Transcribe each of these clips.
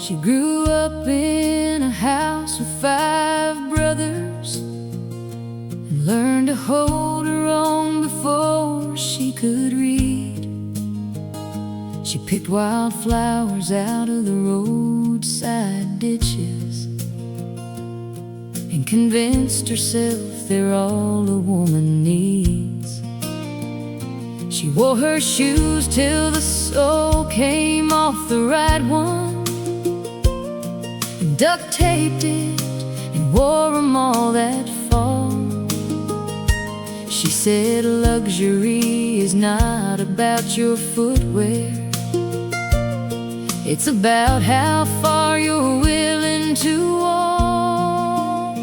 She grew up in a house with 5 brothers and learned to hold her own before she could read. She picked wildflowers out of the roadside ditches and convinced herself they're all a woman needs. She wore her shoes till the sole came off the right one, and duct taped it and wore 'em all that fall. She said luxury is not about your footwear, it's about how far you're willing to walk.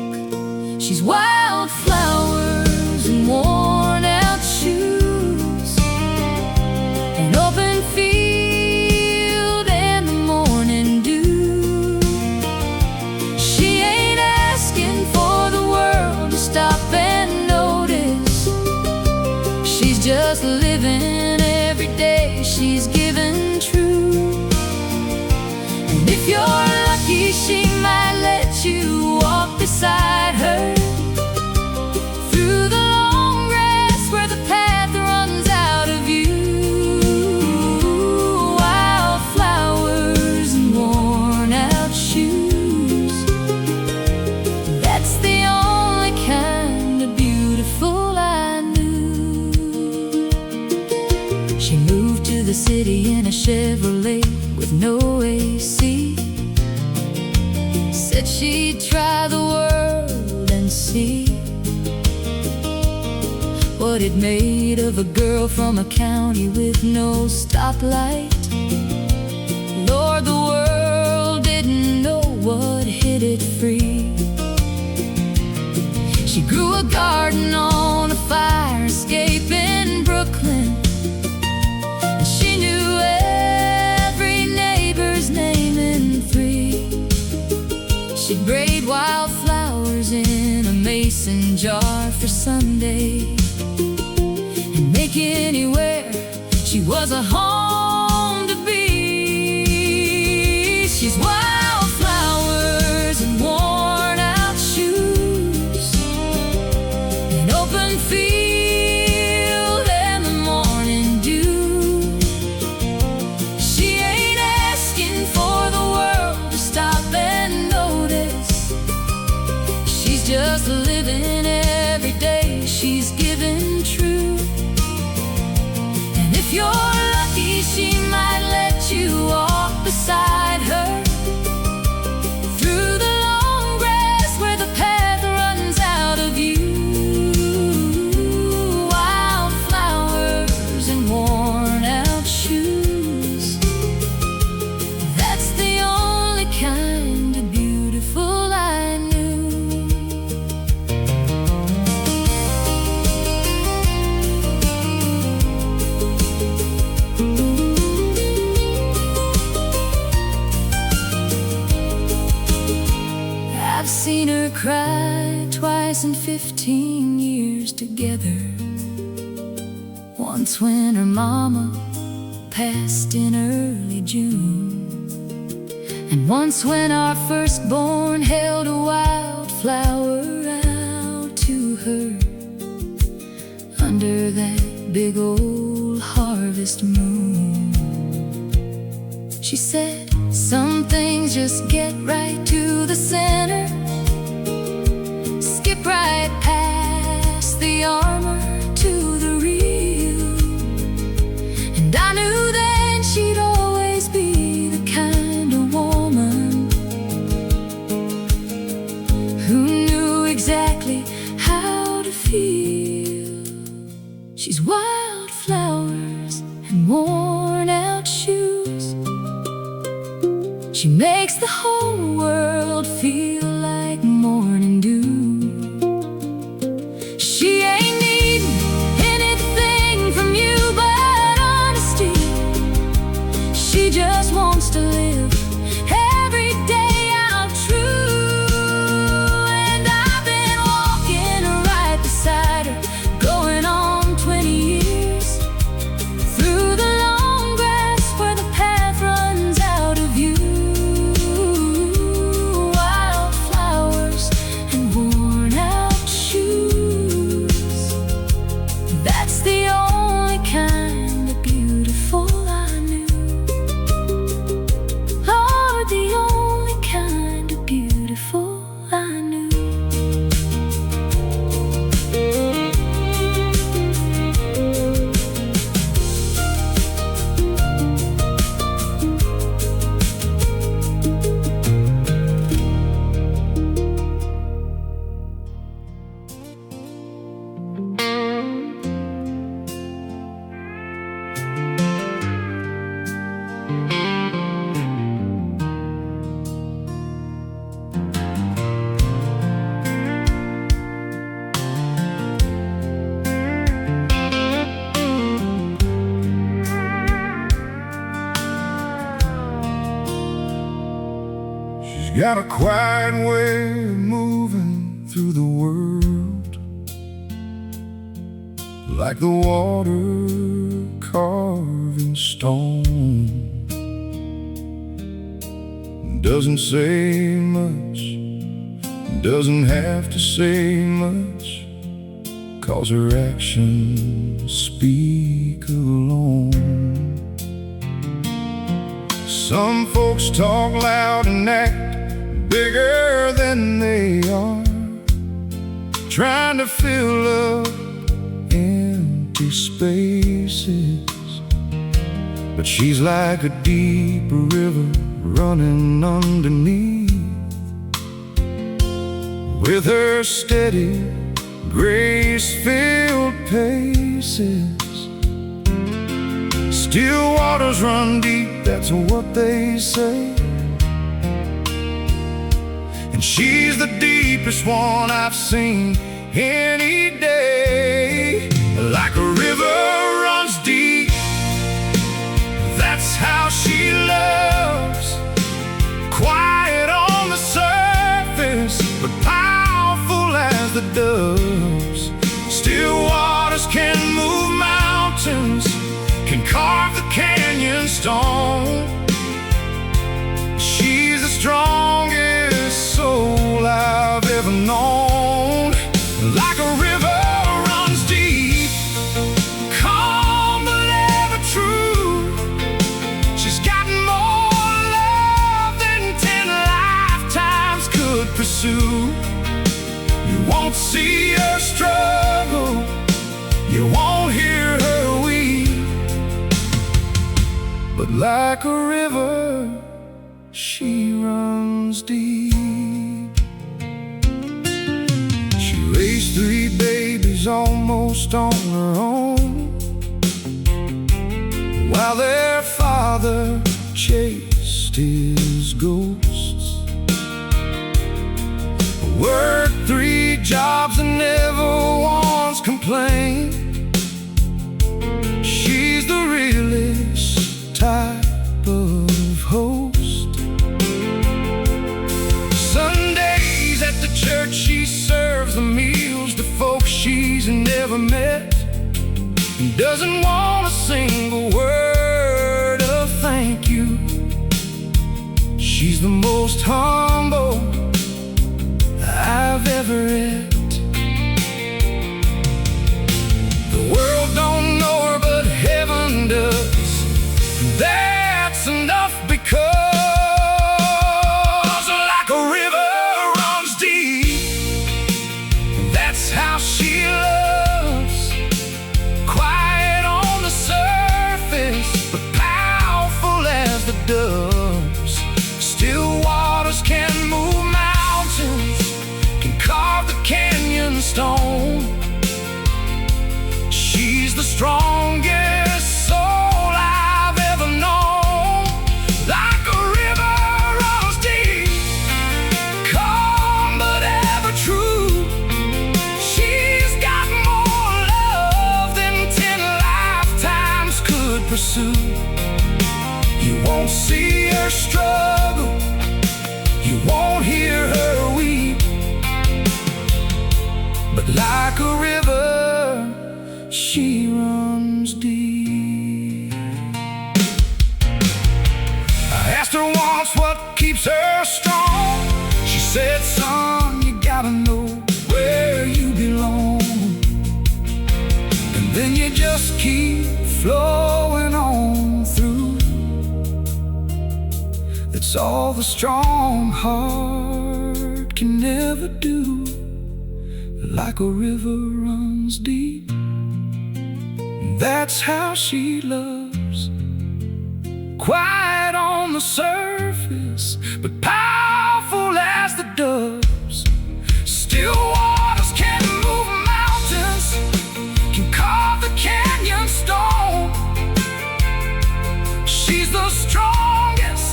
She's wildflowers and worn out shoes, an open field and the morning dew. She ain't asking for the world to stop and notice. She's just living every day she's given true. And if you're lucky, she might let you walk beside her through the long grass where the path runs out of view. Wildflowers and worn out shoes, that's the only kind of beautiful I knew. She moved to the city in a Chevrolet with no AC. Said she'd try the world and see what it made of a girl from a county with no stoplight. Lord, the world didn't know what hit it free. She grew a garden on a fire escape in Brooklyn, and she knew every neighbor's name in 3. She'd braid wildflowers in a mason jar for Sunday and make anywhere she was a home to be. She's wildflowers and worn out shoes, an open field and the morning dew. She ain't asking for the world to stop and notice. She's just living every day she's given true. And if you're lucky, she might let you walk beside her through the long grass where the path runs out of view. Wildflowers and worn out shoes, that's the only kind of beautiful I knew. I've seen her cry twice in 15 years together. Once when her mama passed in early June, and once when our firstborn held a wildflower out to her under that big old harvest moon. She said, some things just get right to the center, skip right past the armor to the real. And I knew then she'd always be the kind of woman who knew exactly how to feel. She's wildflowers and worn out shoes. She makes the whole world feel like morning dew. She ain't needing anything from you but honesty. She just wants to live every day out true. And I've been walking right beside her, going on 20 years, through the long grass where the path runs out of view. got a quiet way of moving through the world, like the water carving stone. Doesn't say much, doesn't have to say much, 'cause her actions speak alone. Some folks talk loud and act bigger than they are, trying to fill up empty spaces. But she's like a deep river running underneath, with her steady, grace-filled paces. Still waters run deep, that's what they say. And she's the deepest one I've seen any day. Like a river runs deep, that's how she loves. Quiet on the surface, but powerful as the doves. Still waters can move mountains, can carve the canyon stone. She's the strongest soul I've ever known. Like a river runs deep, calm but ever true. She's got more love than 10 lifetimes could pursue. You won't see her struggle, you won't hear her weep. But like a river, she runs deep. She raised 3 babies almost on her own, while their father chased his ghosts. Worked 3 jobs and never once complained. She's the realest type of host. Sundays at the church she serves the meals to folks she's never met, and doesn't want a single word of thank you. She's the most humble I've ever met. The world don't know her, but heaven does. That's enough, because like a river runs deep, that's how she loves. Quiet on the surface, but powerful as the doves. Still waters can move mountains, can carve the canyon stone. She's the strongest soul I've ever known. Like a river runs deep, calm but ever true. She's got more love than 10 lifetimes could pursue. You won't see her struggle, you won't hear her weep. But like a river, she runs deep. I asked her once what keeps her strong. She said, son, you gotta know where you belong, and then you just keep flowing on through. That's all the strong heart can never do. Like a river runs deep, that's how she loves. Quiet on the surface, but powerful as the doves. Still waters can move mountains, can carve the canyon stone. She's the strongest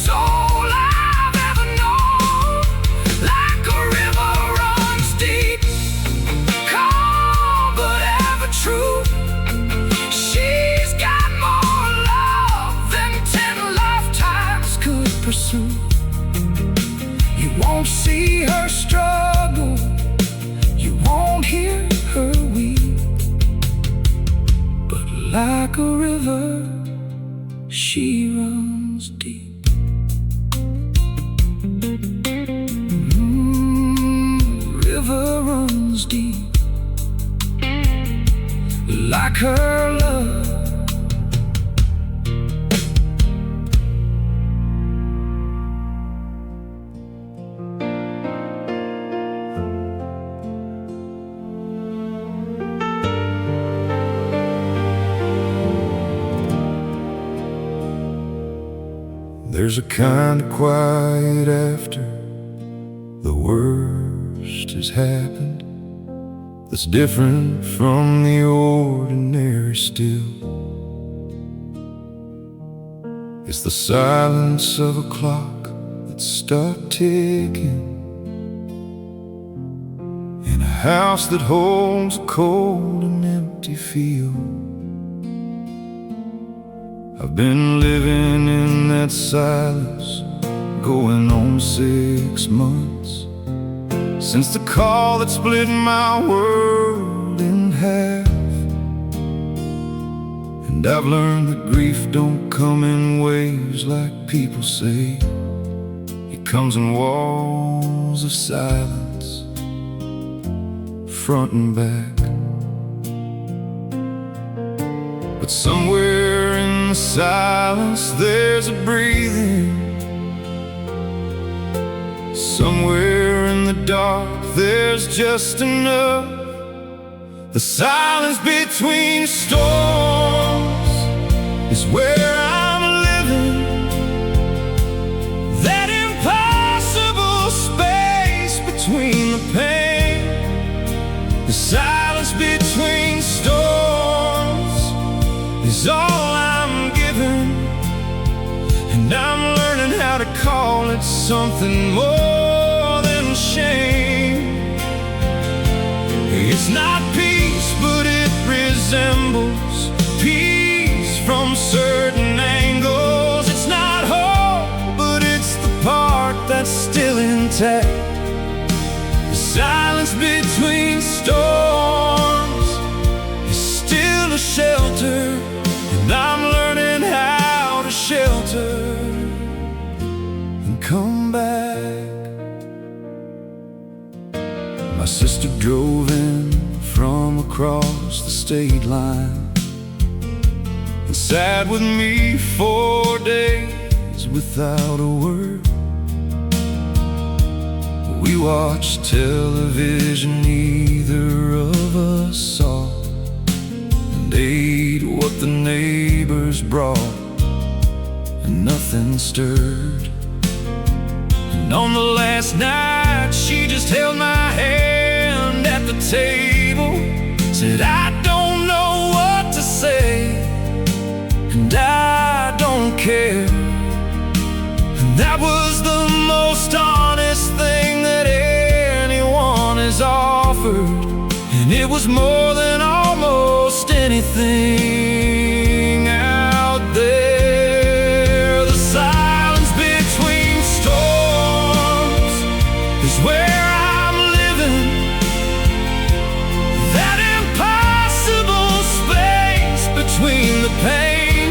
soul I've ever known. Like a river runs deep, calm but ever true. She's got more love than 10 lifetimes could pursue. see her struggle, you won't hear her weep. But like a river, she runs deep. River runs deep, like her love. There's a kind of quiet after the worst has happened, that's different from the ordinary still. It's the silence of a clock that's stopped ticking, in a house that holds a cold and empty feel. I've been living in that silence, going on 6 months, since the call that split my world in half. And I've learned that grief don't come in waves like people say. It comes in walls of silence, front and back. But somewhere in the silence there's a breathing. Somewhere in the dark there's just enough. The silence between storms is where I'm living. That impossible space between the pain. The silence between storms is all I'm given. And I'm learning how to call it something more than shame. It's not peace, but it resembles peace from certain angles. It's not hope, but it's the part that's still intact. The silence between storms is still a shelter, and I'm learning how to shelter and come back. My sister drove in from across the state line and sat with me 4 days without a word. We watched television neither of us saw, and ate what the neighbors brought, and nothing stirred. And on the last night she just held my hand at the table, said, I don't know what to say, and I don't care. And that was the most honest thing that anyone has offered, and it was more than almost anything out there. The silence between storms is where I'm living. That impossible space between the pain.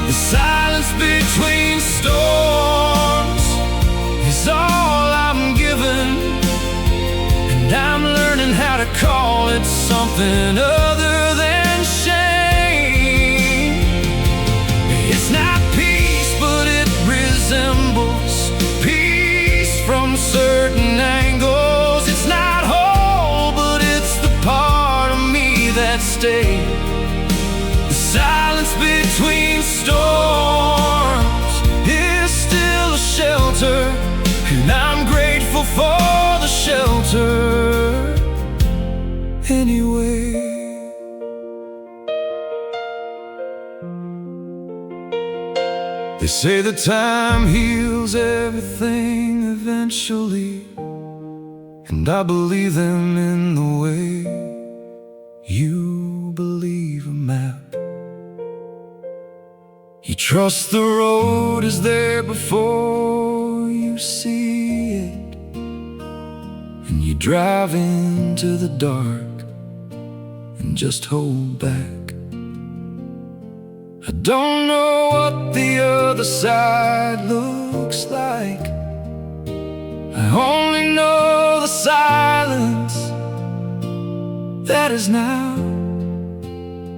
The silence between storms is all I'm given, and I'm learning how to call it something other than shame. It's not peace, but it resembles peace from certain angles. It's not whole, but it's the part of me that stayed. The silence between storms is still a shelter, and I'm grateful for the shelter anyway. They say that time heals everything eventually, and I believe them in the way you believe a map. You trust the road is there before you see it, and you drive into the dark and just hold back. I don't know what the other side looks like. I only know the silence that is now.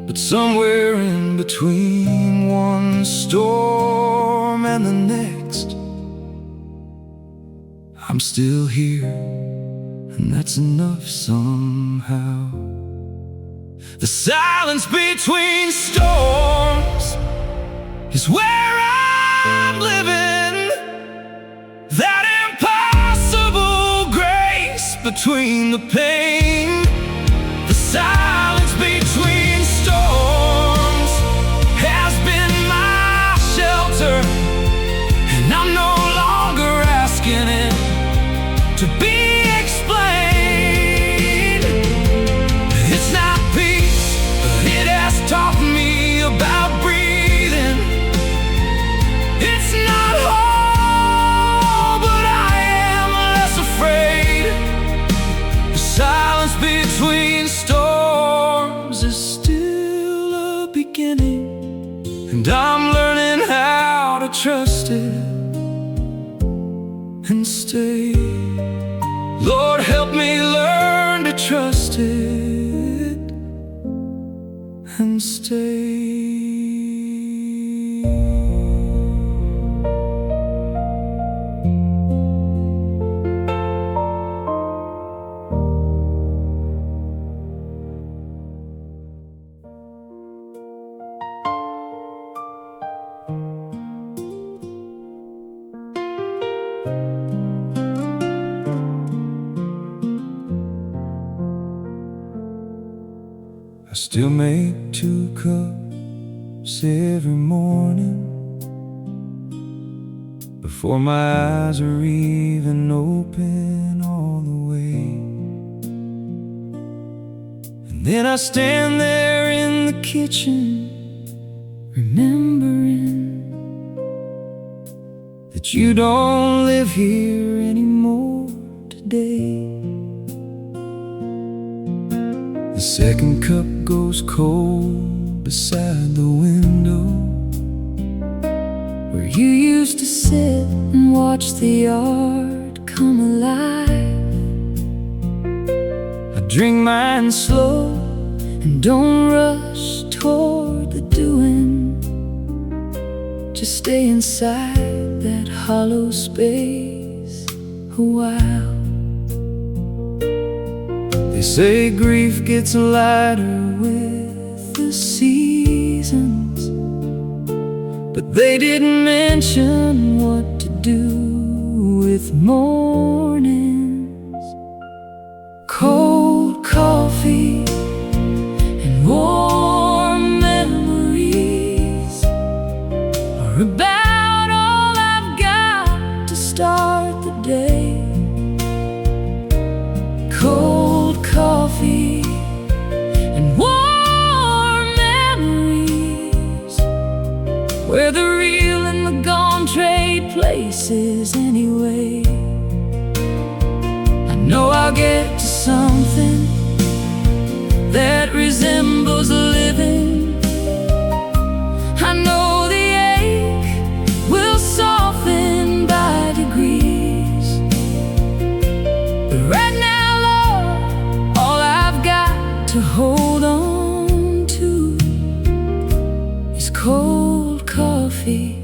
But somewhere in between one storm and the next, I'm still here, and that's enough somehow. The silence between storms is where I'm living. That impossible grace between the pain. The silence between storms has been my shelter, and I'm no longer asking it to be explained. It's not peace, but it has taught me about breathing. It's not hope, but I am less afraid. The silence between storms is still a beginning, and I'm learning how to trust it and stay. Lord, help me learn to trust it and stay. I still make 2 cups every morning before my eyes are even open all the way. And then I stand there in the kitchen, remembering that you don't live here anymore today. The second cup goes cold beside the window where you used to sit and watch the yard come alive. I drink mine slow and don't rush toward the doing. Just stay inside that hollow space a while. They say grief gets lighter with the seasons, but they didn't mention what to do with mornings. Cold coffee and warm memories are about all I've got to start the day. Cold coffee and warm memories, where the real and the gone trade places anyway. I know I'll get to something that resembles living. I know the ache will soften by degrees, but right now to hold on to is cold coffee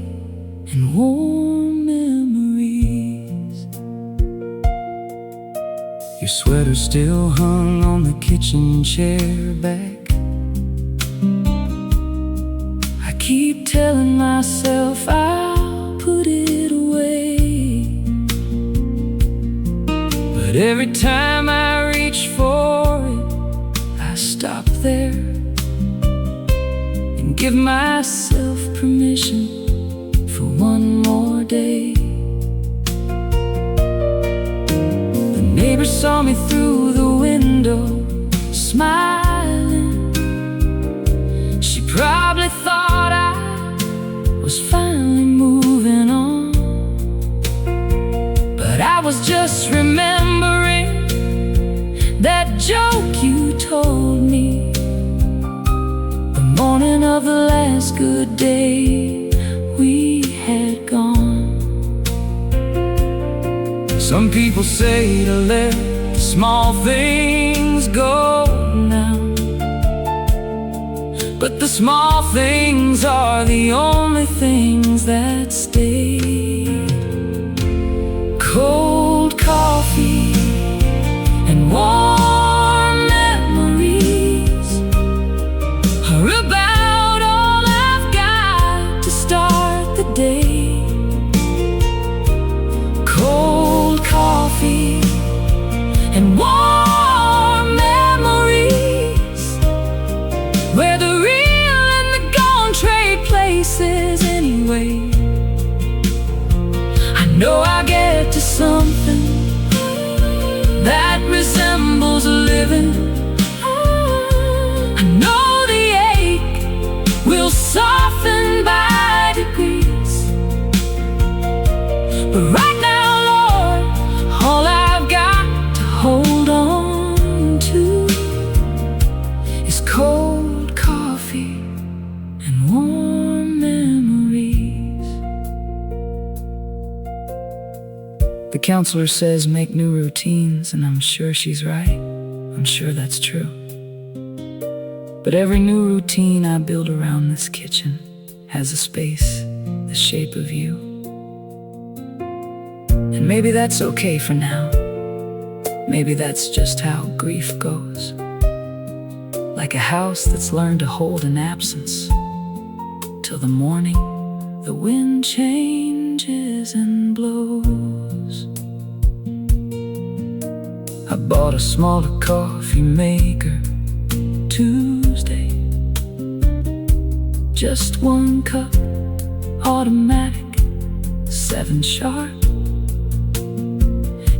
and warm memories. Your sweater still hung on the kitchen chair back. I keep telling myself I'll put it away, but every time I reach for it, I stop there and give myself permission for one more day. The neighbor saw me through the window, smiling. She probably thought I was finally moving on. was just remembering that joke you told me the morning of the last good day we had gone. Some people say to let the small things go now, but the small things are the only things that stay. Cold coffee and warm memories are about all I've got to start the day. Cold coffee and warm memories, where the real and the gone trade places anyway. I know I get to something that resembles living. I know the ache will soften by degrees, but right now, Lord, all I've got to hold on to is cold coffee and warm memories. The counselor says make new routines, and I'm sure she's right. I'm sure that's true. But every new routine I build around this kitchen has a space the shape of you. And maybe that's okay for now. Maybe that's just how grief goes, like a house that's learned to hold an absence till the morning the wind changes and blows. I bought a smaller coffee maker Tuesday, just 1 cup, automatic, 7 sharp.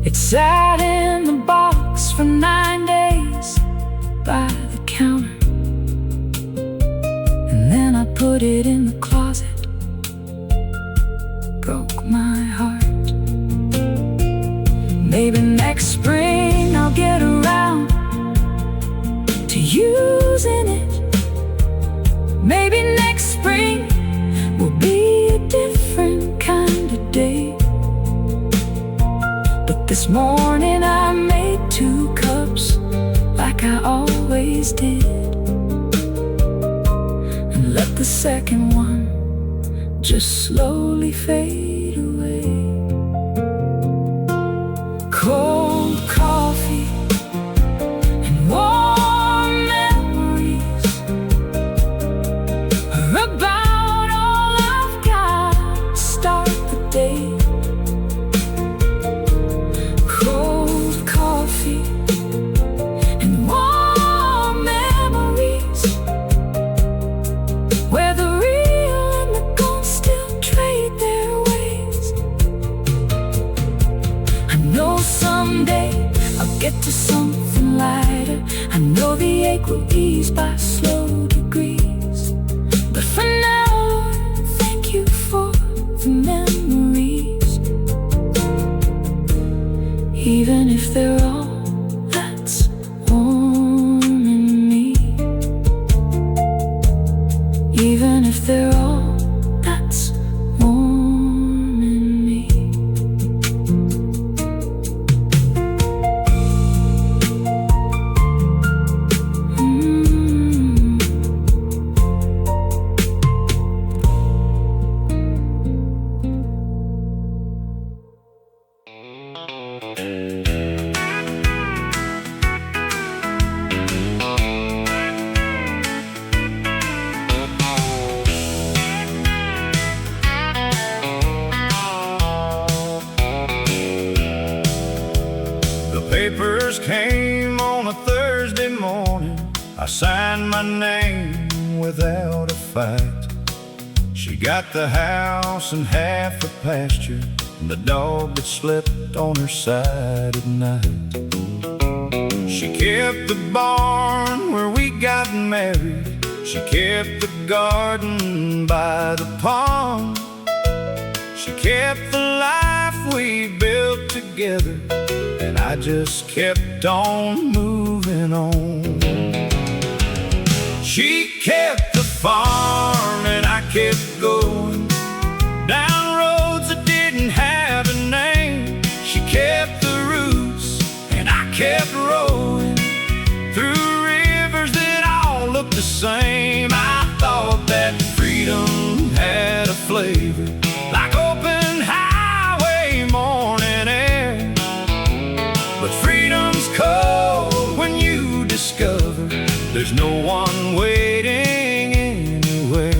It sat in the box for 9 days by the counter, and then I put it in the closet. Broke my heart. Maybe next spring I'll get around to using it. Maybe next spring will be a different kind of day. But this morning I made 2 cups like I always did, and let the second one just slowly fade away. Cold coffee and warm memories are about all I've got to start the day. Cold coffee and warm memories, where the real and the gone still trade their ways. I know someday I'll get to something lighter. I know the ache will ease by slow degrees. But for now, Lord, thank you for the memories, even if they're all that's warm in me. Even if they're all that's warm in me. Papers came on a Thursday morning. I signed my name without a fight. She got the house and half the pasture, and the dog that slept on her side at night. She kept the barn where we got married. She kept the garden by the pond. She kept the life we built together together, and I just kept on moving on. She kept the farm and I kept going down roads that didn't have a name. She kept the roots and I kept rowing through rivers that all looked the same. I thought that freedom had a flavor like open highway morning air. But freedom's cold when you discover there's no one waiting anywhere.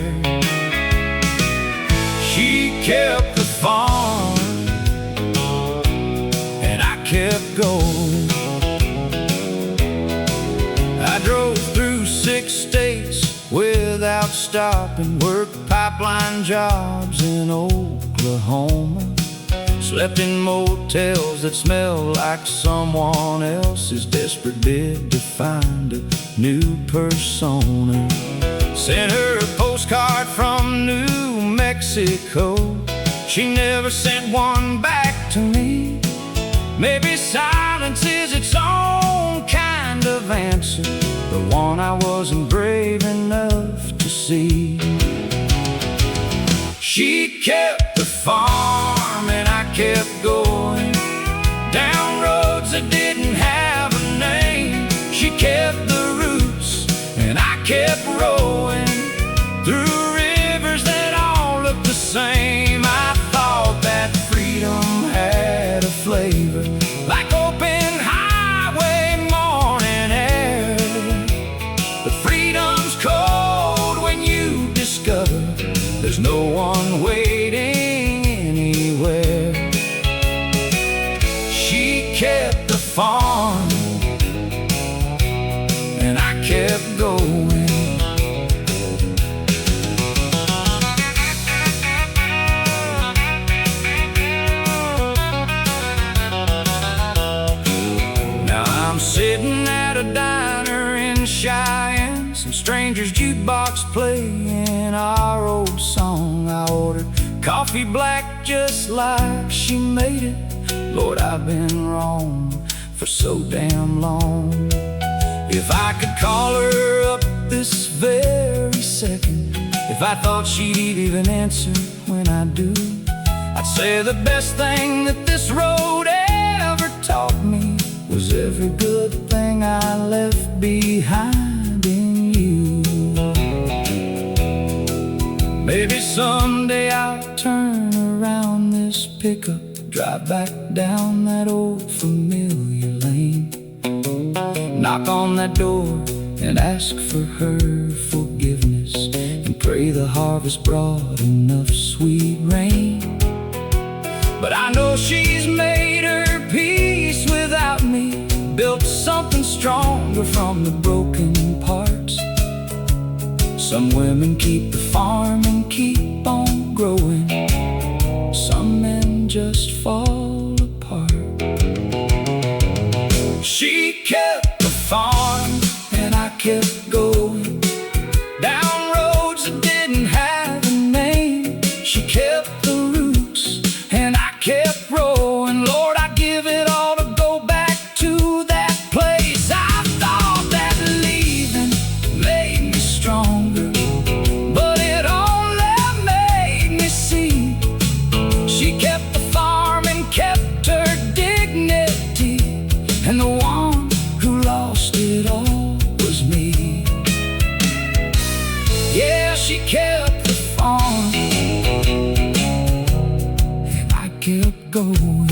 She kept the farm and I kept going. I drove through 6 states without stopping, worked pipeline jobs in Oklahoma, slept in motels that smelled like someone else's, desperate bid to find a new persona. Sent her a postcard from New Mexico. She never sent one back to me. Maybe silence is its own kind of answer, the one I wasn't brave enough to see. She kept the farm and I kept going down roads that didn't have a name. She kept the roots and I kept rowing through rivers that all looked the same. I thought that freedom had a flavor like open highway morning air. But freedom's cold when you discover there's no one waiting anywhere. She kept the farm and I kept going. Now I'm sitting at a diner in Cheyenne, some stranger's jukebox playing our old song. I ordered coffee black just like she made it. Lord, I've been wrong for so damn long. If I could call her up this very second, if I thought she'd even answer when I do, I'd say the best thing that this road ever taught me was every good thing I left behind in you. Maybe someday I'll turn around this pickup, drive back down that old familiar lane, knock on that door and ask for her forgiveness, and pray the harvest brought enough sweet rain. But I know she's made her peace without me, built something stronger from the broken parts. Some women keep the farm and keep on growing, some men just fall apart. She kept the farm and I kept going down roads that didn't have a name. She kept the roots and I kept rowing. Lord, I give it all to go back to that place. I thought that leaving made me stronger, but it only made me see. She kept the farm and kept her dignity, and the one who lost it all was me. Yeah, she kept the farm and I kept going.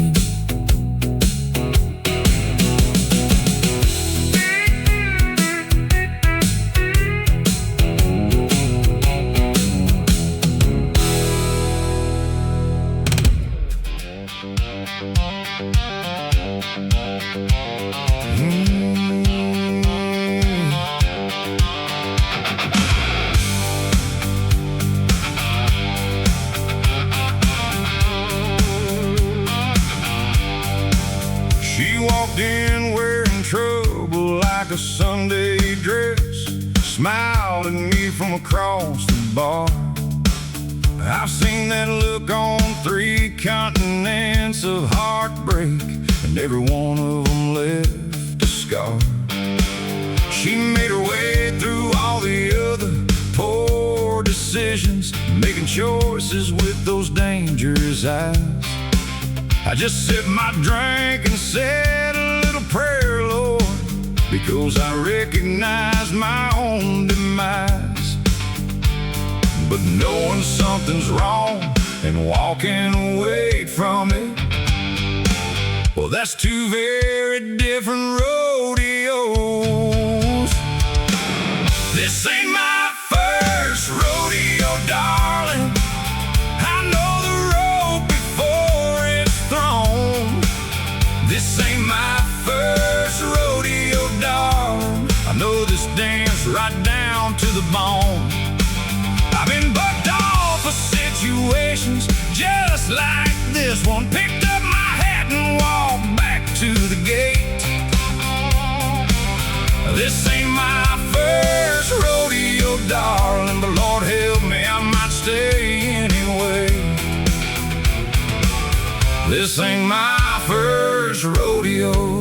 She walked in wearing trouble like a Sunday dress, smiled at me from across the bar. I've seen that look on 3 continents of heartbreak, and every one of them left a scar. She made her way through all the other poor decisions, making choices with those dangerous eyes. I just sipped my drink and said a little prayer, Lord, because I recognize my own demise. But knowing something's wrong and walking away from it, well, that's 2 very different rodeos. This ain't my first rodeo, darling. I know the road before it's thrown. This ain't my first rodeo, darling. I know this dance right down to the bone. I've been bucked off of situations just like this one. Picked up my hat and walked back to the gate. This ain't my first rodeo, darling, but Lord help me, I might stay anyway. This ain't my first rodeo.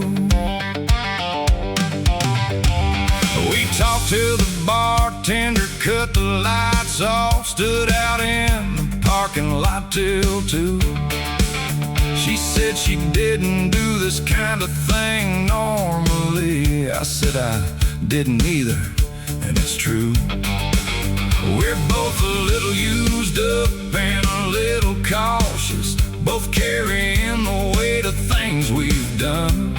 We talked till the bartender cut the lights off, stood out in the parking lot till 2. She said she didn't do this kind of thing normally. I said I didn't either, and it's true. We're both a little used up and a little cautious, both carrying the weight of things we've done,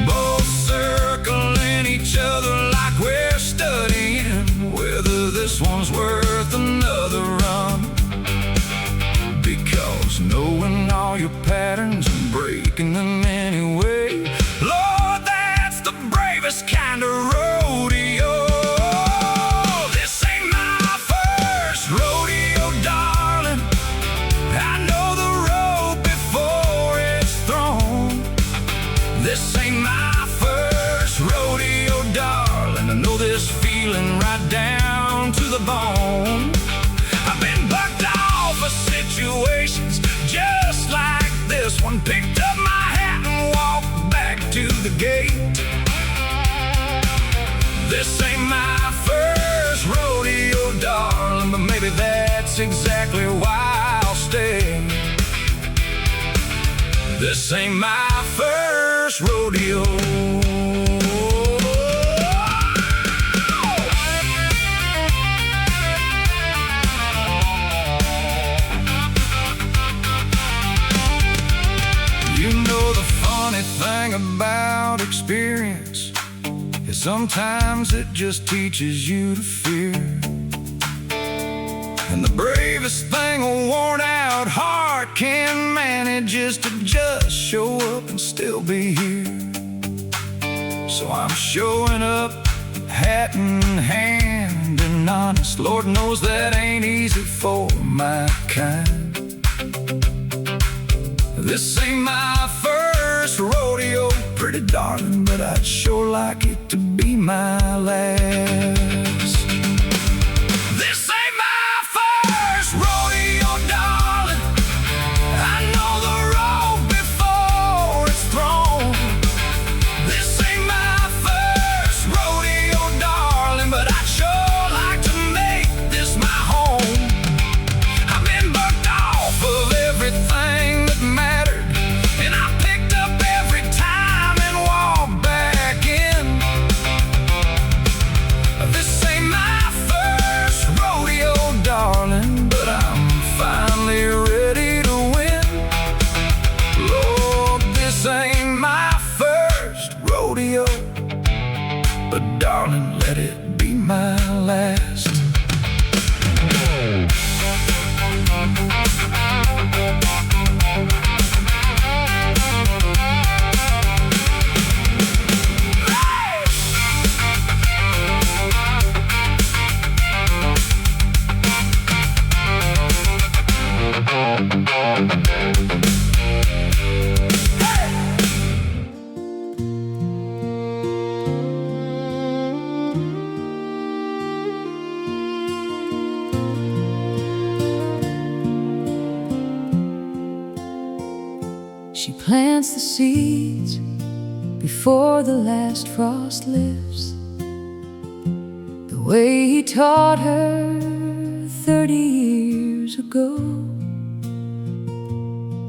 both circling each other like we're studying whether this one's worth another run. Because knowing all your patterns and breaking them anyway, Lord, that's the bravest kind of rodeo. This ain't my first rodeo, darling. I know the road before it's thrown. This ain't my first rodeo, darling. I know this feeling right down to the bone. I've been bucked off of situations just like this one. Picked up my hat and walked back to the gate. This ain't my first rodeo, darling, but maybe that's exactly why I'll stay. This ain't my first rodeo. You know the funny thing about experience is sometimes it just teaches you to fear. And the bravest thing a worn out heart can manage is to just show up and still be here. So I'm showing up, hat in hand and honest. Lord knows that ain't easy for my kind. This ain't my first rodeo, pretty darling, but I'd sure like it to be my last. This ain't my first rodeo, darling. I know the road before it's thrown. This ain't my first rodeo, darling, but I'd sure like to make this my home. I've been bucked off of everything that mattered, and I picked up every time and walked back in. This ain't my first rodeo, darling, but I'm finally ready to win. Lord, this ain't my first rodeo, but darling, let it be my last. plants the seeds before the last frost lifts, the way he taught her 30 years ago.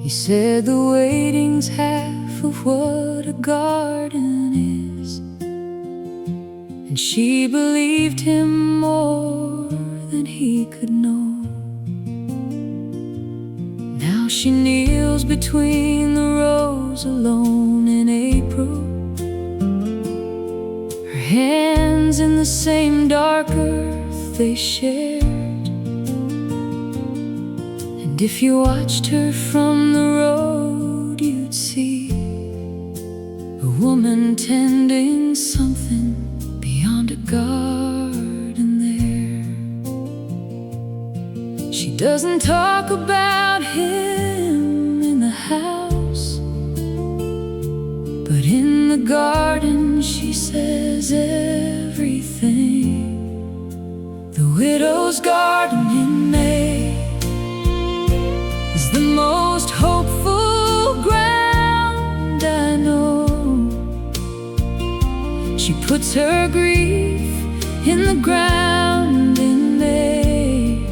He said the waiting's half of what a garden is, and she believed him more than he could know. Now she kneels between the rows alone in April, her hands in the same dark earth they shared. And if you watched her from the road, you'd see a woman tending something beyond a garden there. She doesn't talk about him in the house, but in the garden she says everything. The widow's garden in May is the most hopeful ground I know. She puts her grief in the ground in May,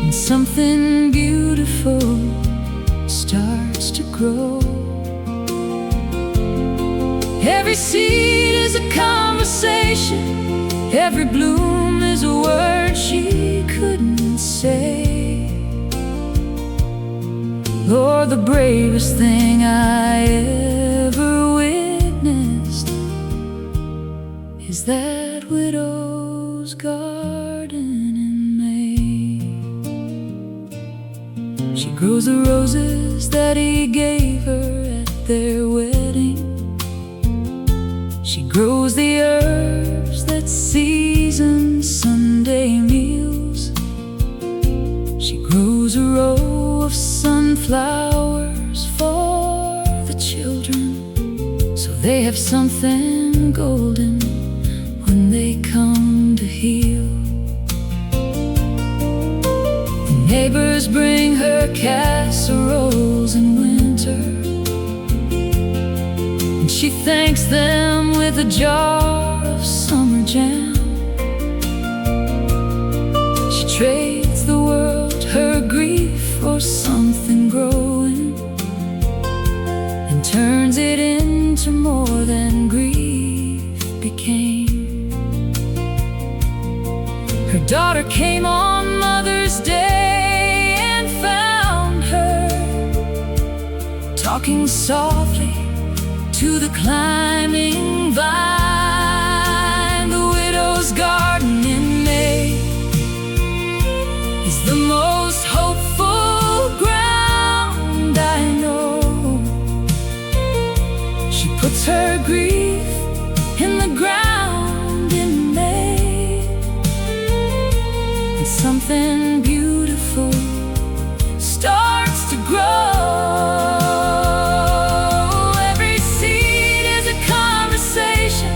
and something beautiful starts to grow. Every seed is a conversation, every bloom is a word she couldn't say. Lord, the bravest thing I ever witnessed is that widow's garden in May. She grows the roses that he gave her at their wedding. She grows the herbs that season Sunday meals. She grows a row of sunflowers for the children, so they have something golden when they come to heal. The neighbors bring her casseroles in winter, and she thanks them with a jar of summer jam. She trades the world, her grief, for something growing, and turns it into more than grief became. Her daughter came on Mother's Day and found her talking softly to the climbing vine. The widow's garden in May is the most hopeful ground I know. She puts her grief in the ground in May, and something beautiful starts to grow. Every seed is a conversation,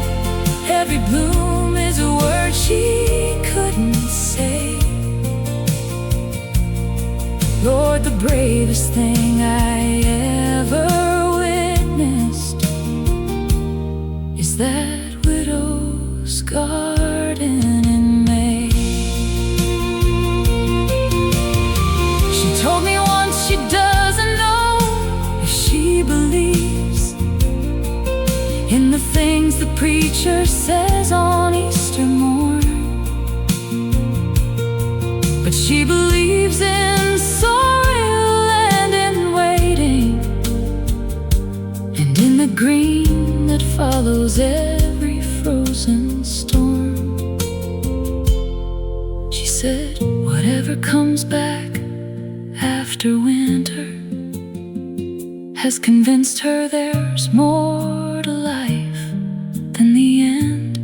every bloom is a word she couldn't say. Lord, the bravest thing I ever witnessed is that widow's garden in May. She told me once she doesn't know if she believes in the things the preacher says on Easter morn, but she believes in soil and in waiting, and in the green that follows every frozen storm. She said, whatever comes back after winter has convinced her there's more to life than the end,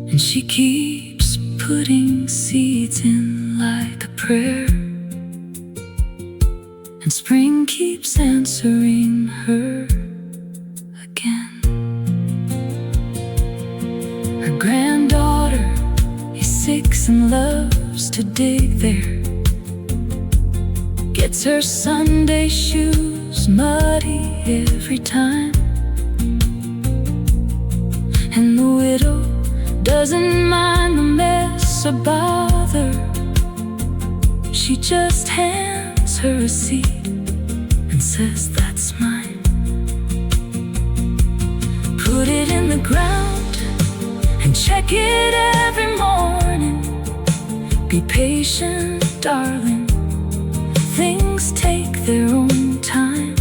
and she keeps putting seeds in like a prayer, and spring keeps answering her again. Her granddaughter is 6 and loves to dig there, gets her Sunday shoes muddy every time, and the widow doesn't mind the mess or bother. She just hands her a seat and says, "That's mine." Put it in the ground and check it every morning. Be patient, darling, things take their own time.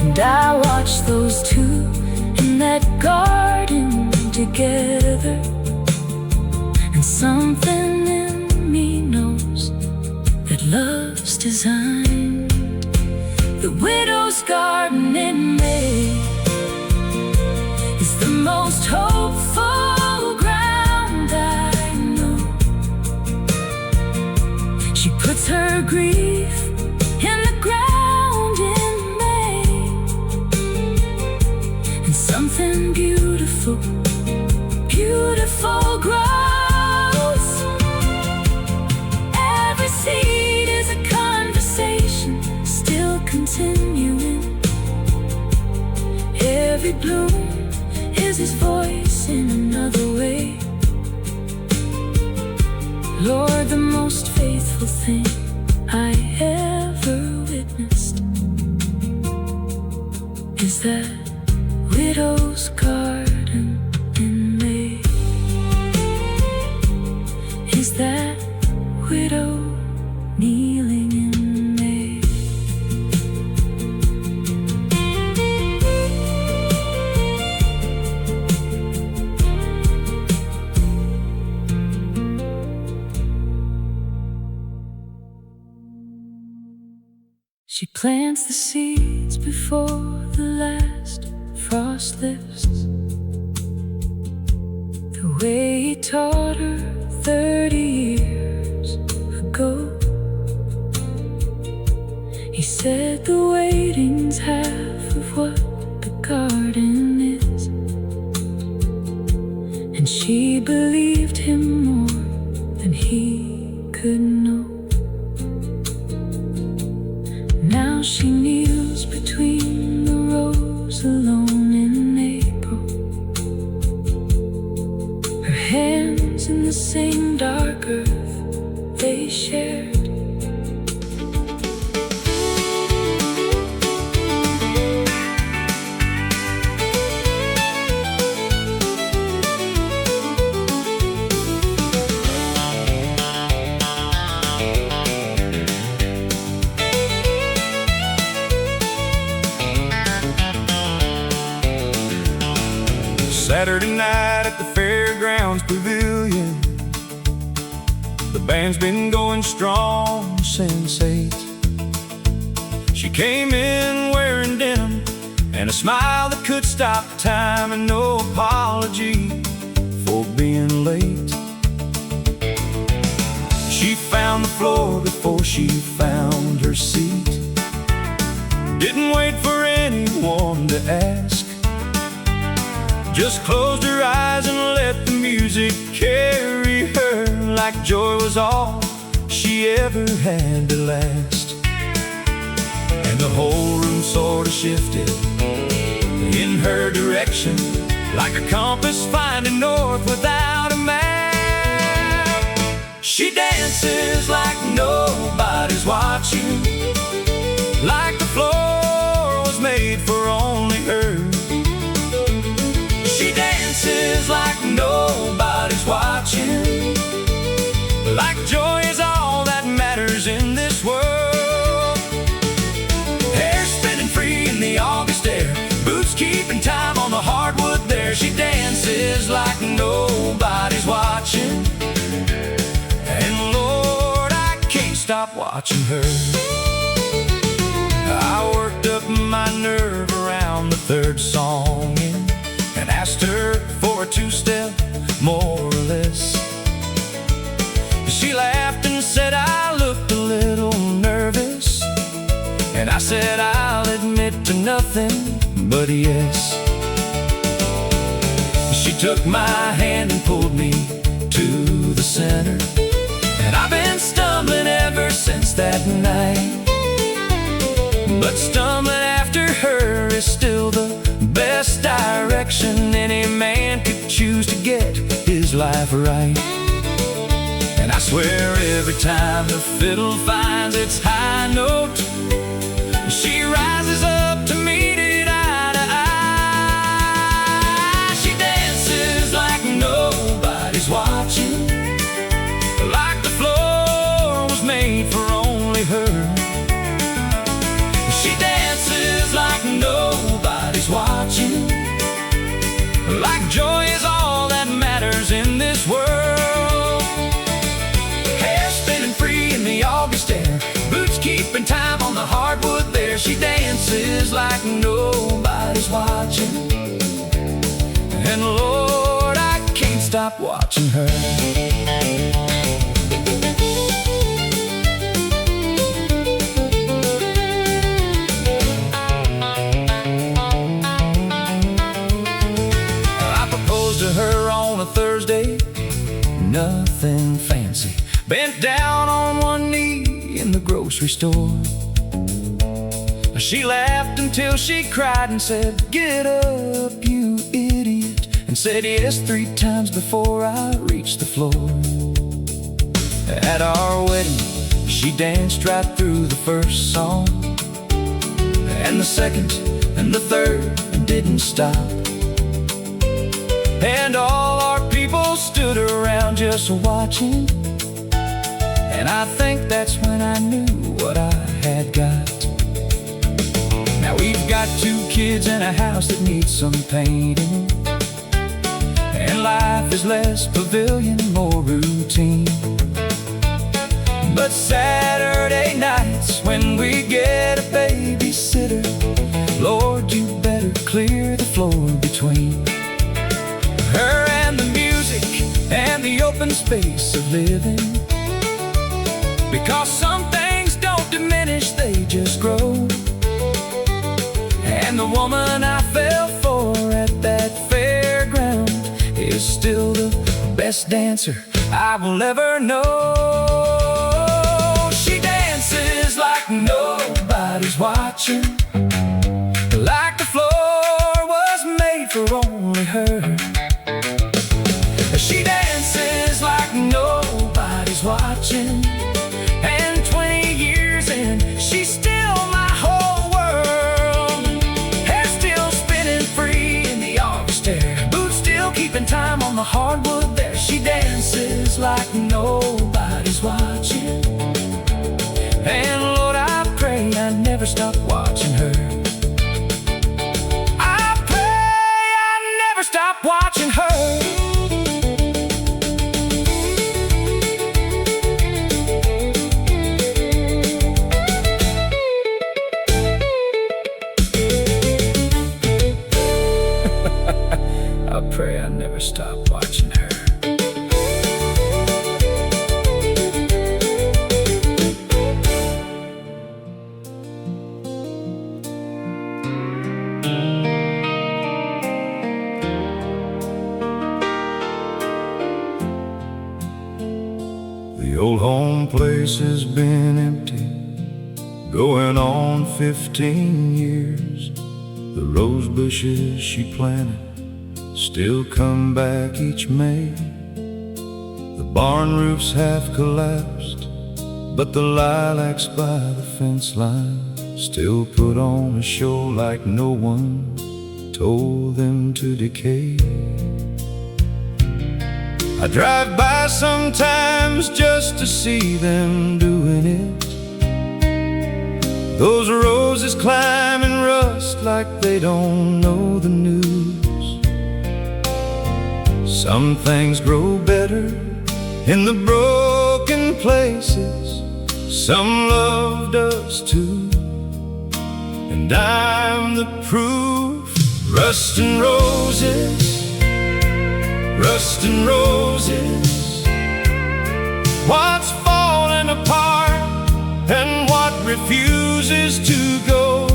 And I watch those two in that garden together, and something in me knows that love's designed. The widow's garden in May is the most hopeful ground I know. She puts her grief in the ground in May, and something beautiful, beautiful grows. Every seed is a conversation still continuing. Every bloom is his voice in another way. Lord, the most faithful thing I ever witnessed is that widow's garden in May. Is that widow kneeling in May. She plants the seeds before the last frost lifts, the way he taught her 30 years ago. He said the waiting's half of what the garden is, and she believed him more than he could know. Now she kneels between the rows alone in April, her hands in the same dark earth they shared. Saturday night at the Fairgrounds Pavilion, the band's been going strong since 8. She came in wearing denim and a smile that could stop time, and no apology for being late. She found the floor before she found her seat, didn't wait for anyone to ask, just closed her eyes and let the music carry her, like joy was all she ever had to last. And the whole room sort of shifted in her direction, like a compass finding north without a map. She dances like nobody's watching, like the floor was made for only her. She dances like nobody's watching, like joy is all that matters in this world. Hair spinning free in the August air, boots keeping time on the hardwood there. She dances like nobody's watching, and Lord, I can't stop watching her. I worked up my nerve around the third song and asked her for a two-step, more or less. She laughed and said I looked a little nervous, and I said I'll admit to nothing but yes. She took my hand and pulled me to the center, and And I've been stumbling ever since that night. But stumbling after her is still the best direction any man could choose to get his life right. And I swear every time the fiddle finds its high note, she rises up to meet it eye to eye. She dances like nobody's watching, like the floor was made for only her. She dances like nobody's watching, like joy is all that matters in this world. Hair spinning free in the August air, boots keeping time on the hardwood there. She dances like nobody's watching, and Lord, I can't stop watching her. Thursday, nothing fancy, bent down on one knee in the grocery store. She laughed until she cried and said, "Get up, you idiot," and said yes 3 times before I reached the floor. At our wedding, she danced right through the first song, and the second, and the third, and didn't stop. And all our people stood around just watching, and I think that's when I knew what I had got. Now we've got 2 kids and a house that needs some painting, and life is less pavilion, more routine. But Saturday nights when we get a babysitter, Lord, you better clear the floor between her and the music and the open space of living. Because some things don't diminish, they just grow. And the woman I fell for at that fairground is still the best dancer I will ever know. She dances like nobody's watching, like the floor was made for only her. She dances like nobody's watching, and 20 years in, she's still my whole world. Hair still spinning free in the August air, boots still keeping time on the hardwood there. She dances like nobody's watching, and Lord, I pray I never stop watching her. I pray I never stop watching her. I pray I never stop watching her. The old home place has been empty, going on 15 years. The rose bushes she planted still come back each May. The barn roof's half collapsed, but the lilacs by the fence line still put on a show like no one told them to decay. I drive by sometimes just to see them doing it. Those roses climb and rust like they don't know the news. Some things grow better in the broken places. Some loved us too, and I'm the proof. Rust and roses, rust and roses. What's falling apart and what refuses to go?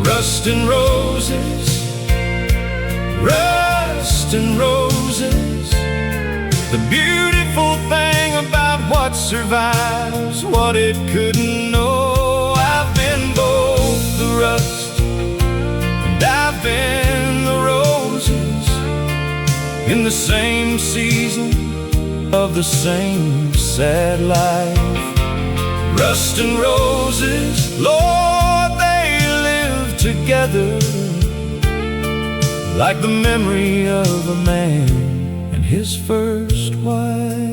Rust and roses, rust and roses. The beautiful thing about what what survives what it couldn't know. I've been both the rust and I've been the roses, in the same season of the same sad life. Rust and roses, Lord, they live together, like the memory of a man and his first wife.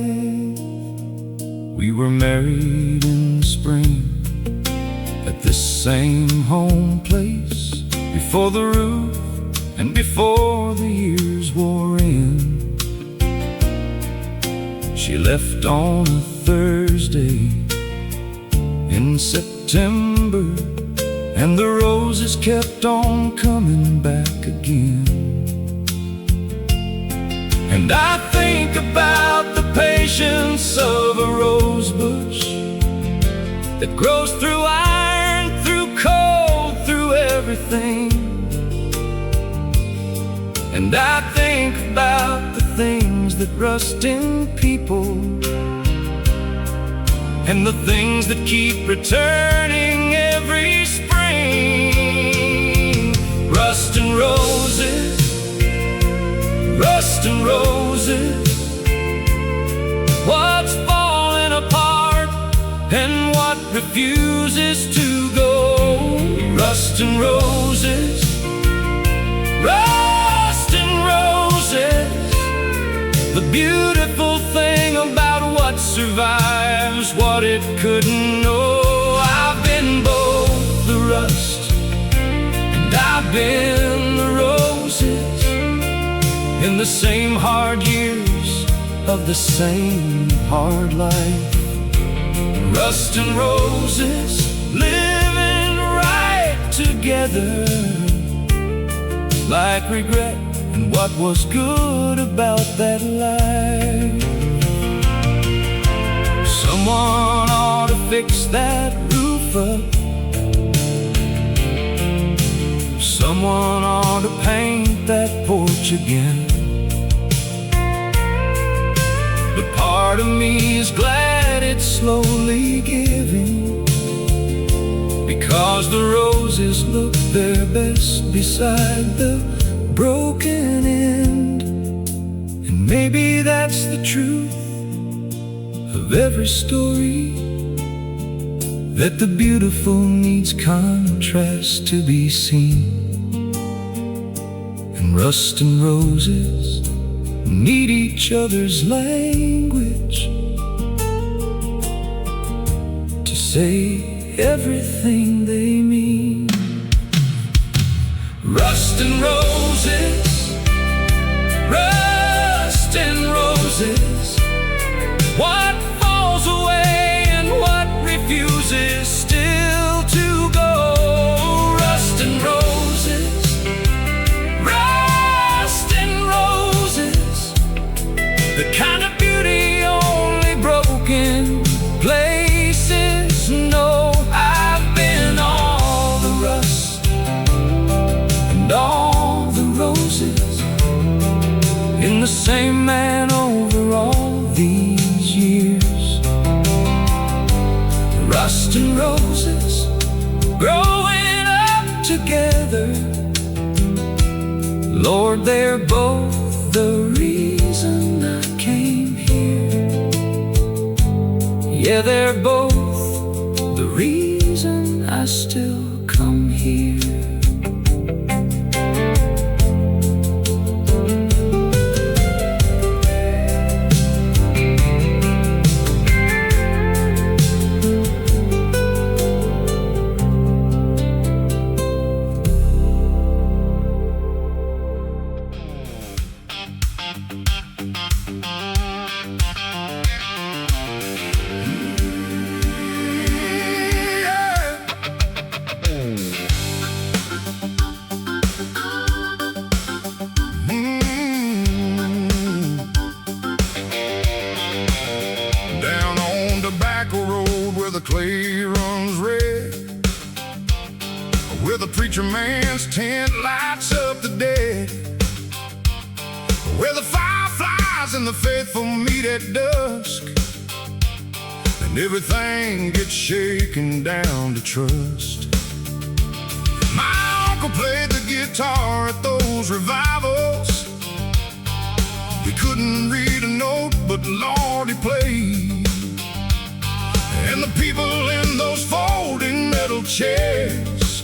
We were married in spring at this same home place, before the roof and before the years wore in. She left on a Thursday in September, and the roses kept on coming back again. And I think about the patience of a rose bush that grows through iron, through cold, through everything. And I think about the things that rust in people, and the things that keep returning every spring. Rust and roses, rust and roses, what's falling apart and what refuses to go. Rust and roses, rust and roses, the beautiful thing about what survives what it couldn't know. I've been both the rust and I've been the roses, in the same hard years of the same hard life. Rust and roses, living right together, like regret and what was good about that life. Someone ought to fix that roof up, someone ought to paint that porch again. But part of me is glad it's slowly giving, because the roses look their best beside the broken end. And maybe that's the truth of every story, that the beautiful needs contrast to be seen. And rust and roses need each other's language to say everything they mean. Rust and roses, rust and roses, what falls away and what refuses still to go. Rust and roses, rust and roses, the kind of beauty only broken places know. I've been all the rust and all the roses, in the same man over all these years. Rust and roses, growing up together, Lord, they're both the reason I came here. Yeah, they're both the reason I still come here. the clay runs red, where the preacher man's tent lights up the dead, where the fireflies and the faithful meet at dusk, and everything gets shaken down to trust. My uncle played the guitar at those revivals. He couldn't read a note, but Lord, he played. And the people in those folding metal chairs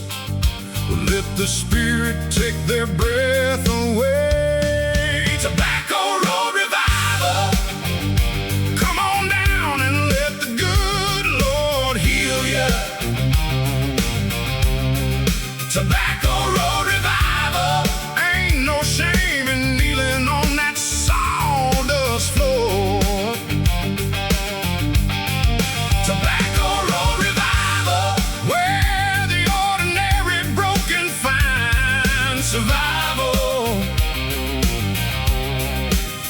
would let the Spirit take their breath away. Tobacco Road Revival, come on down and let the good Lord heal ya. Tobacco Road Revival, ain't no shame in kneeling on that sawdust floor. Tobacco Road Revival, where the ordinary broken find survival.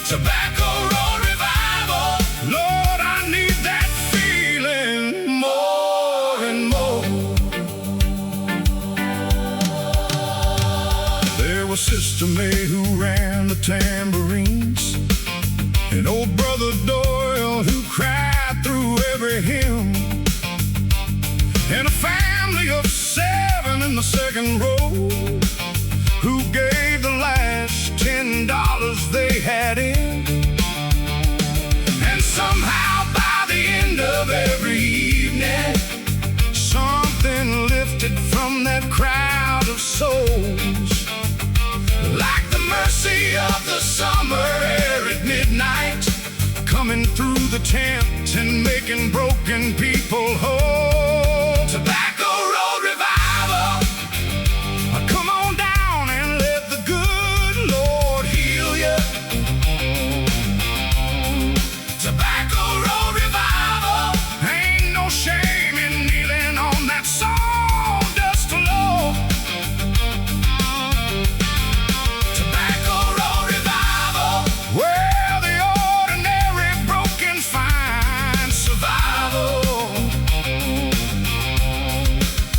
Tobacco Road Revival, Lord, I need that feeling more and more. There was Sister May who ran the tambourines, and old Brother Doyle who cried through every hymn, and a family of 7 in the second row who gave the last $10 they had in. And somehow by the end of every evening, something lifted from that crowd of souls, like the mercy of the summer air at midnight, coming through the tent and making broken people whole. Tobacco Road Revival, come on down and let the good Lord heal ya. Tobacco Road Revival, ain't no shame in kneeling on that sawdust floor. Tobacco Road Revival, where the ordinary broken find survival.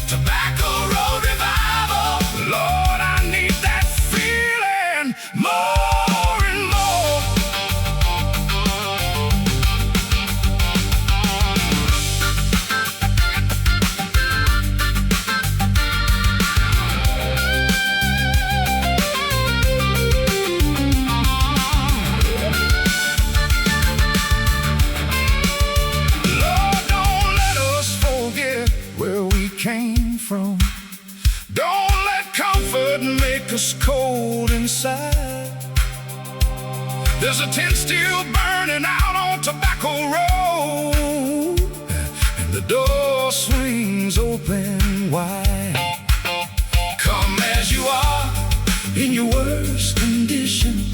Tobacco Road Revival, Lord, I need that feeling more and more. Lord, don't let us forget where we came from. Don't let comfort make us cold inside. There's a tent still burning out on Tobacco Road, and the door swings open wide. Come as you are, in your worst condition.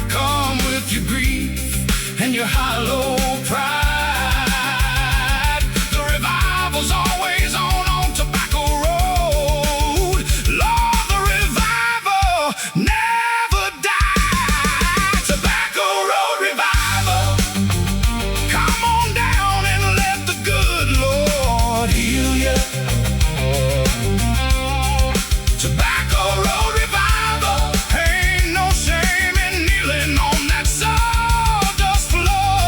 Come with your grief and your hollow pride. The revival's always on Tobacco Road. Lord, the revival never dies. Tobacco Road Revival, come on down and let the good Lord heal ya. Tobacco Road Revival, ain't no shame in kneeling on that sawdust floor.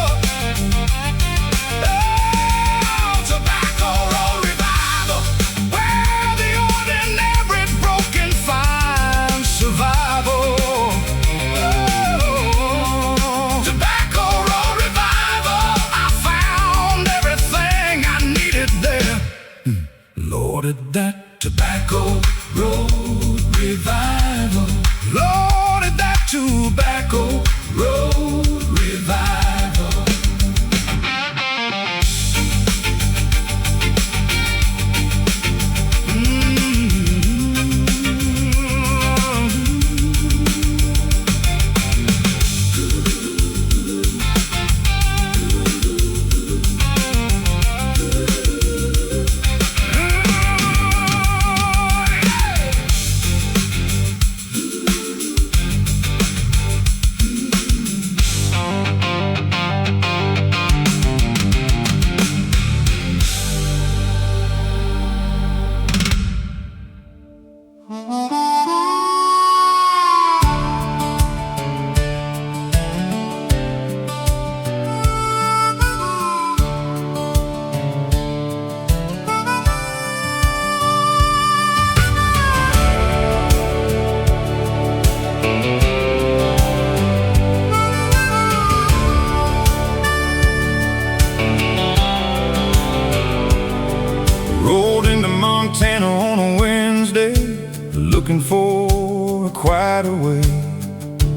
looking for a quieter way.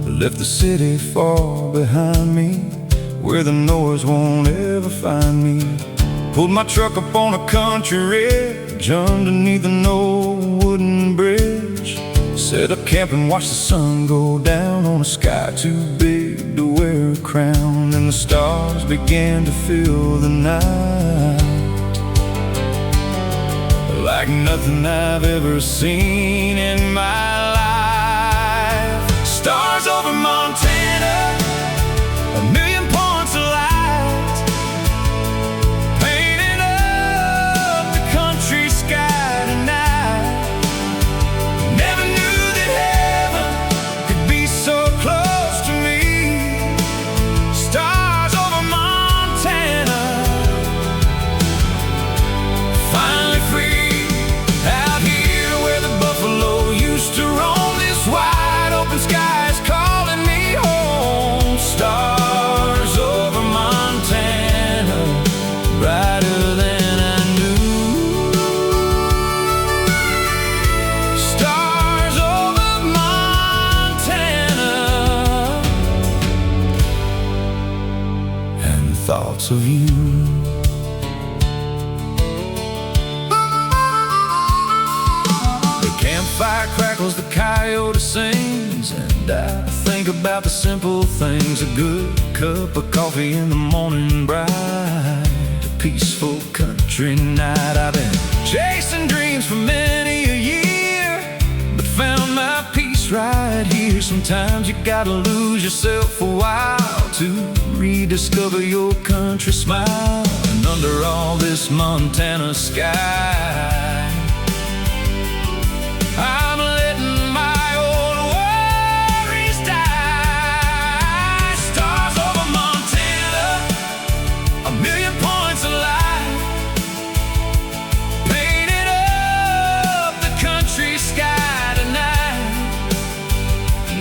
Left the city far behind me, where the noise won't ever find me. Pulled my truck up on a country ridge, underneath an old wooden bridge. Set up camp and watched the sun go down on a sky too big to wear a crown. And the stars began to fill the night like nothing I've ever seen in my life. Stars over Montana, a million points of light, painting up the country sky tonight. Never knew that heaven could be so close to me. Stars over Montana, finally free. Out here where the buffalo used to roam, this wide open sky is calling me home. Stars over Montana, brighter than I knew. Stars over Montana, and thoughts of you. Campfire crackles, the coyote sings, and I think about the simple things. A good cup of coffee in the morning bright, a peaceful country night. I've been chasing dreams for many a year, but found my peace right here. Sometimes you gotta lose yourself a while to rediscover your country smile. And under all this Montana sky, I'm letting my old worries die. Stars over Montana, a million points of light, painted up the country sky tonight.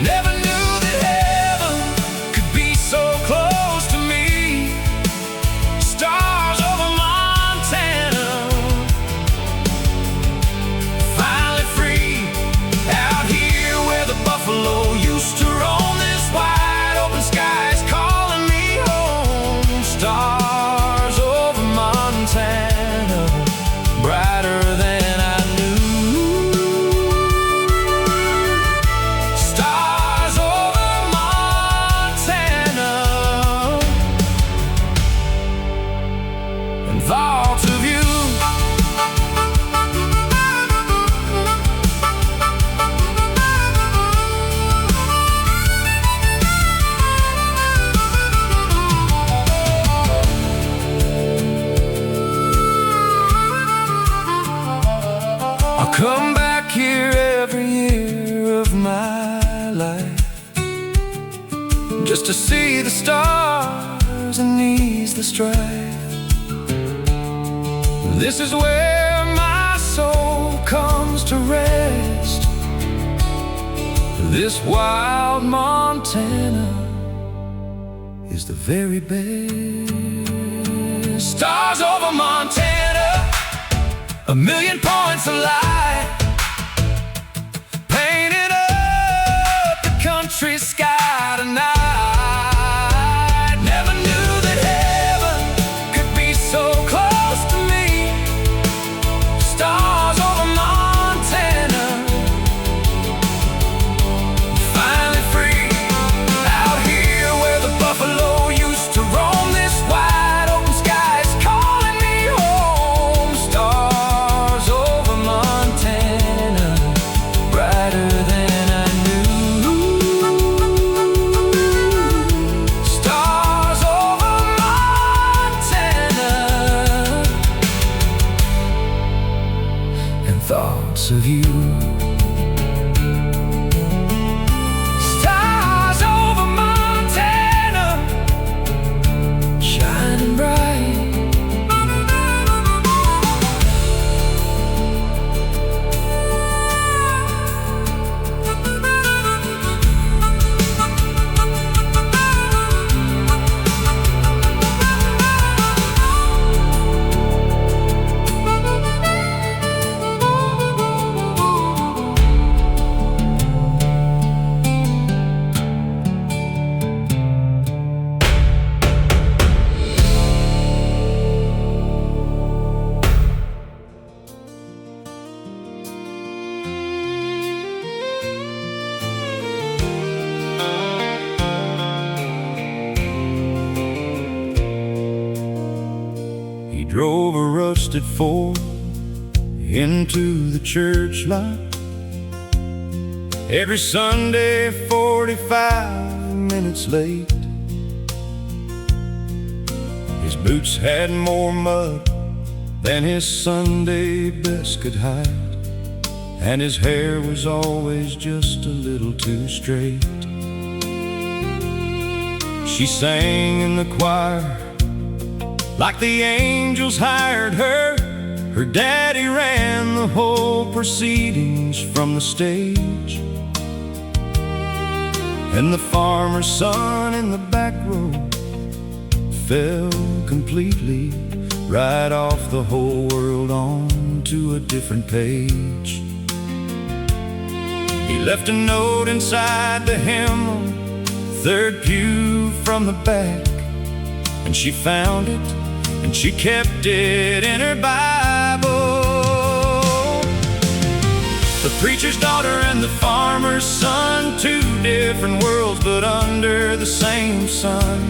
Never knew that heaven could be so close to me. Stars over Montana, finally free. Out here where the buffalo used to roam, this wide open sky is calling me home. Stars over Montana, brighter than I knew. Stars over Montana, and thoughts of you. I'll come back here every year of my life, just to see the stars and ease the strife. This is where my soul comes to rest. This wild Montana is the very best. Stars over Montana, a million points of light, painted up the country sky tonight. Never knew that heaven could be so close to me. Stars over Montana, finally free. Out here where the buffalo used to roam, this wide open sky is calling me home. Stars over Montana. at 4 into the church lot. Every Sunday 45 minutes late. His boots had more mud than his Sunday best could hide, and his hair was always just a little too straight. She sang in the choir like the angels hired her. Her daddy ran the whole proceedings from the stage, and the farmer's son in the back row fell completely right off the whole world onto a different page. He left a note inside the hymnal, third pew from the back, and she found it and she kept it in her Bible. The preacher's daughter and the farmer's son, two different worlds but under the same sun.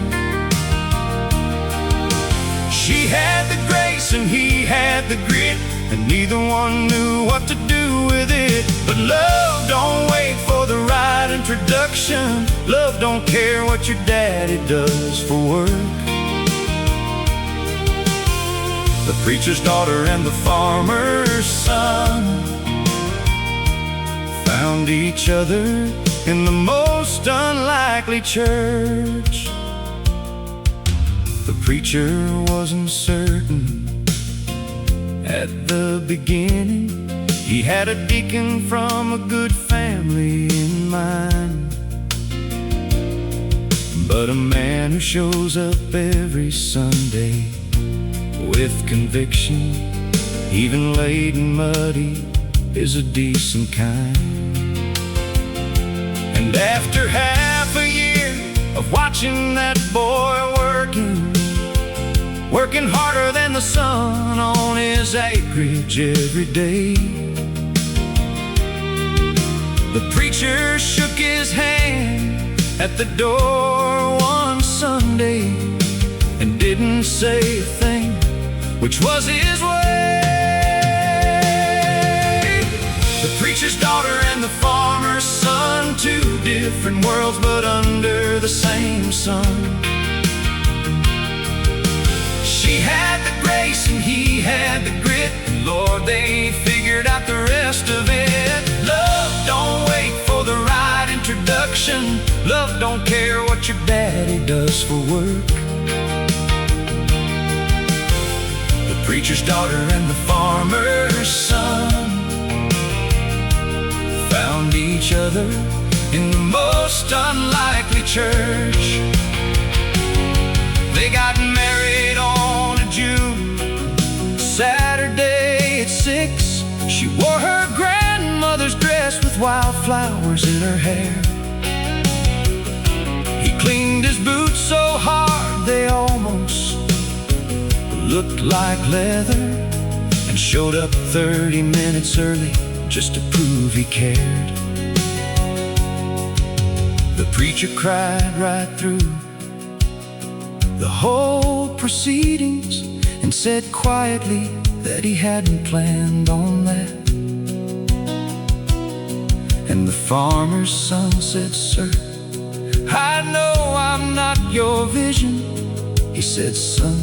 She had the grace and he had the grit, and neither one knew what to do with it. But love don't wait for the right introduction. Love don't care what your daddy does for work. The preacher's daughter and the farmer's son found each other in the most unlikely church. The preacher wasn't certain at the beginning. He had a deacon from a good family in mind, but a man who shows up every Sunday with conviction, even late and muddy, is a decent kind. And after half a year of watching that boy working harder than the sun on his acreage every day, the preacher shook his hand at the door one Sunday and didn't say a thing, which was his way. The preacher's daughter and the farmer's son, two different worlds but under the same sun. She had the grace and he had the grit, and Lord, they figured out the rest of it. Love don't wait for the right introduction. Love don't care what your daddy does for work. The preacher's daughter and the farmer's son found each other in the most unlikely church. They got married on a June Saturday at 6. She wore her grandmother's dress with wildflowers in her hair. He cleaned his boots so hard they almost looked like leather, and showed up 30 minutes early just to prove he cared. The preacher cried right through the whole proceedings and said quietly that he hadn't planned on that. And the farmer's son said, "Sir, I know I'm not your vision." He said, "Son,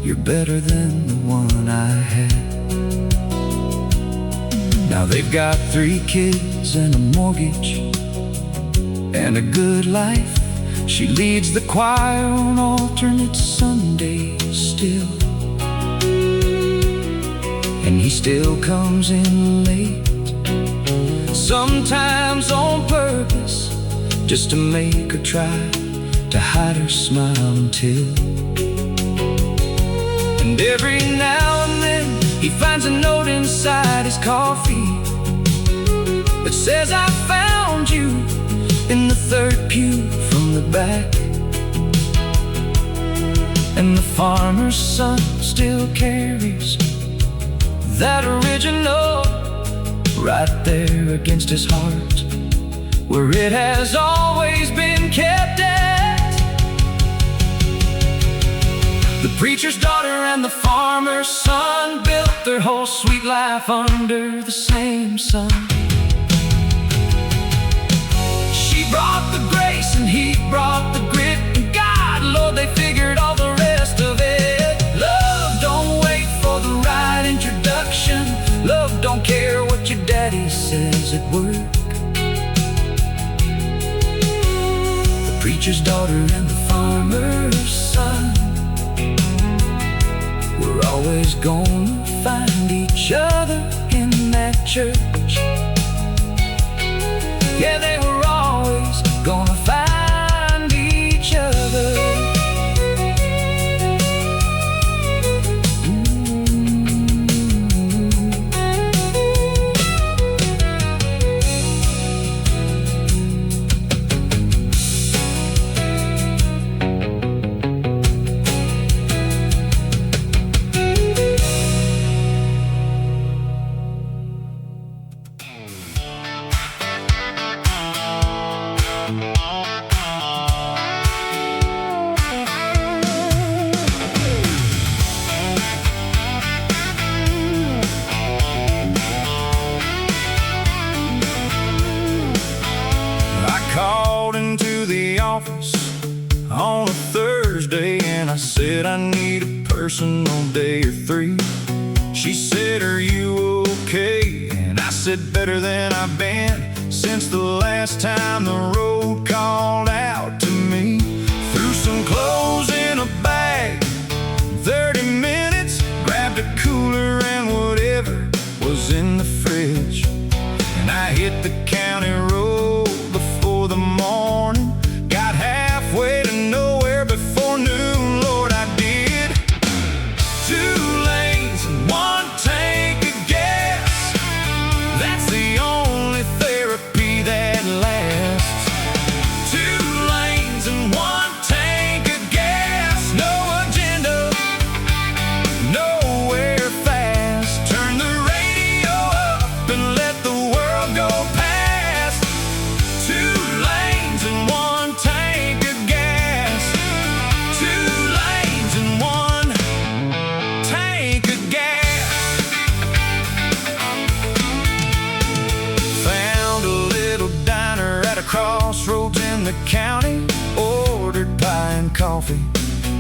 you're better than the one I had." Now they've got 3 kids and a mortgage and a good life. She leads the choir on alternate Sundays still, and he still comes in late, sometimes on purpose, just to make her try to hide her smile until. And every now and then he finds a note inside his coffee that says, "I found you in the third pew from the back." And the farmer's son still carries that original right there against his heart, where it has always been kept at. The preacher's daughter and the farmer's son built their whole sweet life under the same sun. She brought the grace and he brought the grit, and God, Lord, they figured all the rest of it. Love don't wait for the right introduction. Love don't care what your daddy says at work. The preacher's daughter and the farmer's son were always gonna find each other in that church. Yeah, they were always gonna find each other. Called into the office on a Thursday and I said I need a personal day or three. She said, are you okay? And I said, better than I've been since the last time the road called out to me. Threw some clothes in a bag, 30 minutes, grabbed a cooler and whatever was in the fridge, and I hit the county road before the morning. Got halfway to nowhere before noon. Lord, I did. 2 lanes and 1 tank of gas. That's the only therapy that lasts. 2 lanes and 1 tank of gas. No agenda, nowhere fast. Turn the radio up and let the world go past. 2 lanes and 1 tank of gas. 2 lanes and 1 tank of gas. Found a little diner at a crossroads in the county. Ordered pie and coffee,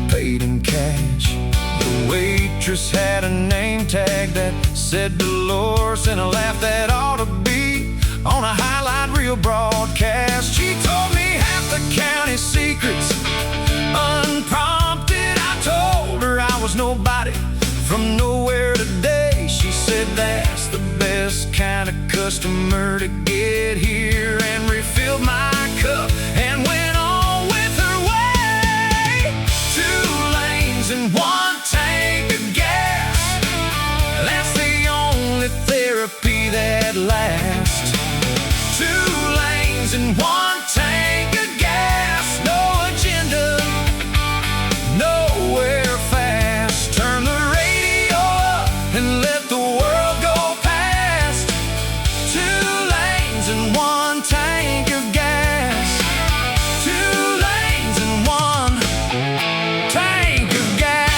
paid in cash. The waitress had a name tag that said Dolores, and a laugh that ought to be on a highlight reel broadcast. She told me half the county secrets unprompted. I told her I was nobody from nowhere today. She said that's the best kind of customer to get here, and refilled my cup and went on with her way. 2 lanes and 1 tank of gas. That's the only therapy that lasts. 2 lanes and 1 tank of gas. No agenda, nowhere fast. Turn the radio up and let the world go past. 2 lanes and 1 tank of gas. 2 lanes and 1 tank of gas.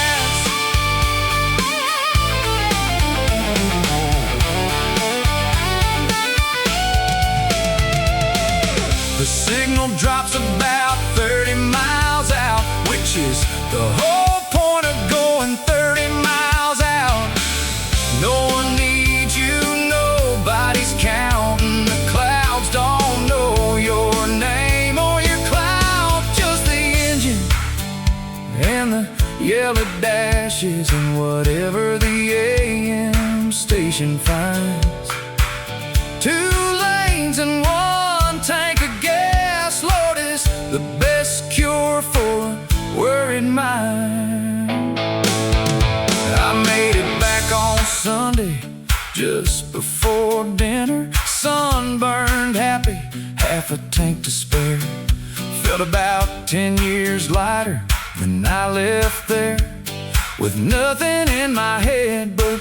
The signal drops about 30 miles out, which is the whole point of going 30 miles out. No one needs you, nobody's counting. The clouds don't know your name or your cloud, just the engine and the yellow dashes and whatever the AM station finds. 2 lanes and 1 tank of gas. Lord, is the best cure for a worried mind. I made it back on Sunday just before dinner, sunburned, happy, half a tank to spare. Felt about 10 years lighter when I left there, with nothing in my head but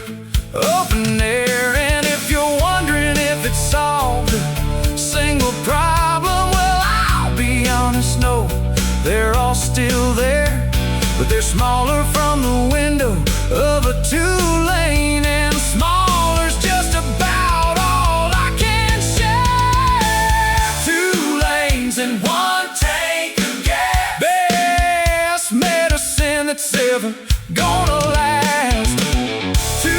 open air. And if you're wondering if it solved a single problem, well, I'll be honest, no, they're all still there. but they're smaller from the window of a two-lane, and smaller's just about all I can share. 2 lanes and 1 tank of gas, best medicine that's ever gonna last. 2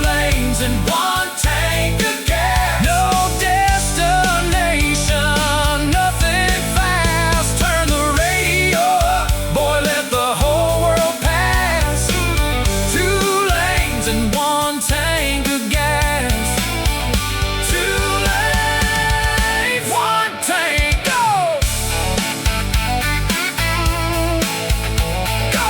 lanes and 1 tank of gas, no destination, nothing fast. Turn the radio up, boy, let the whole world pass. 2 lanes and 1 tank of gas. 2 lanes, 1 tank, go! Go!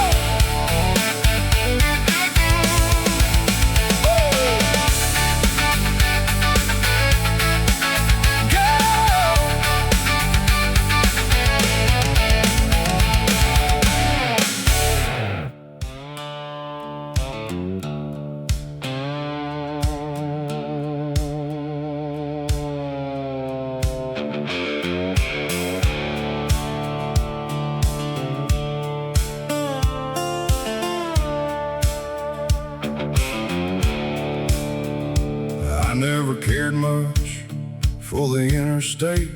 I never cared much for the interstate.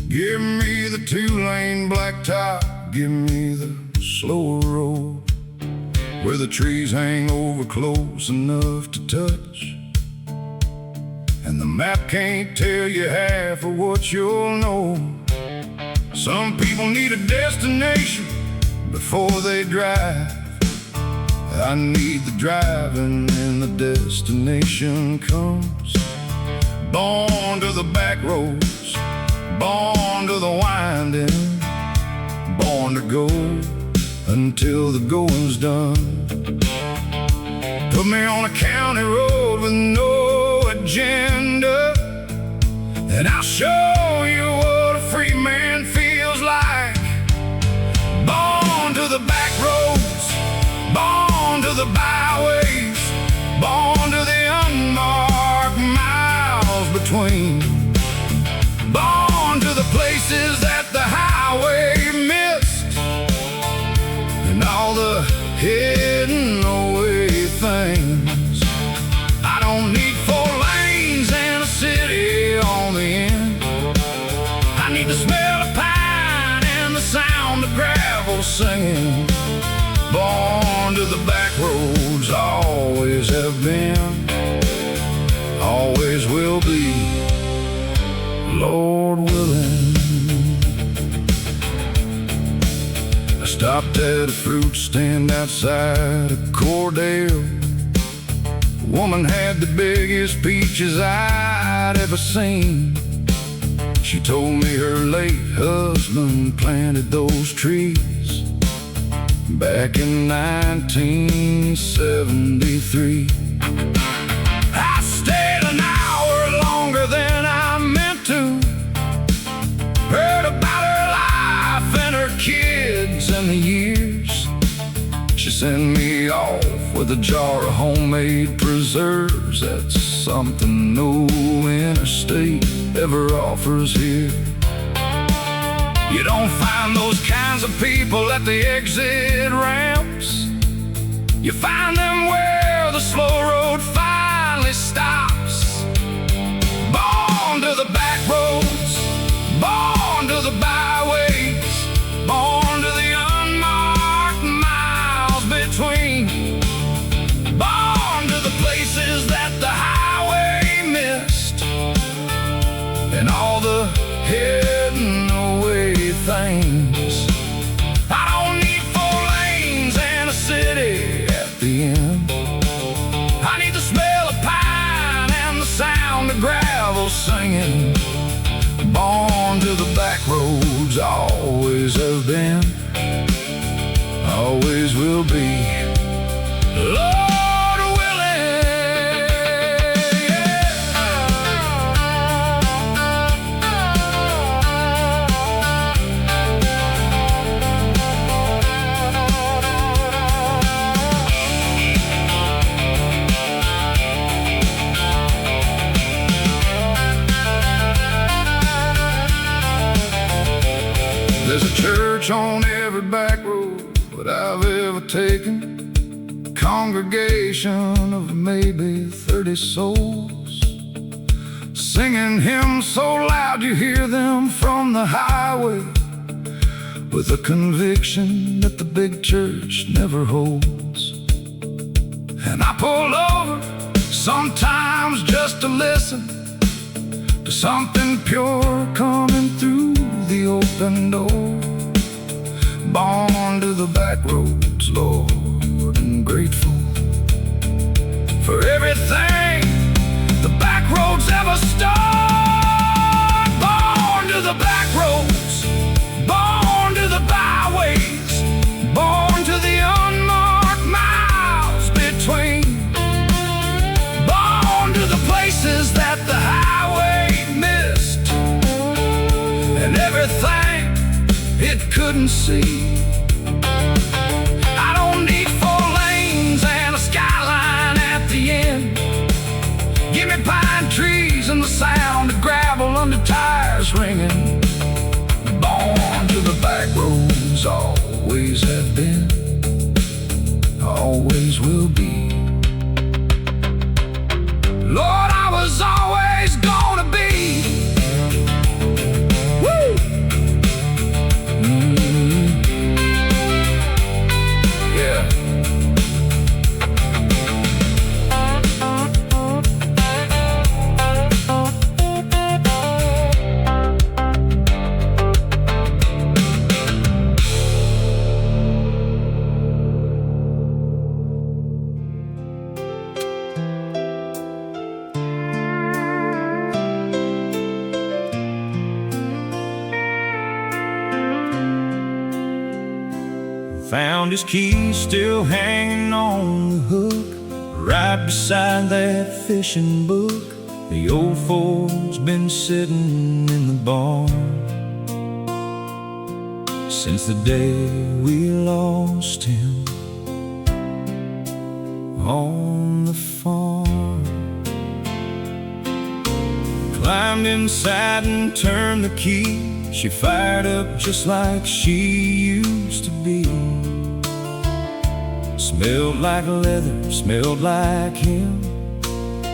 Give me the 2-lane blacktop, give me the slower road, where the trees hang over close enough to touch, and the map can't tell you half of what you'll know. Some people need a destination before they drive. I need the driving and the destination comes. Born to the back roads, born to the winding, born to go until the going's done. Put me on a county road with no agenda, and I'll show you what a free man feels like. Born to the back roads, born to the byways, born to the unmarked miles between, born to the places that the highway missed, and all the hidden away things. I don't need 4 lanes and a city on the end. I need the smell of pine and the sound of gravel singing. Born to the back roads, always have been, always will be, Lord willing. I stopped at a fruit stand outside of Cordell. The woman had the biggest peaches I'd ever seen. She told me her late husband planted those trees back in 1973. I stayed an hour longer than I meant to. Heard about her life and her kids and the years. She sent me off with a jar of homemade preserves. That's something no interstate ever offers here. You don't find those kinds of people at the exit ramps. You find them where the slow road finally stops. Born to the back roads, born to the byways, born to the unmarked miles between, born to the places that the highway missed, and all the hidden away things. I don't need 4 lanes and a city at the end. I need the smell of pine and the sound of gravel singing. Born to the back roads, always have been, always will be, Lord willing. There's a church on every back road that I've ever taken. A congregation of maybe 30 souls, singing hymns so loud you hear them from the highway, with a conviction that the big church never holds. And I pull over sometimes just to listen to something pure coming through the open door. Born to the back roads, Lord, and grateful for everything the back roads ever stood. Born to the back roads, born to the byways, born to the unmarked miles between, born to the places that the highway missed, and everything it couldn't see. I don't need 4 lanes and a skyline at the end. Give me pine trees and the sound of gravel under tires ringing. Born to the back roads, always have been, always will be. Lord, I was always gonna be. Woo! Yeah. Found his keys still hanging on the hook, right beside that fishing book. The old Ford's been sitting in the barn since the day we lost him on the farm. Climbed inside and turned the key. She fired up just like she used to be. Smelled like leather, smelled like him.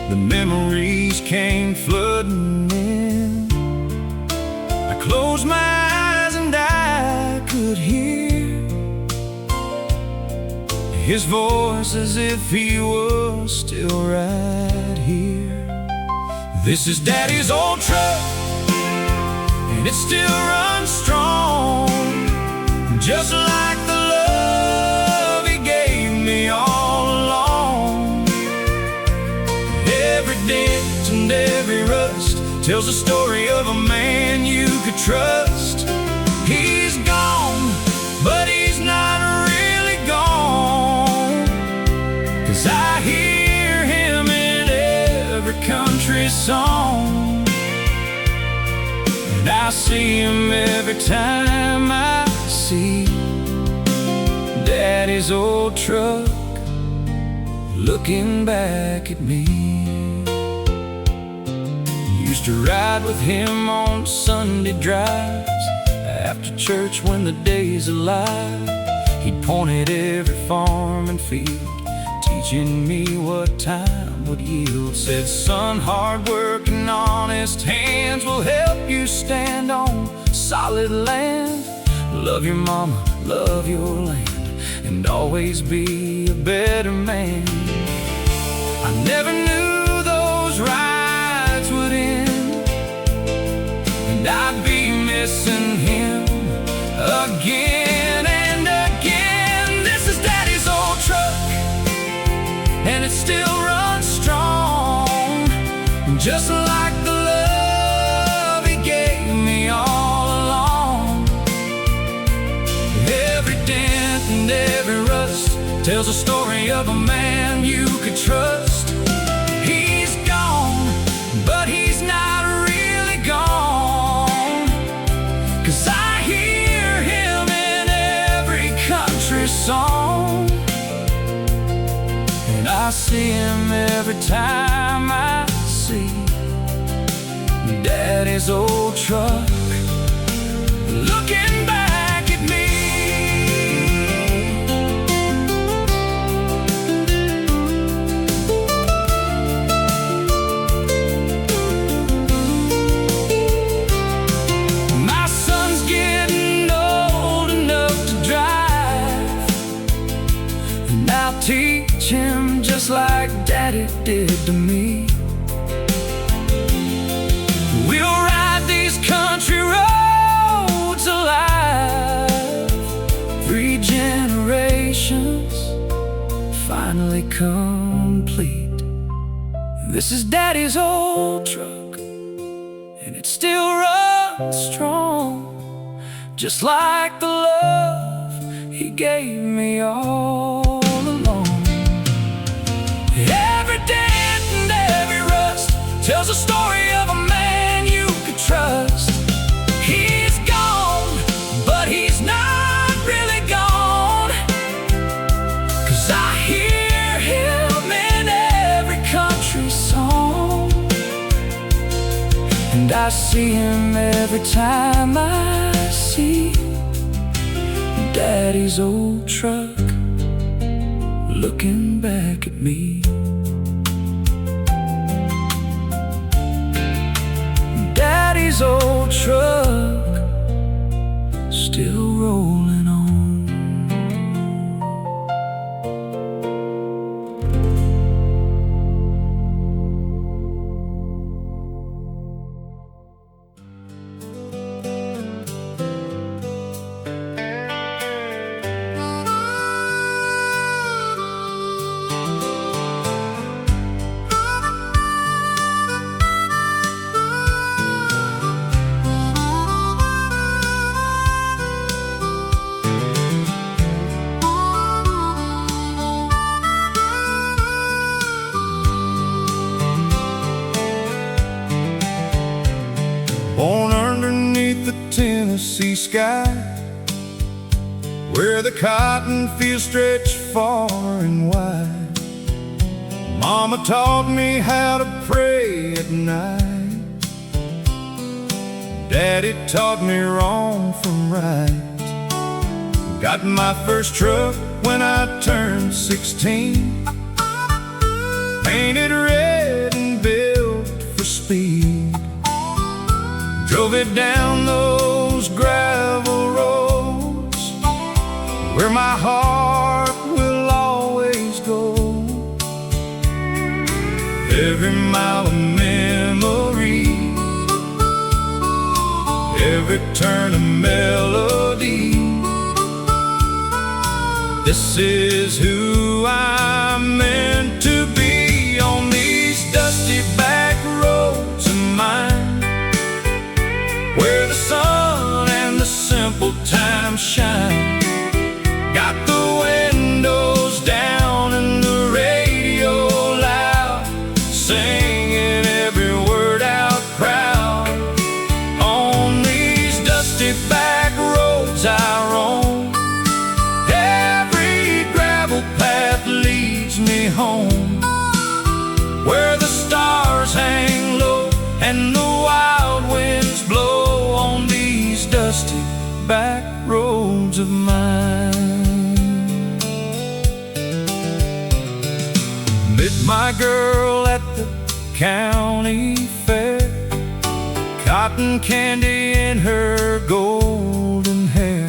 The memories came flooding in. I closed my eyes and I could hear his voice as if he was still right here. This is Daddy's old truck, and it still runs strong, just like the love he gave me all along. Every dent and every rust tells a story of a man you could trust. He's gone, but he's not really gone, 'cause I hear him in every country song, and I see him every time I see Daddy's old truck looking back at me. Used to ride with him on Sunday drives after church when the day's alive. He'd point at every farm and field, teaching me what time would yield. Said, son, hard work and honest hands will help you stand on solid land. Love your mama, love your land, and always be a better man. I never knew those rides would end, and I'd be missing him again and again. This is Daddy's old truck, and it still runs strong, just like the love he gave me all along. Every dent and every rust tells a story of a man you could trust. He's gone, but he's not really gone, 'cause I hear him in every country song, and I see him every time I see Daddy's old truck looking back at me. complete. This is Daddy's old truck, and it still runs strong, just like the love he gave me all along. Every dent and every rust tells a story of a man you could trust. He's gone, but he's not really gone, 'cause I hear him in every country song, and I see him every time I see Daddy's old truck looking back at me. Daddy's old truck still rolling on. Born underneath the Tennessee sky, where the cotton fields stretch far and wide. Mama taught me how to pray at night. Daddy taught me wrong from right. Got my first truck when I turned 16, painted red and built for speed. Drove it down those gravel roads where my heart will always go. Every mile a memory, every turn a melody. This is who I'm meant to be on these dusty back roads of mine, where the sun and the simple times shine. Got the windows down and the radio loud, singing every word out proud. On these dusty back roads I roam, every gravel path leads me home, where the stars hang low and the wild winds blow on these dusty back roads of mine. Met my girl at the county fair, cotton candy in her golden hair.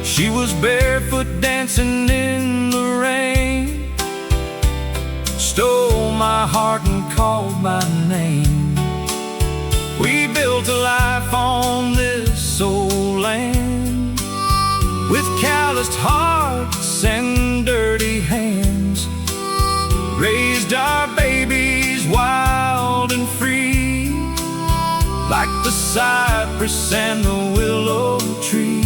She was barefoot dancing in the rain, stole my heart and called my name. We built a life on this old land, with calloused hearts and dirty hands. Raised our babies wild and free, like the cypress and the willow tree.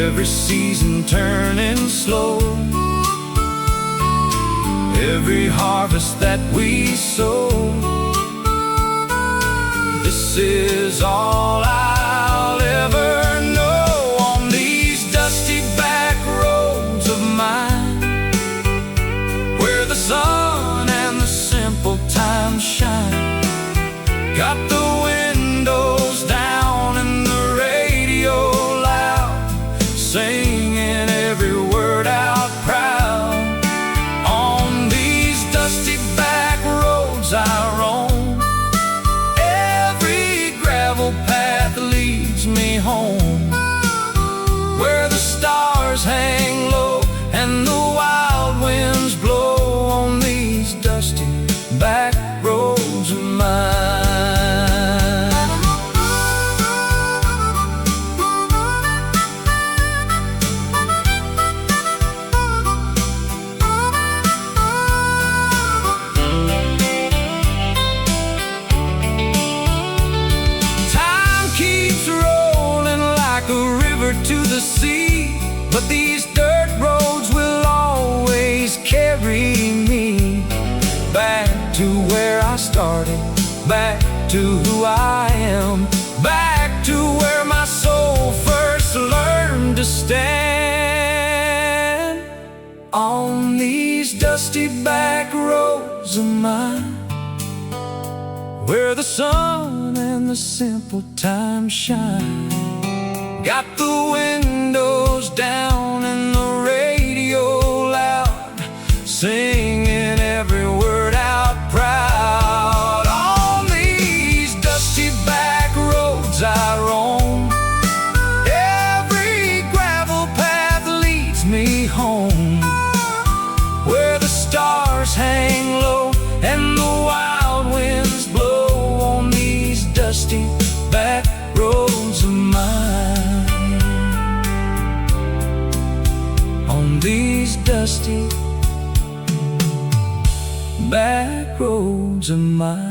Every season turning slow, every harvest that we sow. This is all I'll ever know on these dusty back roads of mine, where the sun and the simple times shine. Got the windows down and the radio loud, singing every word out proud. On these dusty back roads I roam, every gravel path to the sea, but these dirt roads will always carry me back to where I started, back to who I am, back to where my soul first learned to stand. On these dusty back roads of mine, where the sun and the simple time shine, got the windows down and the radio loud, singing every word out proud. On these dusty back roads I roam, every gravel path leads me home, where the stars hang low and the wild winds blow. On these dusty back roads of mine, on these dusty back roads of mine.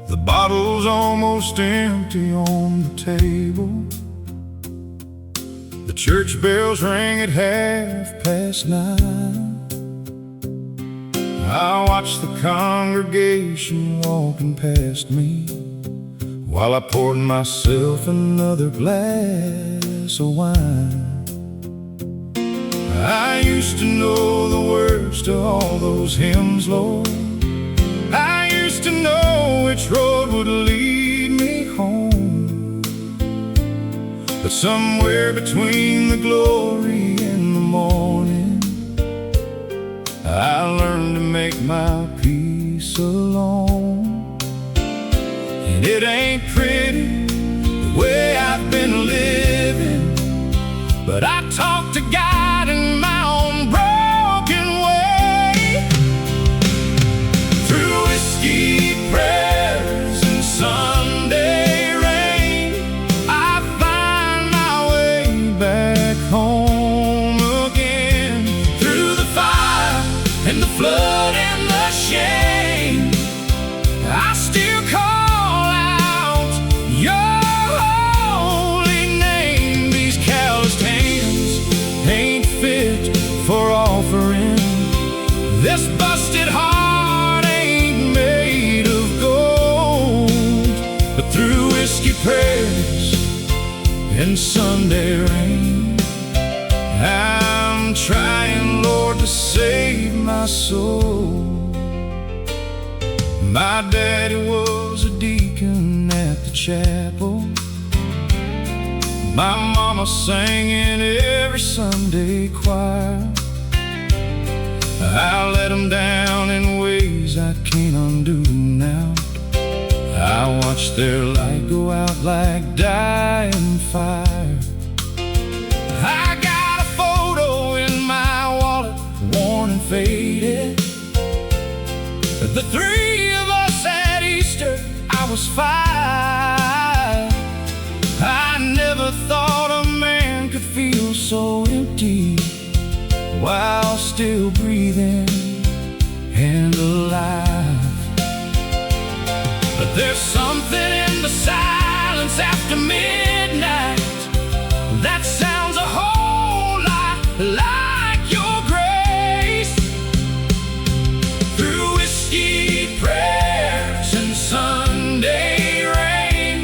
The bottle's almost empty on the table. The church bells ring at 9:30. I watch the congregation walking past me while I poured myself another glass of wine. I used to know the words to all those hymns, Lord. I used to know which road would lead me home. But somewhere between the glory and the morning, I learned to make my peace alone. And it ain't pretty the way I've been living, but I talk to God in my own broken way. Through whiskey, prayers, and Sunday rain, I find my way back home again. Through the fire and the flood and the shame, I still call out your holy name. These calloused hands ain't fit for offering. This busted heart ain't made of gold. But through whiskey prayers and Sunday rain, I'm trying, Lord, to save my soul. My daddy was a deacon at the chapel. My mama sang in every Sunday choir. I let them down in ways I can't undo now. I watched their light go out like dying fire. I got a photo in my wallet, worn and faded. The three of us at Easter, I was 5. I never thought a man could feel so empty while still breathing and alive. But there's something in the silence after midnight that sounds a whole lot like your grace. Through whiskey, prayers, and Sunday rain,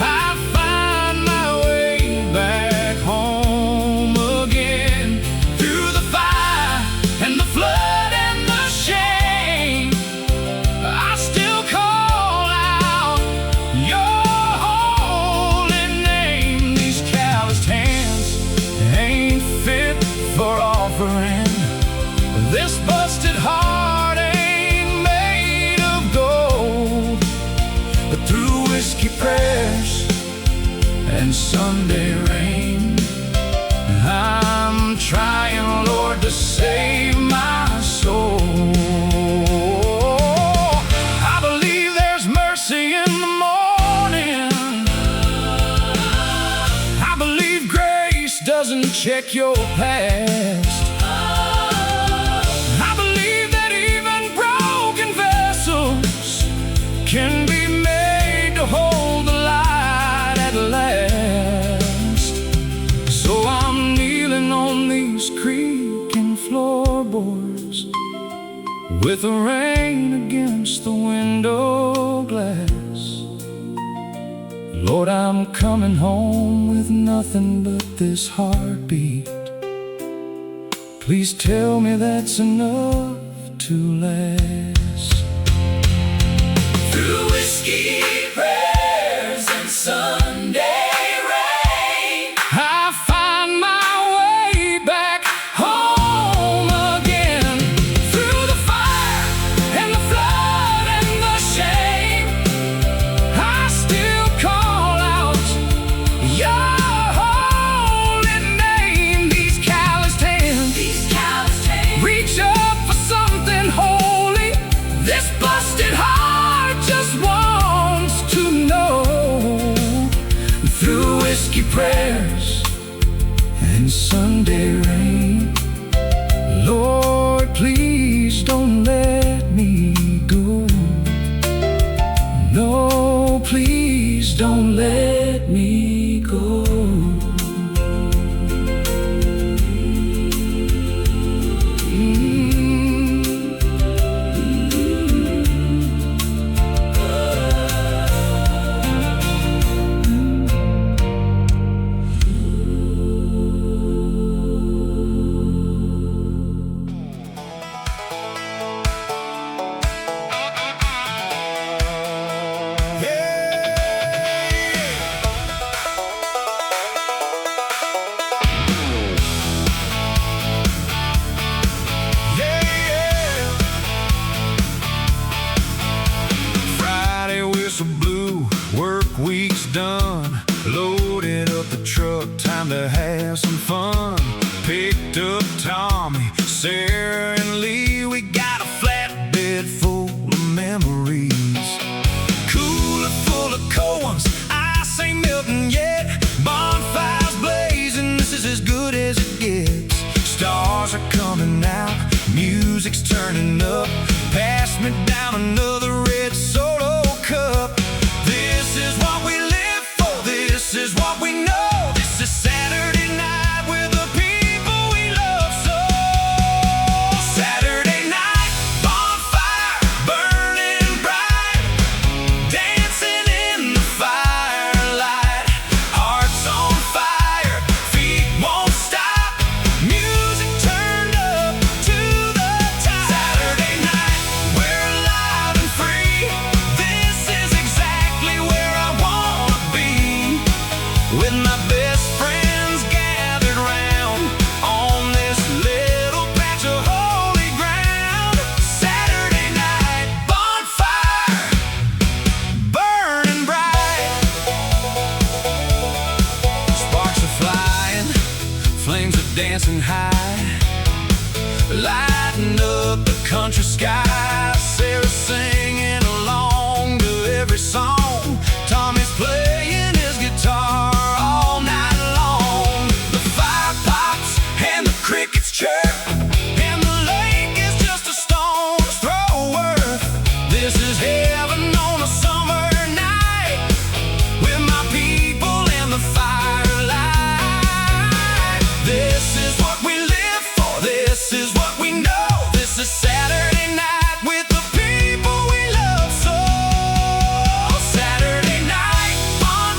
I find my way back home again. Through the fire and the flood and the shame, I still call out your holy name. These calloused hands ain't fit for check your past. I believe that even broken vessels can be made to hold the light at last. So I'm kneeling on these creaking floorboards with the rain against the window glass. Lord, I'm coming home with nothing but this heartbeat. Please tell me that's enough to last. Through whiskey, prayers, and Sunday rain, I find my way back home again. Through the fire and the flood and the shame, I still call out your holy name. These calloused hands reach up for something holy. This busted heart just wants to know. Through whiskey prayers and Sunday rain, Lord, please don't let me go. No, please don't let me go. Friday whistle blew, work week's done. Loaded up the truck, time to have some fun. Picked up Tommy, Sarah, and Lee. We got a flatbed full of memories. Cooler full of cold ones, ice ain't melting yet. Bonfires blazing, this is as good as it gets. Stars are coming out, music's turning up. Pass me down another red Solo cup. This is what we live for, this is what we know. This is Saturday night with the people we love so. Saturday night, bonfire burning bright, dancing in the firelight. Hearts on fire, feet won't stop, music turned up to the top. Saturday night, we're alive and free. This is exactly where I wanna be, with my best friends gathered round on this little patch of holy ground. Saturday night, bonfire burning bright. Sparks are flying, flames are dancing high, lighting up the country sky. Sarah's singing along to every song. Tommy's playing his guitar all night long. The fire pops and the crickets chirp, and the lake is just a stone's throw worth. This is heaven on a summer night, with my people and the firelight. This is what we live for, this is what we know. This is Saturday night with the people we love so. Saturday night, bonfire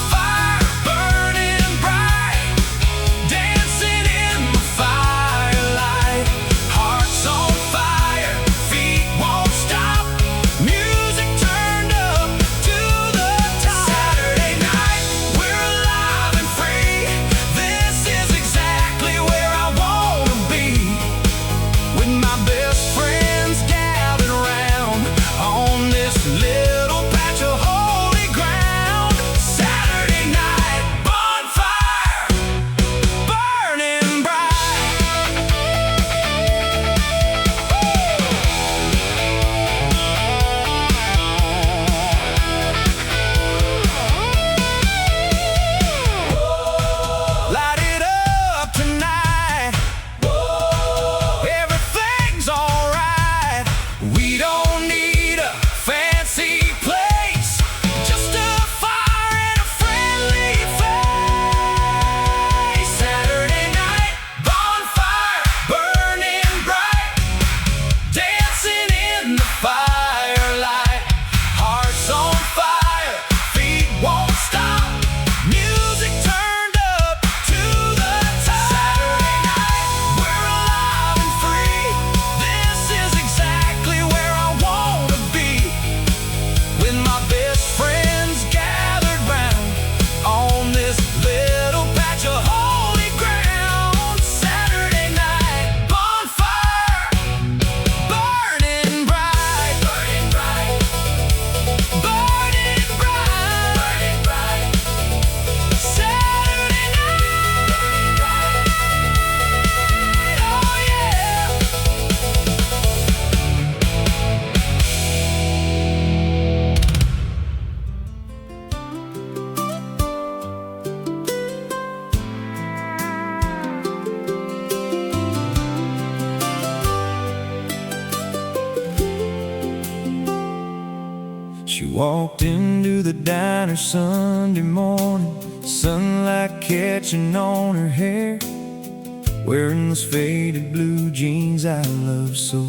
walked into the diner Sunday morning, sunlight catching on her hair, wearing those faded blue jeans I love so,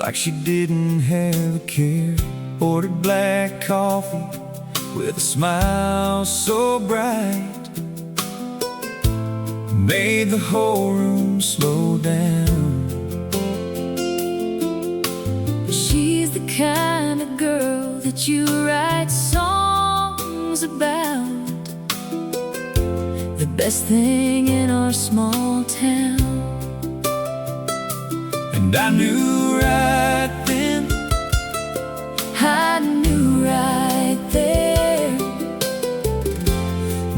like she didn't have a care. Ordered black coffee with a smile so bright, made the whole room slow down. She's the kind of girl that you write songs about, the best thing in our small town. And I knew right then, I knew right there,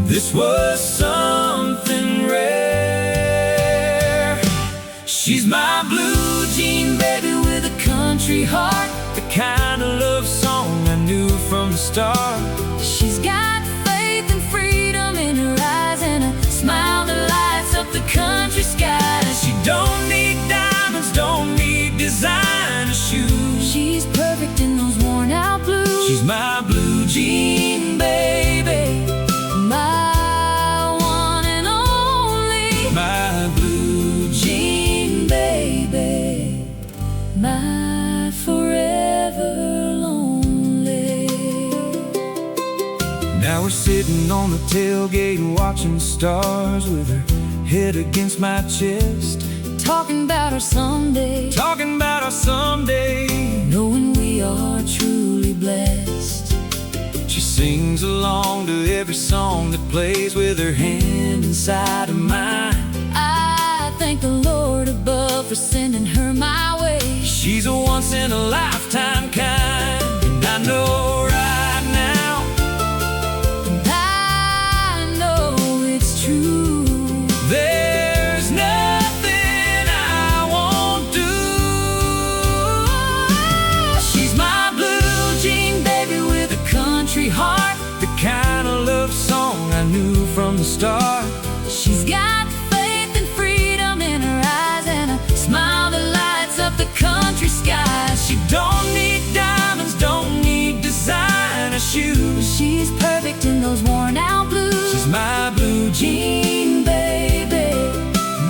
this was something rare. She's my blue jean baby with a country heart, the kind of love song I knew from the start. she's got faith and freedom in her eyes and a smile that lights up the country sky. She don't need diamonds, don't need designer shoes. She's perfect in those worn out blues. She's my blue jean baby, my one and only, my blue jean baby, my forever lonely. Now we're sitting on the tailgate watching stars with her head against my chest, Talking about our someday, talking about our someday. knowing we are truly blessed. She sings along to every song that plays with her hand inside of mine. I thank the Lord above for sending her my way. She's a once-in-a-lifetime kind, and I know right now, I know it's true. there's nothing I won't do. She's my blue jean baby with a country heart, the kind of love song I knew from the start. She's got faith and freedom in her eyes and a smile that lights up the country sky. She don't need diamonds, don't need designer shoes. She's perfect in those worn out blues. She's my blue jean baby,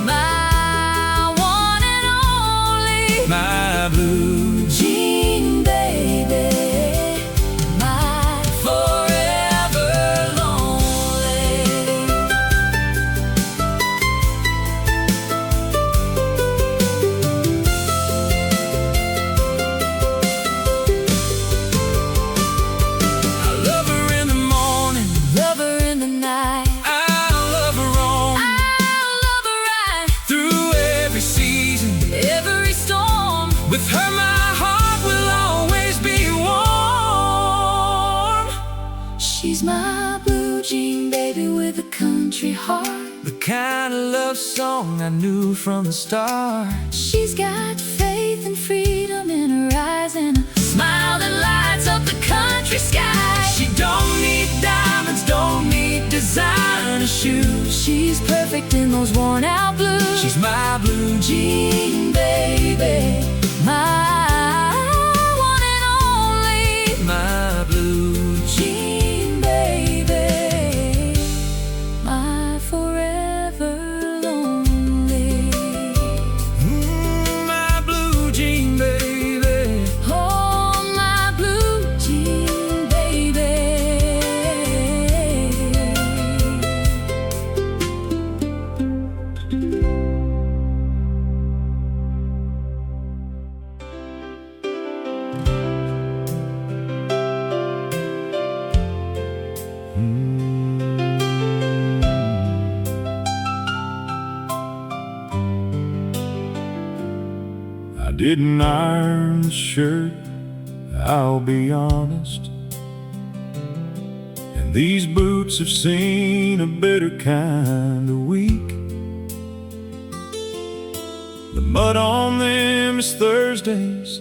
my one and only, my blue jean baby, my forever lonely. I love her in the morning, Love her in the night, I love her on I'll love her right through every season. every storm. With her my heart will always be warm. She's my blue jean baby with a country heart. The kind of love song I knew from the start. She's got faith and freedom in her eyes and a smile that lights up the country sky. She don't need diamonds, don't need designer shoes. She's perfect in those worn out blues. She's my blue jean baby, my one and only, my blue jean baby, my forever lonely. my blue jean baby. Oh, my blue jean baby. I didn't iron the shirt, I'll be honest, and these boots have seen a better kind of week. The mud on them is Thursday's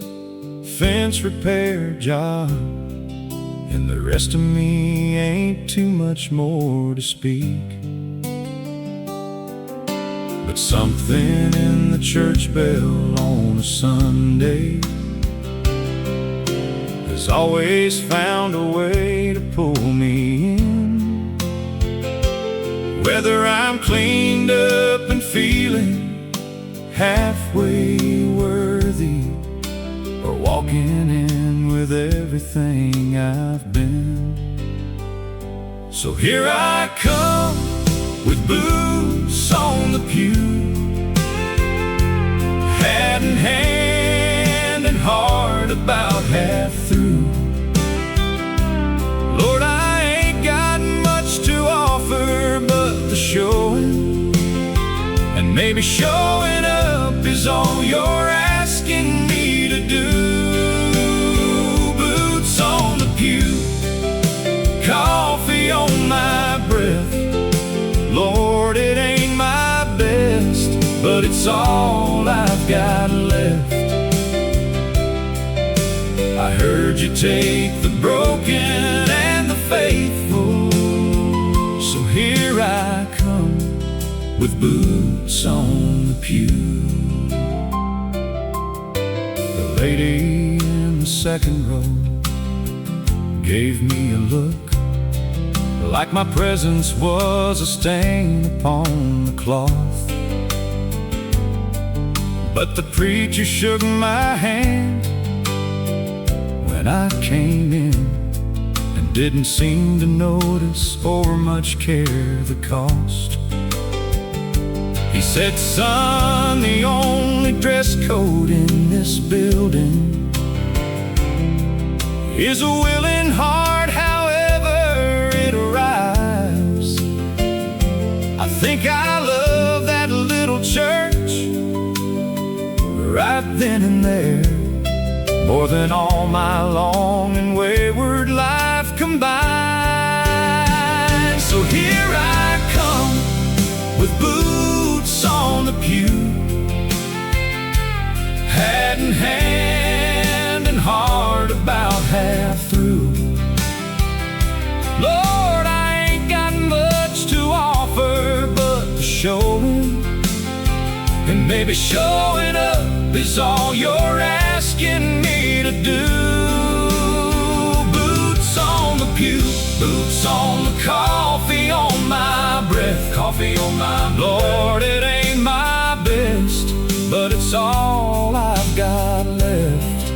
fence repair job, and the rest of me ain't too much more to speak. But something in the church bell on a Sunday has always found a way to pull me in. Whether I'm cleaned up and feeling halfway worthy, or walking in with everything I've been. So here I come with boots on the pew, hat in hand and heart about half through. Lord, I ain't got much to offer but the showing, and maybe showing up is all you're asking me to do. Boots on the pew, coffee on my breath. Lord, it ain't my best, but it's all I've got left. I heard you take the broken and the faithful, so here I come with boots on the pew. The lady in the second row gave me a look like my presence was a stain upon the cloth. But the preacher shook my hand when I came in, and didn't seem to notice or much care the cost. He said, son, the only dress code in this building is a willing heart, however it arrives. I think I love that little church right then and there more than all my long and wayward life combined. So here I come with boots on the pew, hat in hand and heart about half through. Lord, I ain't got much to offer but the showing, and maybe showing up is all you're asking me to do. Boots on the pew, boots on the coffee on my breath, coffee on my breath. Lord, it ain't my best, but it's all I've got left.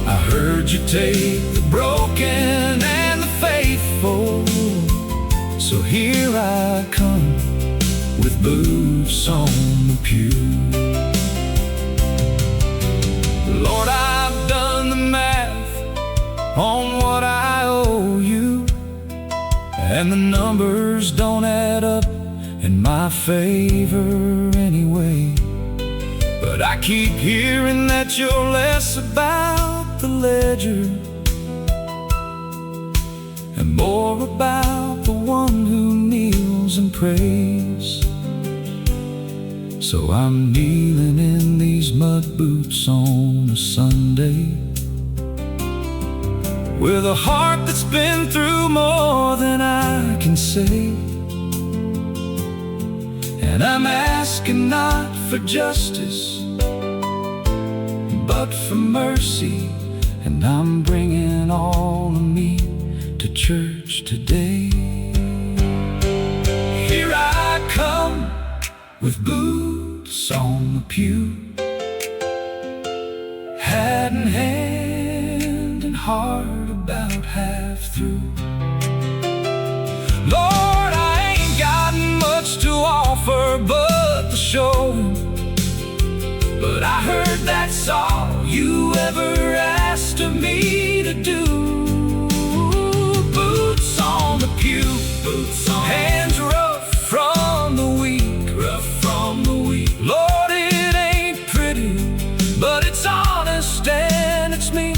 I heard you take the broken and the faithful, so here I come with boots on the pew. Lord, I've done the math on what I owe you, and the numbers don't add up in my favor anyway. But I keep hearing that you're less about the ledger and more about the one who kneels and prays. So I'm kneeling in these mud boots on a Sunday, with a heart that's been through more than I can say. And I'm asking not for justice, but for mercy. And I'm bringing all of me to church today. Here I come with boots on the pew, hat in hand and heart about half through. Lord, I ain't got much to offer but the showing, but I heard that's all you ever asked of me to do. Boots on the pew, boots on, hands rough from the weak, rough from the weak. Lord, it ain't pretty, but it's honest and it's me.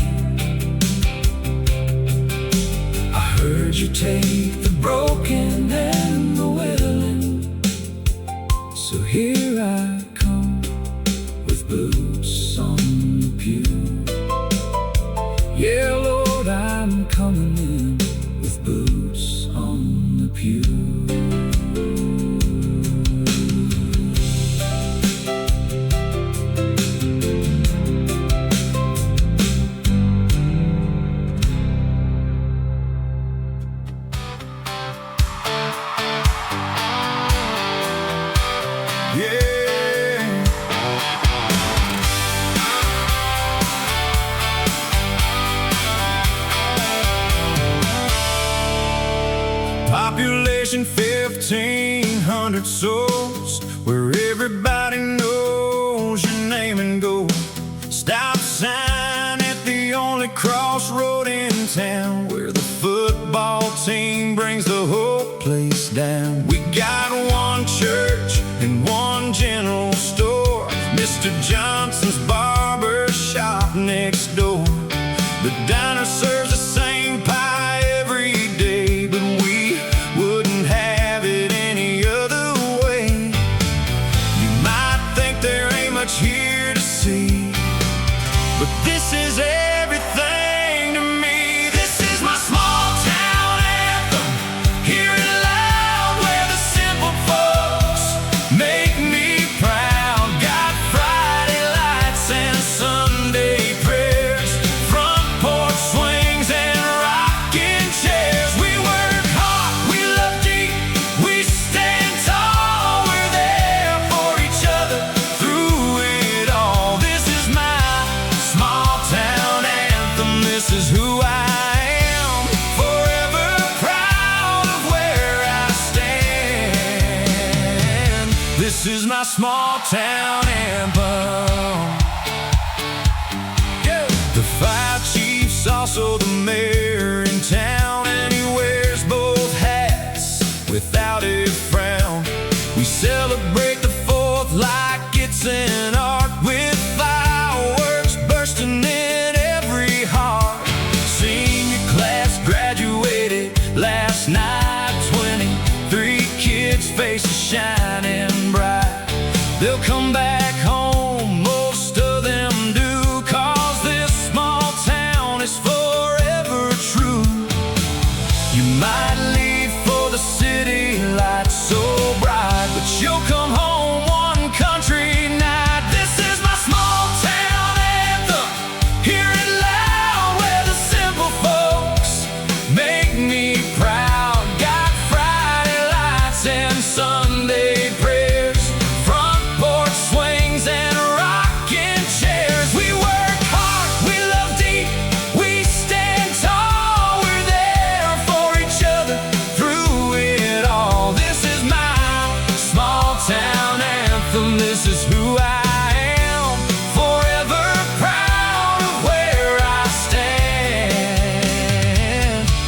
I heard you take the broken and the willing, so here I come with boots on the pew. Yeah, Lord, I'm coming in with boots on the pew. Yeah. Population 1,500 souls, where everybody knows your name and goes. Stop sign at the only crossroad in town, where the football team brings the whole place down. We got one church and one general store, Mr. Johnson's barber shop next door. The diner serves the same pie every day, but we wouldn't have it any other way. You might think there ain't much here to see, but this is everything to me. This is my small town anthem. Hear it loud where the simple folks make me proud. Got Friday lights and Sunday prayers, front porch swings and rocking chairs. We work hard, we love deep, we stand tall. We're there for each other through it all. This is my small town anthem. This is who I am, forever proud of where I stand. This is my small town anthem. Yeah. The fire chief's also the mayor in town, and he wears both hats without a frown. We celebrate the 4th like it's an art, with fireworks bursting in every heart. Senior class graduated last night, 23 kids' faces shining bright. They'll come back home, most of them do, 'cause this small town is forever true. You might leave for the city lights so bright, but you'll come home one country night. This is my small town anthem. Hear it loud where the simple folks make me proud. Got Friday lights and Sunday prayers, front porch swings and rocking chairs. We work hard, we love deep, we stand tall. We're there for each other through it all. This is my small town anthem. This is who I am, forever proud of where I stand.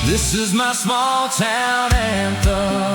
This is my small town anthem.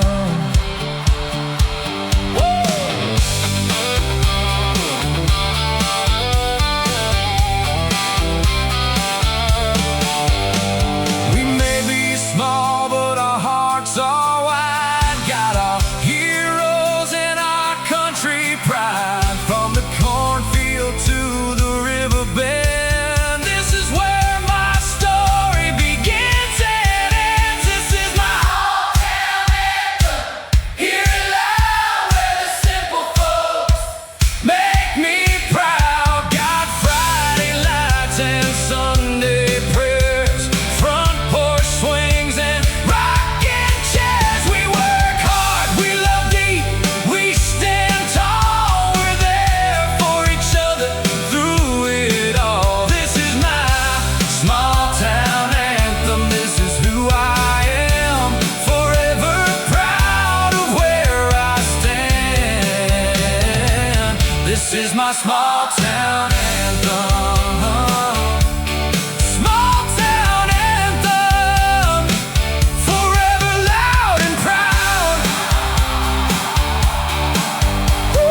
We may be small, but our hearts are wide. Got our heroes and our country pride, from the cornfield to the riverbend. This is where my story begins and ends. This is my hometown anthem. Hear it loud where the simple folks make me proud. Got Friday lights and Sunday prayers, front porch swings and rocking chairs. We work hard, we love deep, we stand tall. We're there for each other through it all. This is my small town anthem. This is who I am, forever proud of where I stand. This is my small town anthem. Small town anthem, forever loud and proud. Woo!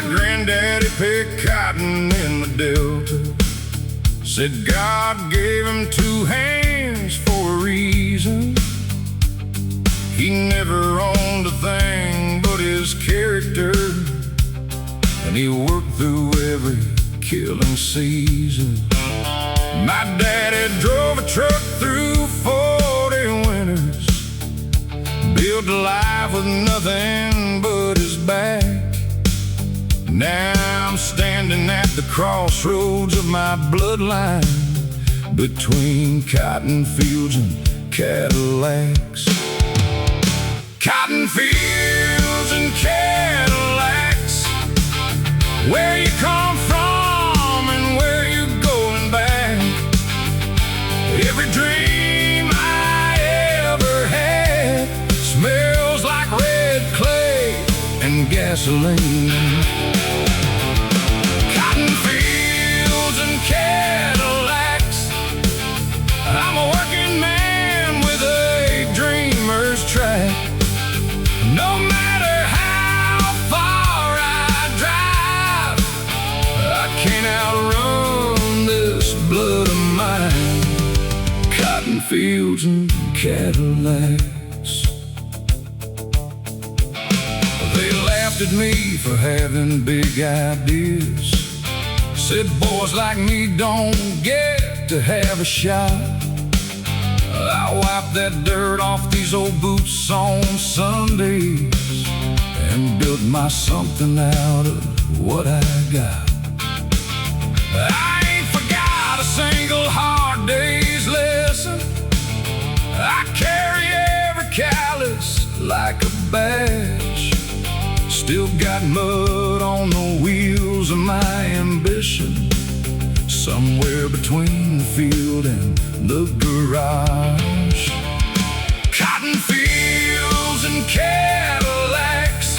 granddaddy picked cotton in the Delta. Said God gave him two hands for a reason. He never owned a thing but his character, and he worked through every killing season. My daddy drove a truck through 40 winters, built a life with nothing but his back. Now I'm standing at the crossroads of my bloodline, between cotton fields and Cadillacs. Cotton fields and Cadillacs, where you come from and where you're going back. Every dream I ever had smells like red clay and gasoline. Cotton fields and Cadillacs, I'm a working man with a dreamer's track. No matter how far I drive, I can't outrun this blood of mine. Cotton fields and Cadillacs. They laughed at me for having big ideas, said boys like me don't get to have a shot. I wiped that dirt off these old boots on Sundays and built my something out of what I got. I ain't forgot a single hard day's lesson. I carry every callous like a badge. Still got mud on the wheels of my ambition, somewhere between the field and the garage. Cotton fields and Cadillacs,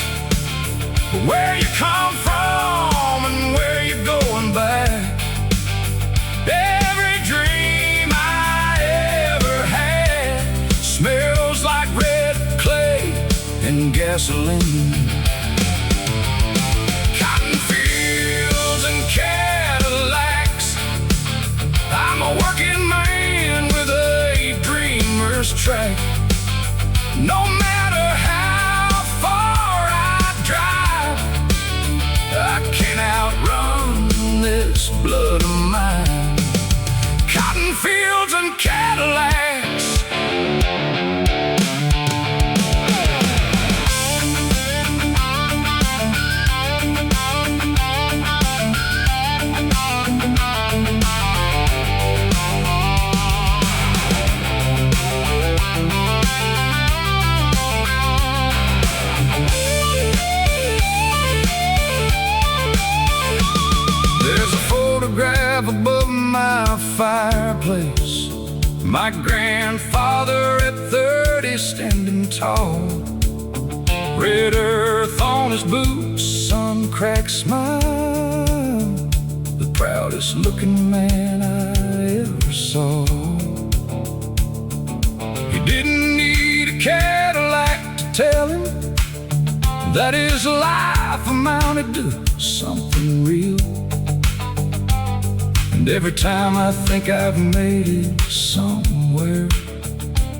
where you come from and where you're going back. Every dream I ever had smells like red clay and gasoline. Cotton fields and Cadillacs, I'm a working man with a dreamer's track. No matter how far I drive, I can't outrun this blood of mine. Cotton fields and Cadillacs. Above my fireplace, my grandfather at 30 standing tall, red earth on his boots, sun-cracked smile, the proudest looking man I ever saw. He didn't need a Cadillac to tell him that his life amounted to something real. And every time I think I've made it somewhere,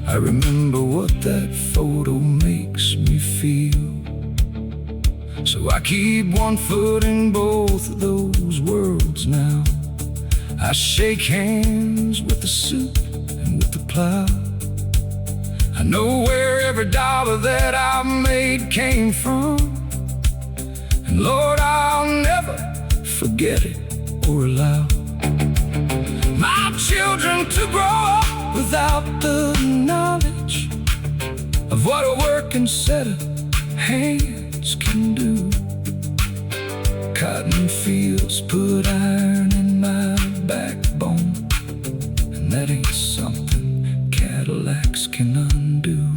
I remember what that photo makes me feel. So I keep one foot in both of those worlds now. I shake hands with the suit and with the plow. I know where every dollar that I made came from, and Lord, I'll never forget it or allow my children to grow up without the knowledge of what a working set of hands can do. Cotton fields put iron in my backbone, and that ain't something Cadillacs can undo.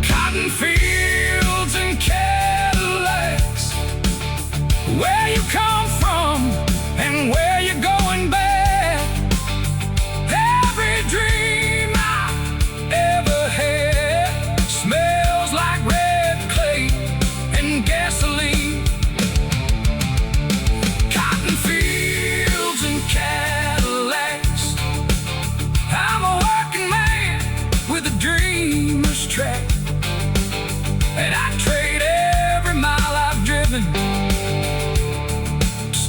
Cotton fields and Cadillacs, where you come from and where you're going back. Every dream I ever had smells like red clay and gasoline.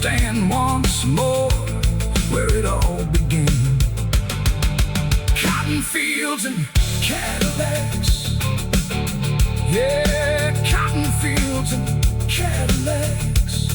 stand once more where it all began. Cotton fields and Cadillacs. Yeah, cotton fields and Cadillacs.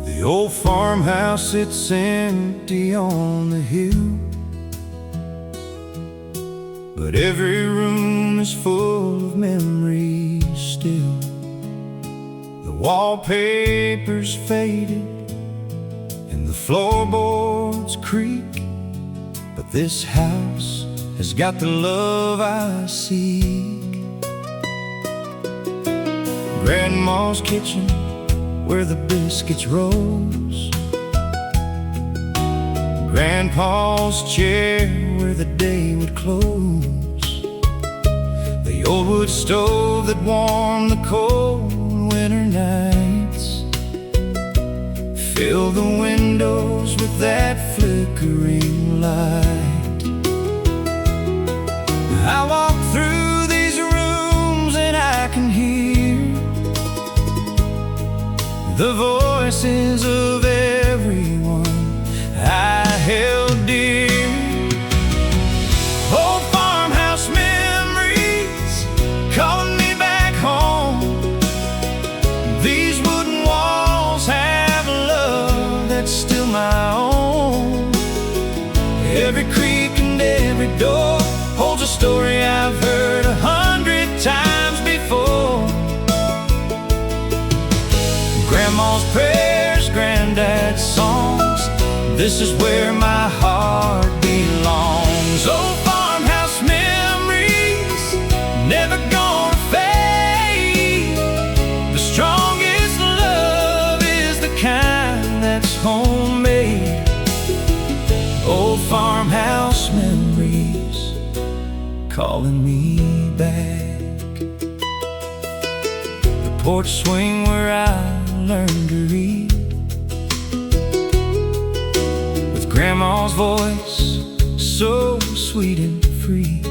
The old farmhouse sits empty on the hill, but every room is full of memories still. The wallpaper's faded and the floorboards creak, but this house has got the love I seek. Grandma's kitchen where the biscuits rose, Grandpa's chair where the day would close, the old wood stove that warmed the cold winter nights. Fill the windows with that flickering light. I walk through these rooms and I can hear the voices of everyone I held dear. Old farmhouse memories calling me back home. These wooden walls have a love that's still my own. Every creak and every door holds a story I've heard 100 times before. Grandma's prayers, granddad's songs, this is where my heart belongs. Old farmhouse memories, never gonna fade. The strongest love is the kind that's homemade. Old farmhouse memories calling me back. The porch swing where I learned to read, with Grandma's voice so sweet and free.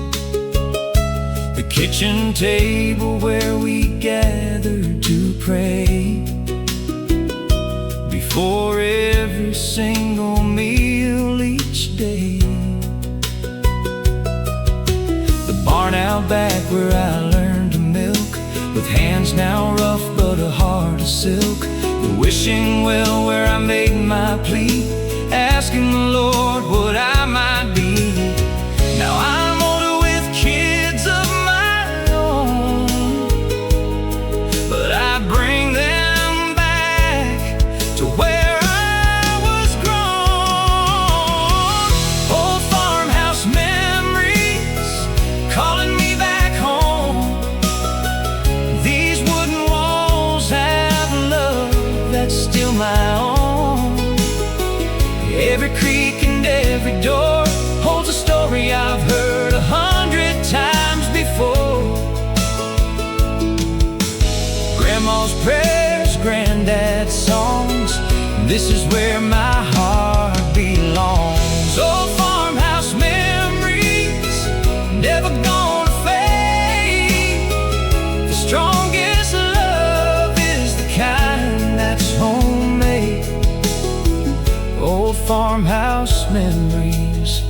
The kitchen table where we gathered to pray before every single meal each day. The barn out back where I learned to milk, with hands now rough but a heart of silk. The wishing well where I made my plea, asking the Lord what I might be. Now I'm older with kids of my own, but I bring them back to where I was grown. Old farmhouse memories calling me back home. These wooden walls have love that's still my own. Every creak and every door holds a story I've heard 100 times before. Grandma's prayers, granddad's songs, this is where my heart belongs. Old farmhouse memories, never gonna fade. The strongest love is the kind that's homemade. Old farmhouse memories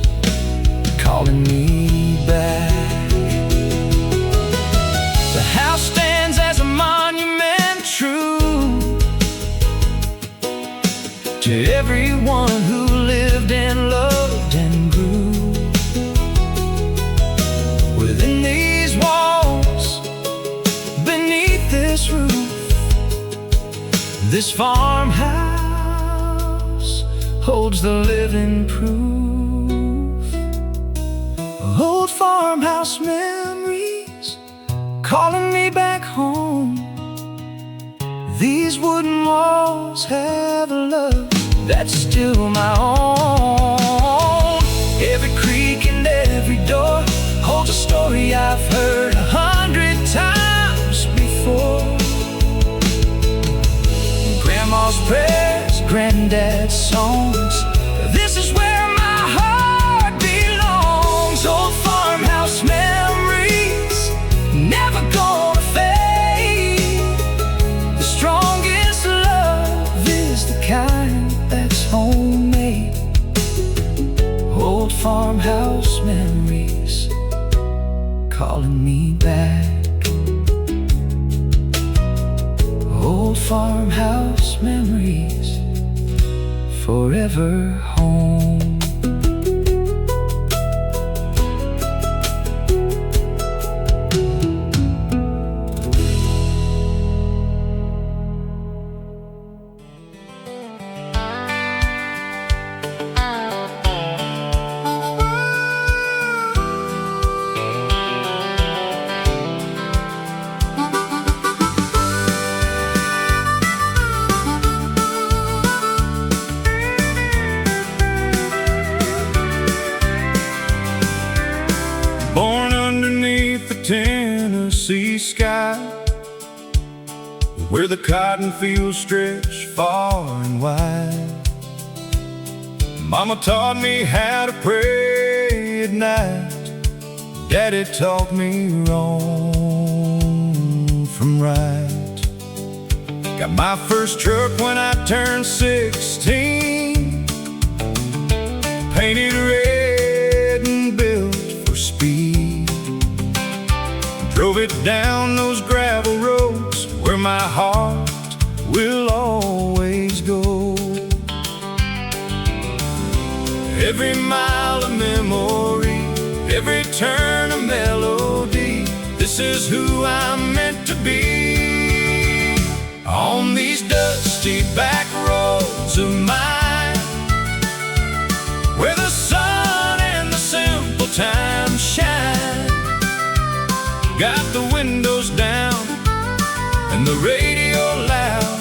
calling me back. The house stands as a monument true to everyone who lived and loved and grew. Within these walls, beneath this roof, this farmhouse holds the living proof. Old farmhouse memories calling me back home. These wooden walls have a love that's still my own. farmhouse memories calling me back. Old farmhouse memories, forever home. Born underneath the Tennessee sky, where the cotton fields stretch far and wide. Mama taught me how to pray at night. Daddy taught me wrong from right. Got my first truck when I turned 16, painted red and built for speed. Drove it down those gravel roads where my heart will always go. Every mile a memory, every turn a melody. This is who I'm meant to be. On these dusty back roads of mine, where the sun and the simple times shine. Got the windows down and the radio loud,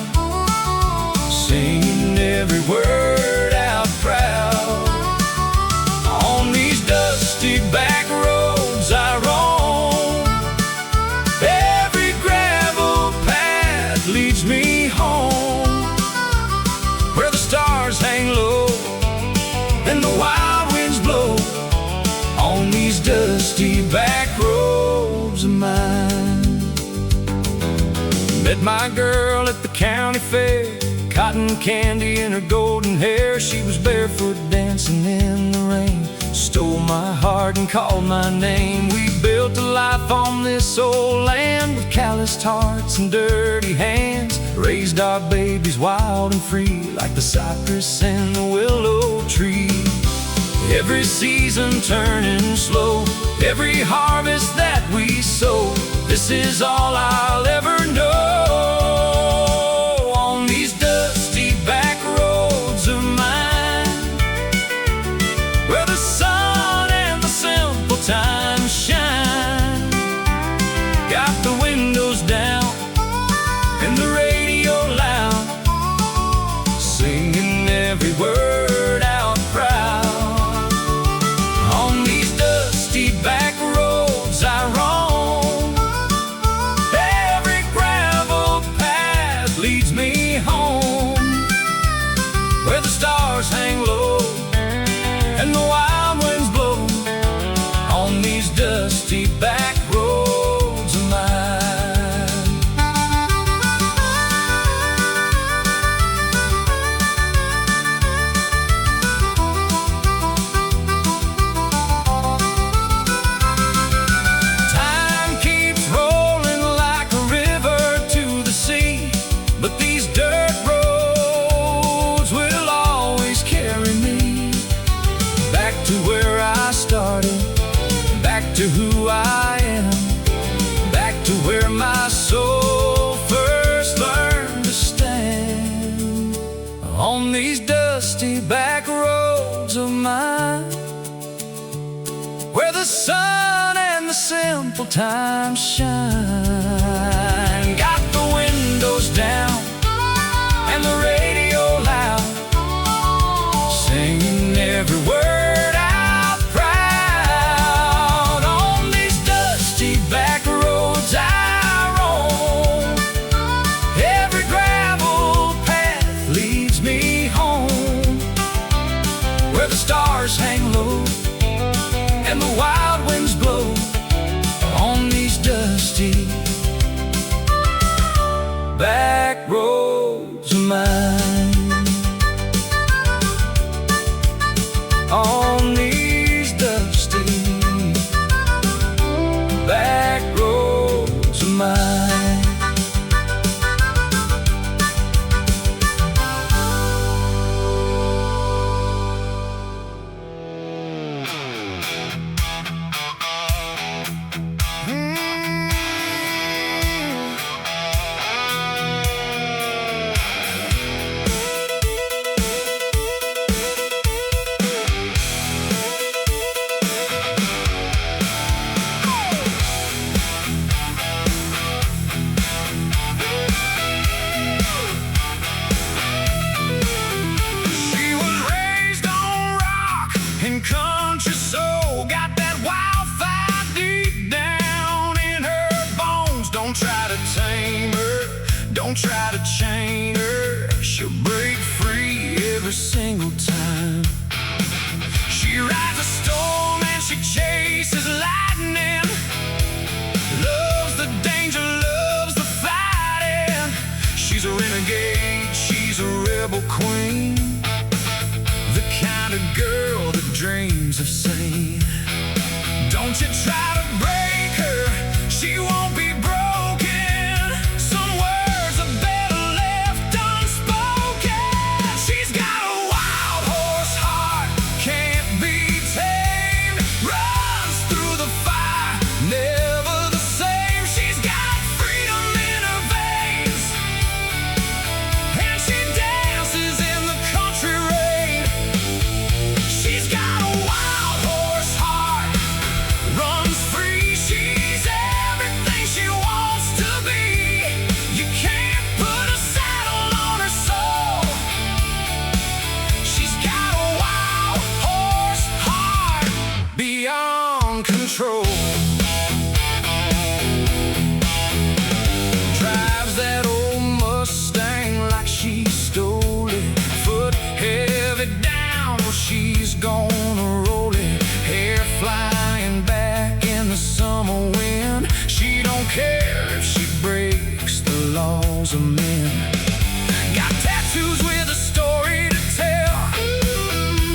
singing every word out proud. On these dusty back roads I roam, every gravel path leads me home, where the stars hang low and the wild winds blow. On these dusty back roads of mine. Met my girl at the county fair, cotton candy in her golden hair. She was barefoot dancing in the rain, stole my heart and called my name. We built a life on this old land with calloused hearts and dirty hands. Raised our babies wild and free, like the cypress and the willow tree. Every season turning slow, every harvest that we sow, this is all I'll ever know. On these dusty back roads of mine, where the sun and the simple times shine. Got the windows down and the radio loud, singing every word out proud. On these dusty back roads I roam, every gravel path leads me home, where the stars hang low and the wild winds blow. On these dusty back roads of mine. Time keeps rolling like a river to the sea, but these dirt roads will always carry me back to where I started, back to who I am, back to where my soul first learned to stand. On these dusty back roads of mine, where the sun and the simple times shine. Got the windows down and the radio loud, singing every word out proud. On these dusty back roads I roam, every gravel path leads me home, where the stars hang low and the wild winds blow. On these dusty back roads of mine. On these and country soul. Got that wildfire deep down in her bones. Don't try to tame her, don't try to chain her. She'll break free every single time. She rides a storm and she chases lightning. Loves the danger, loves the fighting. She's a renegade, she's a rebel queen, the kind of girl that dreams of sane. Don't you try to break her, she won't be broken. Some words are better left unspoken. She's got a wild horse heart, can't be tamed. Runs through the fire, never the same. She's got freedom in her veins, and she dances in the country rain. She's got a wild horse heart, runs free. She's everything she wants to be. You can't put a saddle on her soul. She's got a wild horse heart, beyond control. Drives that old Mustang like she stole it. Foot heavy down, well she's gonna roll it. Hair flying back in the summer wind. She don't care if she breaks the laws of men. Got tattoos with a story to tell.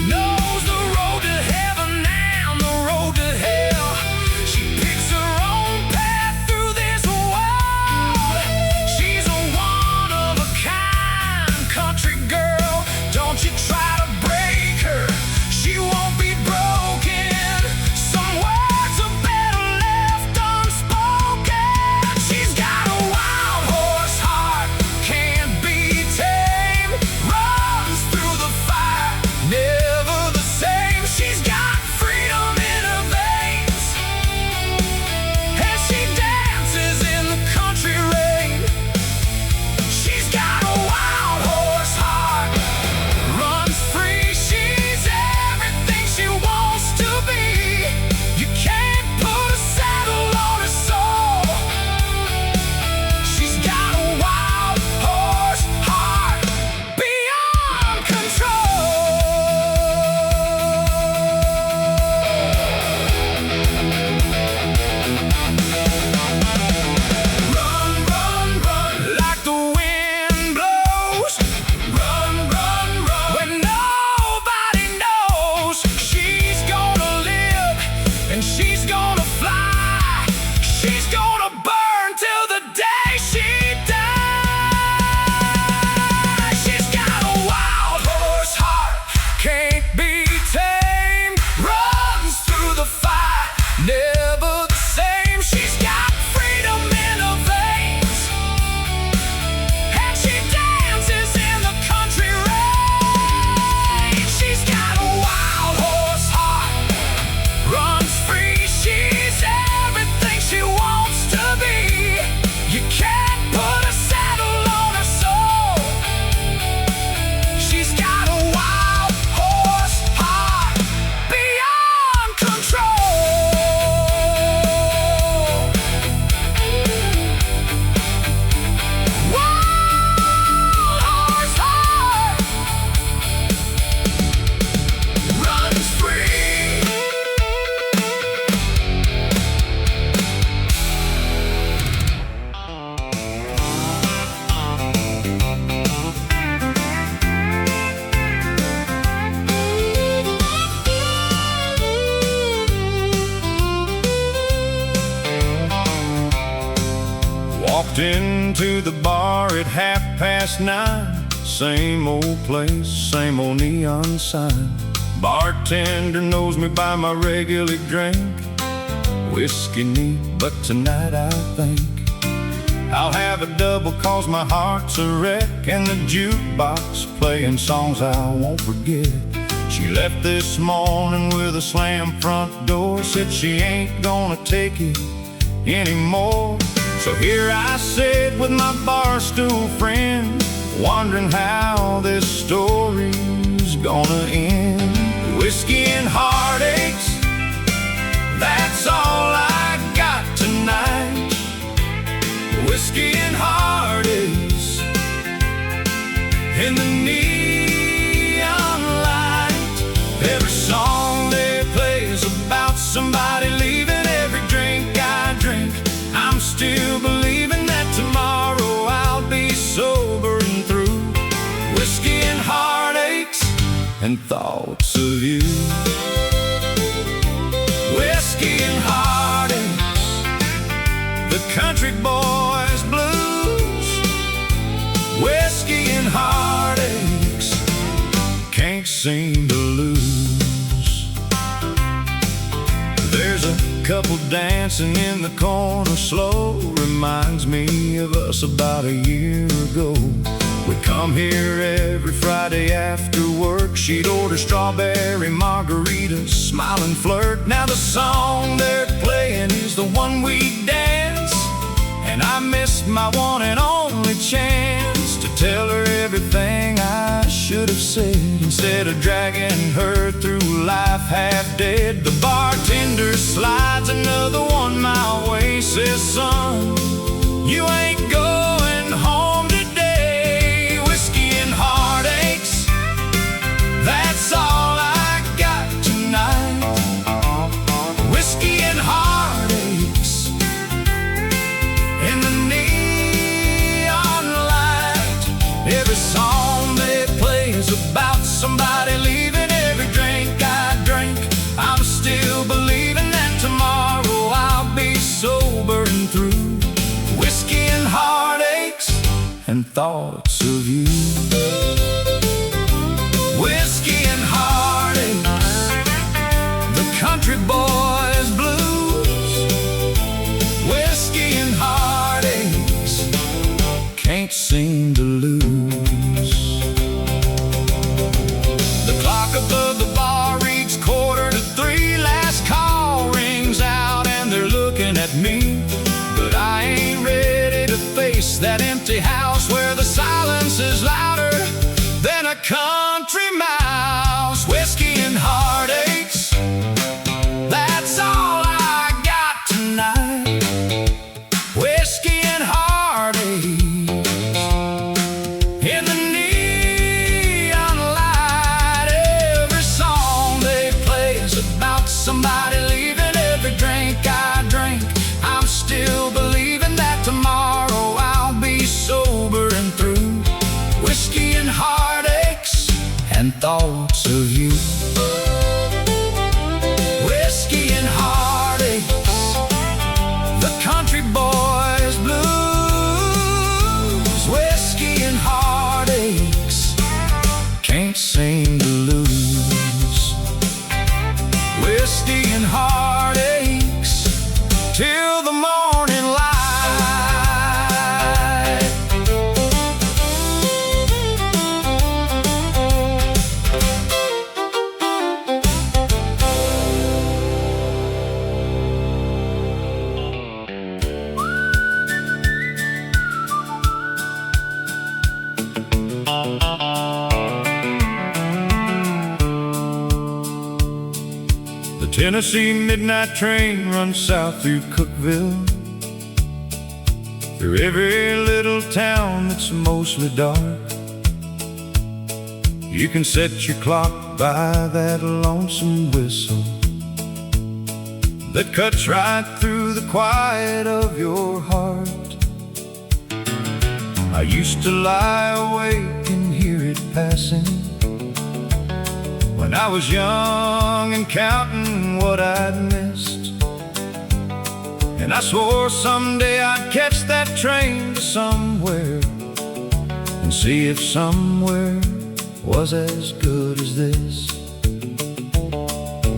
Knows the road to heaven and the road to hell. She picks her own path through this world. She's a one-of-a-kind country girl. Don't you try to break her, she won't be broken. Some words are better left unspoken. She's got a wild horse heart, can't be tamed. Runs through the fire, never the same. She's got freedom in her veins, and she dances in the country rain. She's got a wild horse heart, runs free. She's everything she wants to be. You can't put a saddle on her soul. She's got a wild horse heart, beyond control. Run, run, run, like the wind blows. Run, run, run, when nobody knows. She's gonna live and she's gonna fly. She's gonna burn till the day she dies. She's got a wild horse heart, can't be tamed. Runs through the fire, never the same. She's got freedom in her veins, and she dances in the country rain. She's got a wild horse heart, runs free. She's everything she wants to be. You can't put a saddle on her soul. She's got a wild horse heart, beyond control. Wild horse heart, runs free. Walked into the bar at 9:30. Same old place, same old neon sign. Bartender knows me by my regular drink. Whiskey neat, but tonight I think I'll have a double, cause my heart's a wreck. And the jukebox playing songs I won't forget. She left this morning with a slam front door. Said she ain't gonna take it anymore. So here I sit with my barstool friend, wondering how this story's gonna end. Whiskey and whiskey and heartaches in the neon light. Every song they play is about somebody leaving. Every drink I drink, I'm still believing that tomorrow I'll be sober and through. Whiskey and heartaches and thoughts of you. Whiskey and heartaches, the country boys blues. Whiskey and heartaches, can't seem to lose. There's a couple dancing in the corner slow, reminds me of us about a year ago. We'd come here every Friday after work. She'd order strawberry margaritas, smile and flirt. Now the song they're playing is the one we dance, and I missed my one and only chance to tell her everything I should have said. Instead of dragging her through life half dead, the bartender slides another one my way. Says, son, you ain't going home today. Whiskey and heartaches, that's all I got tonight. Whiskey and heartaches in the neon light. Every song they play is about somebody leaving. Every drink I drink, I'm still believing that tomorrow I'll be sober and through. Whiskey and heartaches and thoughts of you. Whiskey and heartaches, the country boys blues. Whiskey and heartaches, can't seem to lose. The clock above the bar reads 2:45. Last call rings out and they're looking at me, but I ain't ready to face that empty house where the silence is louder than a country mouse. Whiskey and heartaches, that's all I got tonight. Whiskey and heartaches in the neon light. Every song they play is about somebody leaving. Every drink I drink, I'm still believing that tomorrow I'll be sober and through. Whiskey and heartaches and thoughts of you. Whiskey and heartaches, the country boys blues. Whiskey and heartaches, can't seem to lose. Whiskey and heartaches till the morning light. The Tennessee midnight train runs south through Cookeville, through every little town that's mostly dark. You can set your clock by that lonesome whistle that cuts right through the quiet of your heart. I used to lie awake and hear it passing when I was young and counting what I'd missed. And I swore someday I'd catch that train to somewhere and see if somewhere was as good as this.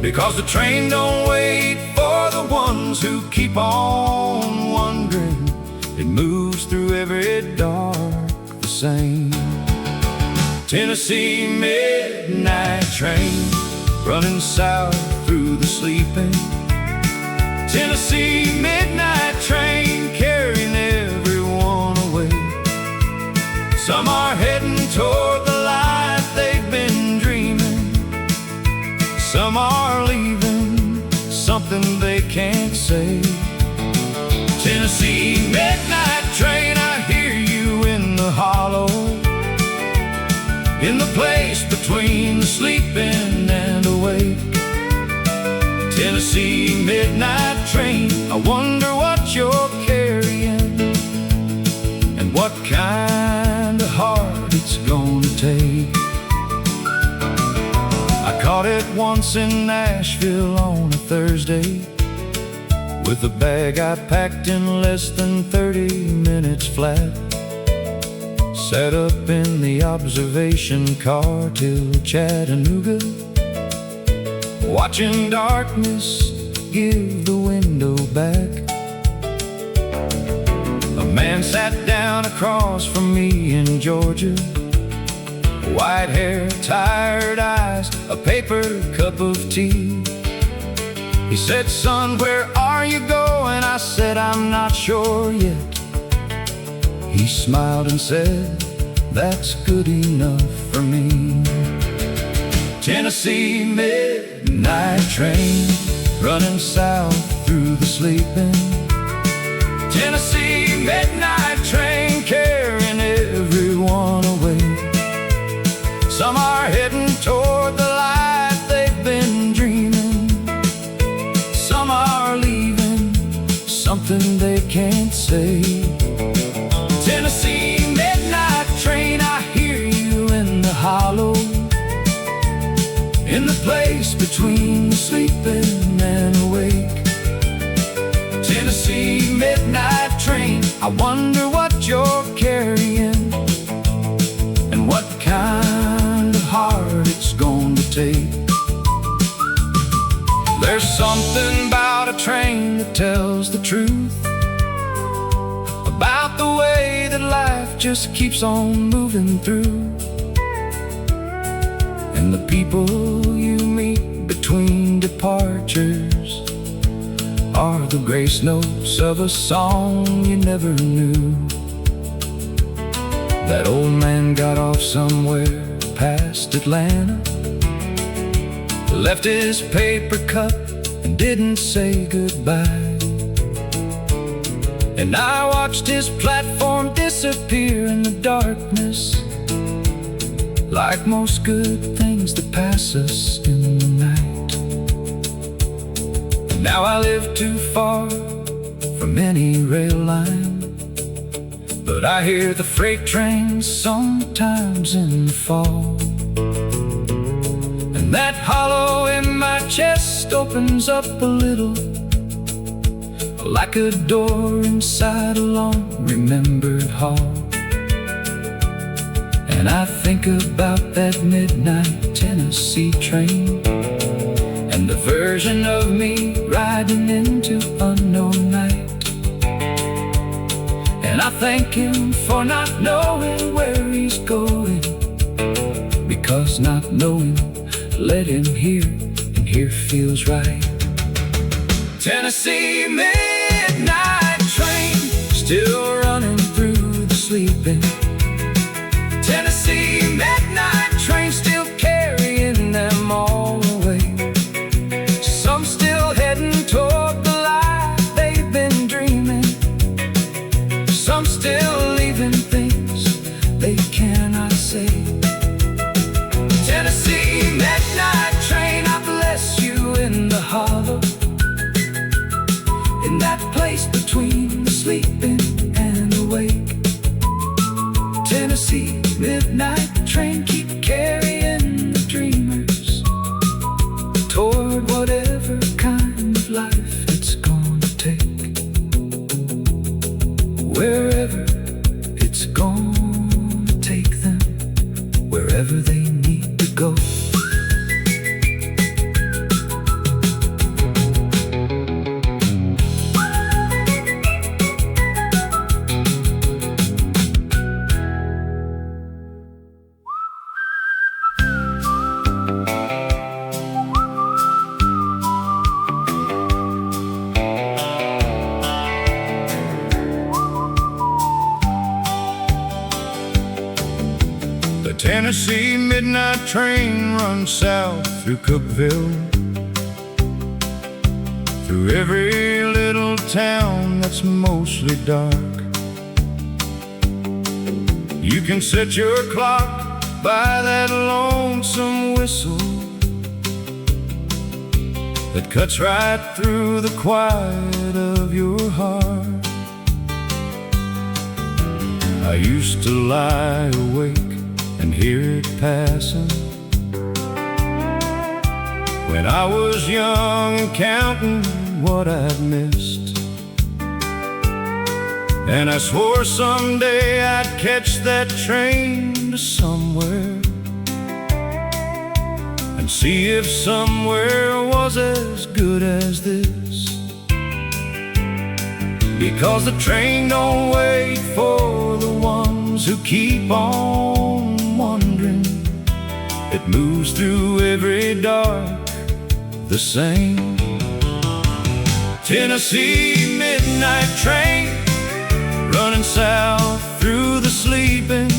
Because the train don't wait for the ones who keep on wondering. It moves through every dark the same. Tennessee midnight train running south through the sleeping. Tennessee midnight train carrying everyone away. Some are heading toward the life they've been dreaming. Some are leaving something they can't say. Tennessee midnight train, I hear you in the hollow, in the place between the sleeping and awake. Tennessee midnight train, I wonder what you're carrying, and what kind of heart it's gonna take. I caught it once in Nashville on a Thursday, with a bag I packed in less than 30 minutes flat. Sat up in the observation car till Chattanooga, watching darkness give the window back. A man sat down across from me in Georgia, white hair, tired eyes, a paper cup of tea. He said, "Son, where are you going?" I said, "I'm not sure yet." He smiled and said, "That's good enough for me." Tennessee midnight train, running south through the sleeping. Tennessee midnight train, carrying everyone away. Some are heading toward the life they've been dreaming. Some are leaving something they can't say. Tennessee midnight train, I hear you in the hollow, in the place between sleeping and awake. Tennessee midnight train, I wonder what you're carrying, and what kind of heart it's going to take. There's something about a train that tells the truth, about the way that life just keeps on moving through. And the people you meet between departures are the grace notes of a song you never knew. That old man got off somewhere past Atlanta, left his paper cup and didn't say goodbye. And I watched his platform disappear in the darkness, like most good things that pass us in the night. And now I live too far from any rail line, but I hear the freight trains sometimes in the fall. And that hollow in my chest opens up a little, like a door inside a long remembered hall. And I think about that midnight Tennessee train, and the version of me riding into unknown night. And I thank him for not knowing where he's going, because not knowing led him here, and here feels right. Tennessee midnight train, still running through the sleeping. Tennessee midnight train, still carrying them all away. Some still heading toward the life they've been dreaming. Some still leaving things they cannot say. Tennessee midnight train, I bless you in the hollow, in that place between the sleeping and awake. Tennessee midnight train, keep carrying the dreamers toward whatever kind of life it's gonna take, wherever it's gonna take them, wherever they need to go. Tennessee midnight train runs south through Cookeville, through every little town that's mostly dark. You can set your clock by that lonesome whistle that cuts right through the quiet of your heart. I used to lie awake and hear it passing when I was young and counting what I'd missed. And I swore someday I'd catch that train to somewhere and see if somewhere was as good as this. Because the train don't wait for the ones who keep on wondering. It moves through every dark the same. Tennessee midnight train, running south through the sleeping.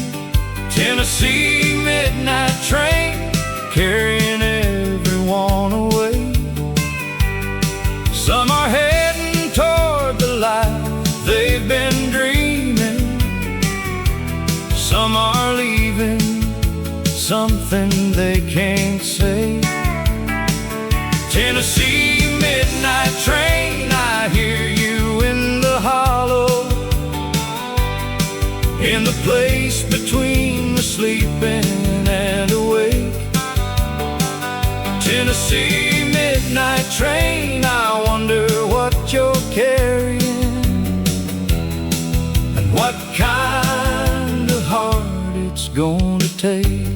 Tennessee midnight train, carrying everyone away. Some are heading toward the life they've been dreaming. Some are leaving something they can't say. Tennessee midnight train, I hear you in the hollow, in the place between the sleeping and awake. Tennessee midnight train, I wonder what you're carrying and what kind of heart it's going to take.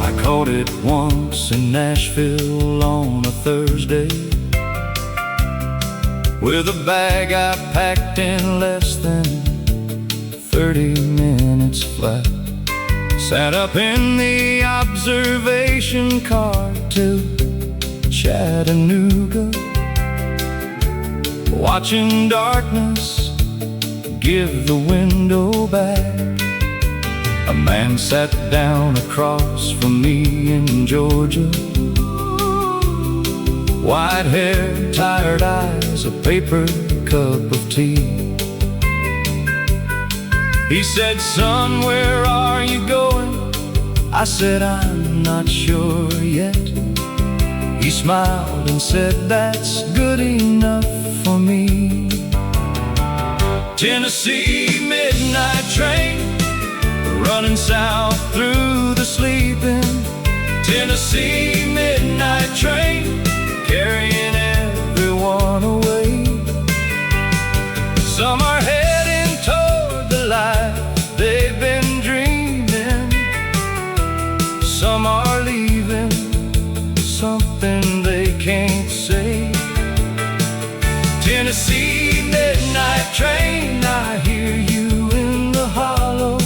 I caught it once in Nashville on a Thursday, with a bag I packed in less than 30 minutes flat. Sat up in the observation car to Chattanooga, watching darkness give the window back. A man sat down across from me in Georgia, white hair, tired eyes, a paper cup of tea. He said, "Son, where are you going?" I said, "I'm not sure yet." He smiled and said, "That's good enough for me." Tennessee midnight train, running south through the sleeping. Tennessee midnight train, carrying everyone away. Some are heading toward the life they've been dreaming. Some are leaving something they can't say. Tennessee midnight train, I hear you in the hollow,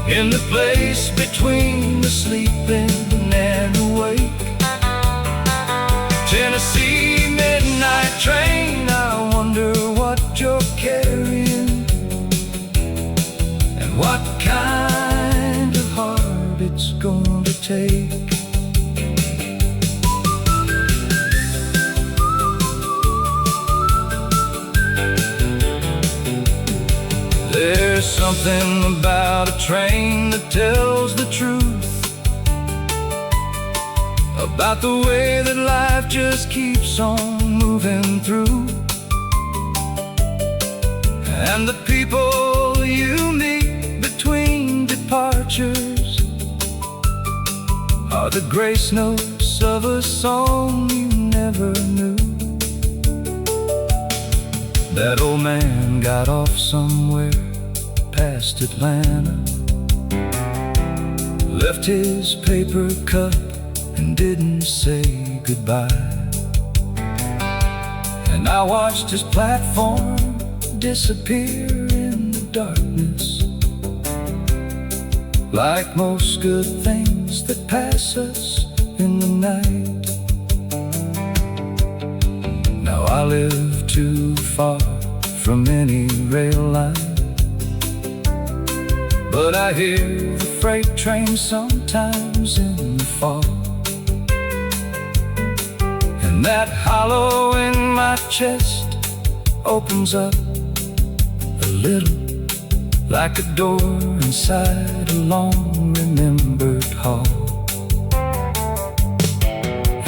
in the place between the sleeping and awake. Tennessee midnight train, I wonder what you're carrying and what kind of heart it's going to take. There's something about a train that tells the truth about the way that life just keeps on moving through. And the people you meet between departures are the grace notes of a song you never knew. That old man got off somewhere past Atlanta, left his paper cup and didn't say goodbye. And I watched his platform disappear in the darkness, like most good things that pass us in the night. Now I live too far from any rail line, but I hear the freight train sometimes in the fall. And that hollow in my chest opens up little, like a door inside a long-remembered hall.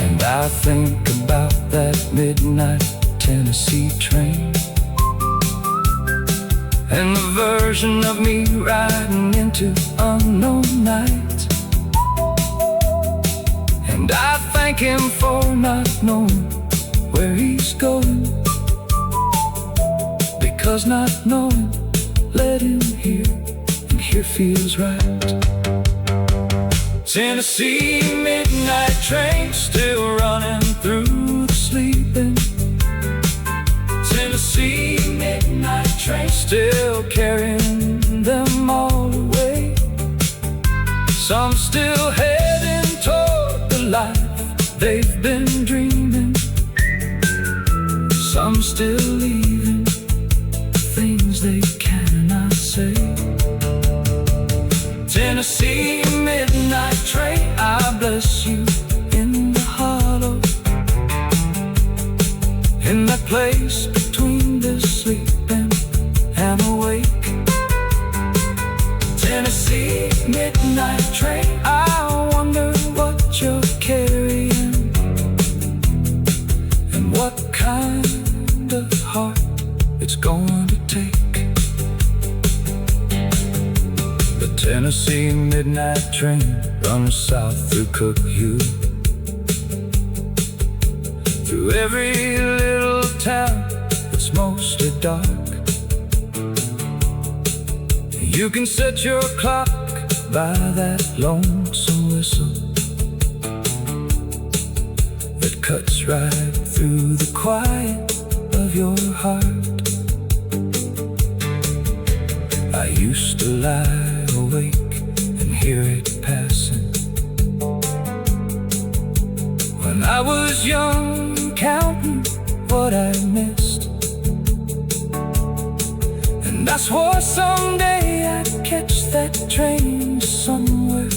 And I think about that midnight Tennessee train, and the version of me riding into unknown night. And I thank him for not knowing where he's going, because not knowing led him here, and here feels right. Tennessee midnight train still running through the sleeping. Tennessee midnight train still carrying them all away. Some still heading toward the life they've been dreaming. Some still leaving the things they cannot say. Tennessee midnight train, I bless you in the hollow, in that place between the sleeping and awake. Tennessee midnight train, I wonder what you're carrying, and what kind of heart it's going to take. The Tennessee midnight train runs south through Cookeville, through every little town that's mostly dark. You can set your clock by that lonesome whistle that cuts right through the quiet of your heart. I used to lie awake and hear it passing when I was young, counting what I missed. And I swore someday I'd catch that train somewhere,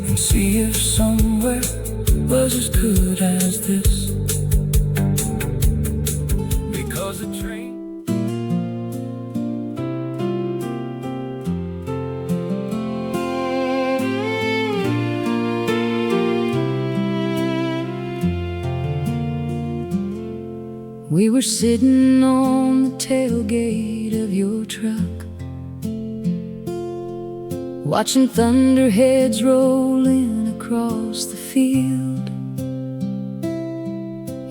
and see if somewhere was as good as this. Because the train We were sitting on the tailgate of your truck, watching thunderheads roll in across the field.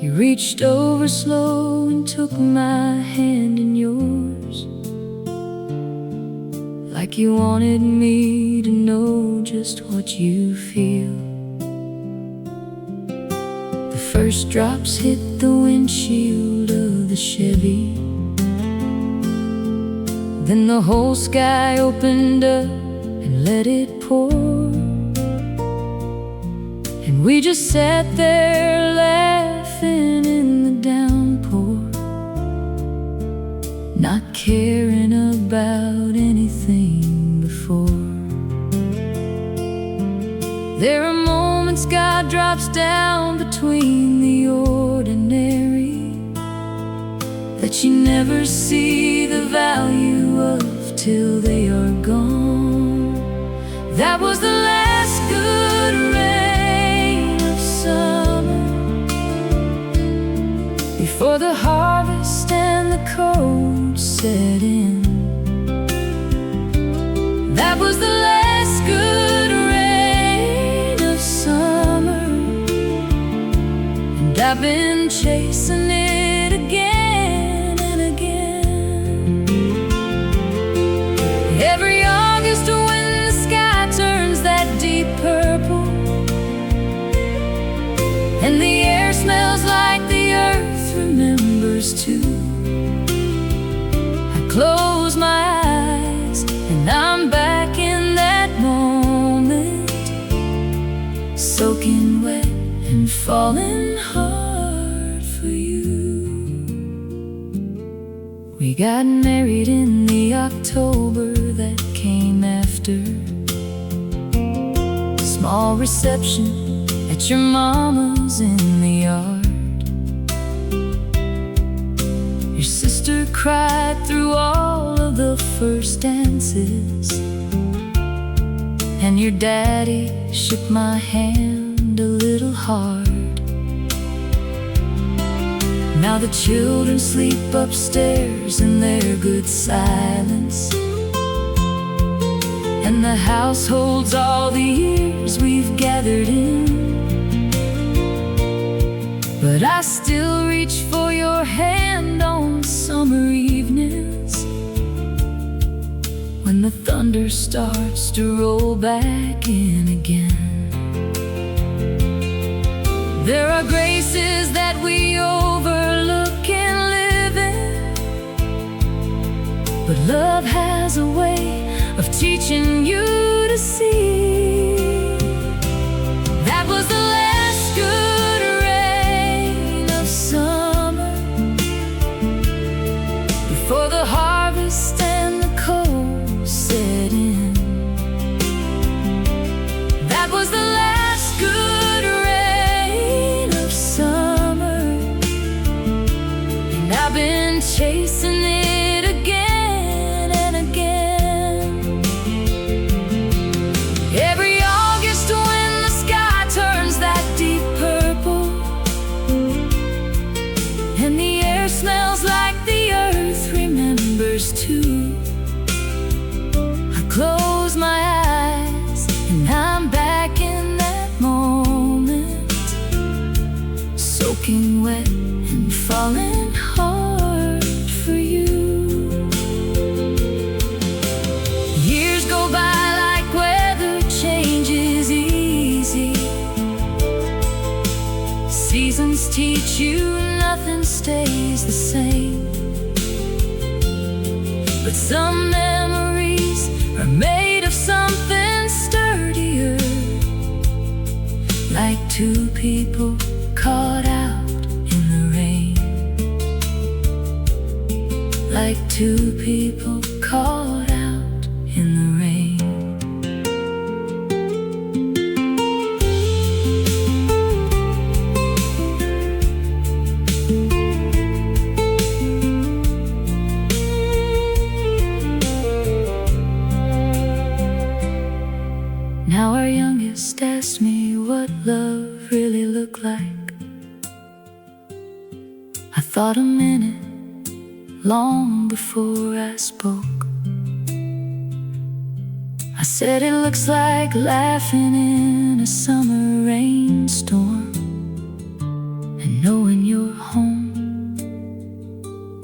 You reached over slow and took my hand in yours, like you wanted me to know just what you feel. The first drops hit the windshield of the Chevy, then the whole sky opened up and let it pour. And we just sat there laughing in the downpour, not caring about anything before. There are moments God drops down between the ordinary that you never see the value of till they are gone. That was the last good rain of summer, before the harvest and the cold set in. That was the last good rain of summer, and I've been chasing it again and again. Every August when the sky turns that deep purple, and the air smells like the earth remembers too, I close my eyes and I'm back in that moment, soaking wet and falling hard for you. We got married in the October that came after. Small reception at your mama's in the yard. Your sister sister cried through all of the first dances, and your daddy shook my hand a little hard. Now the children sleep upstairs in their good silence, and the house holds all the years we've gathered in. But I still reach for your hand on summer evenings, when the thunder starts to roll back in again. There are graces that we overlook in living, but love has a way of teaching you to see. That was the last good rain of summer, before the harvest and the cold set in. That was the last good rain of summer, and I've been chasing it again and again. Every August when the sky turns that deep purple, and the air smells like the earth remembers too, I close my eyes and I'm back in that moment, soaking wet and falling hard for you. Years go by like weather changes easy. Seasons teach you nothing stays the same, but some memories are made of something sturdier, like two people caught out in the rain. Like two people caught out in the rain. Now our youngest asked me what love really looked like. I thought a minute, long before I spoke. I said it looks like laughing in a summer rainstorm, and knowing you're home,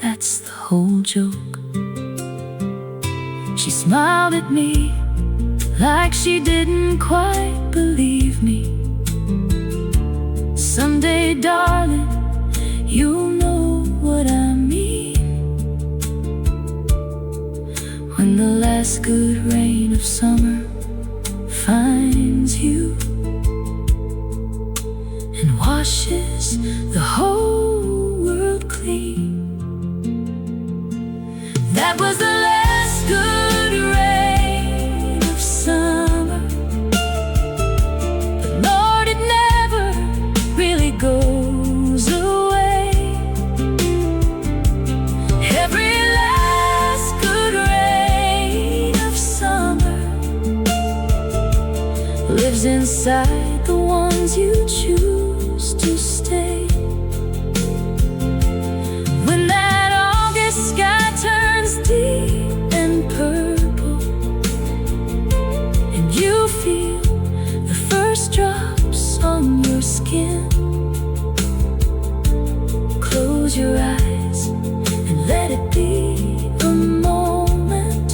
that's the whole joke. She smiled at me like she didn't quite believe me. Someday, darling, you'll know what I mean, when the last good rain of summer finds you and washes the whole world clean. That was the last good rain of summer, but Lord, it never really goes away. Every last good rain of summer lives inside the ones you choose to stay. When that August sky turns deep and purple, and you feel the first drops on your skin, close your eyes and let it be a moment.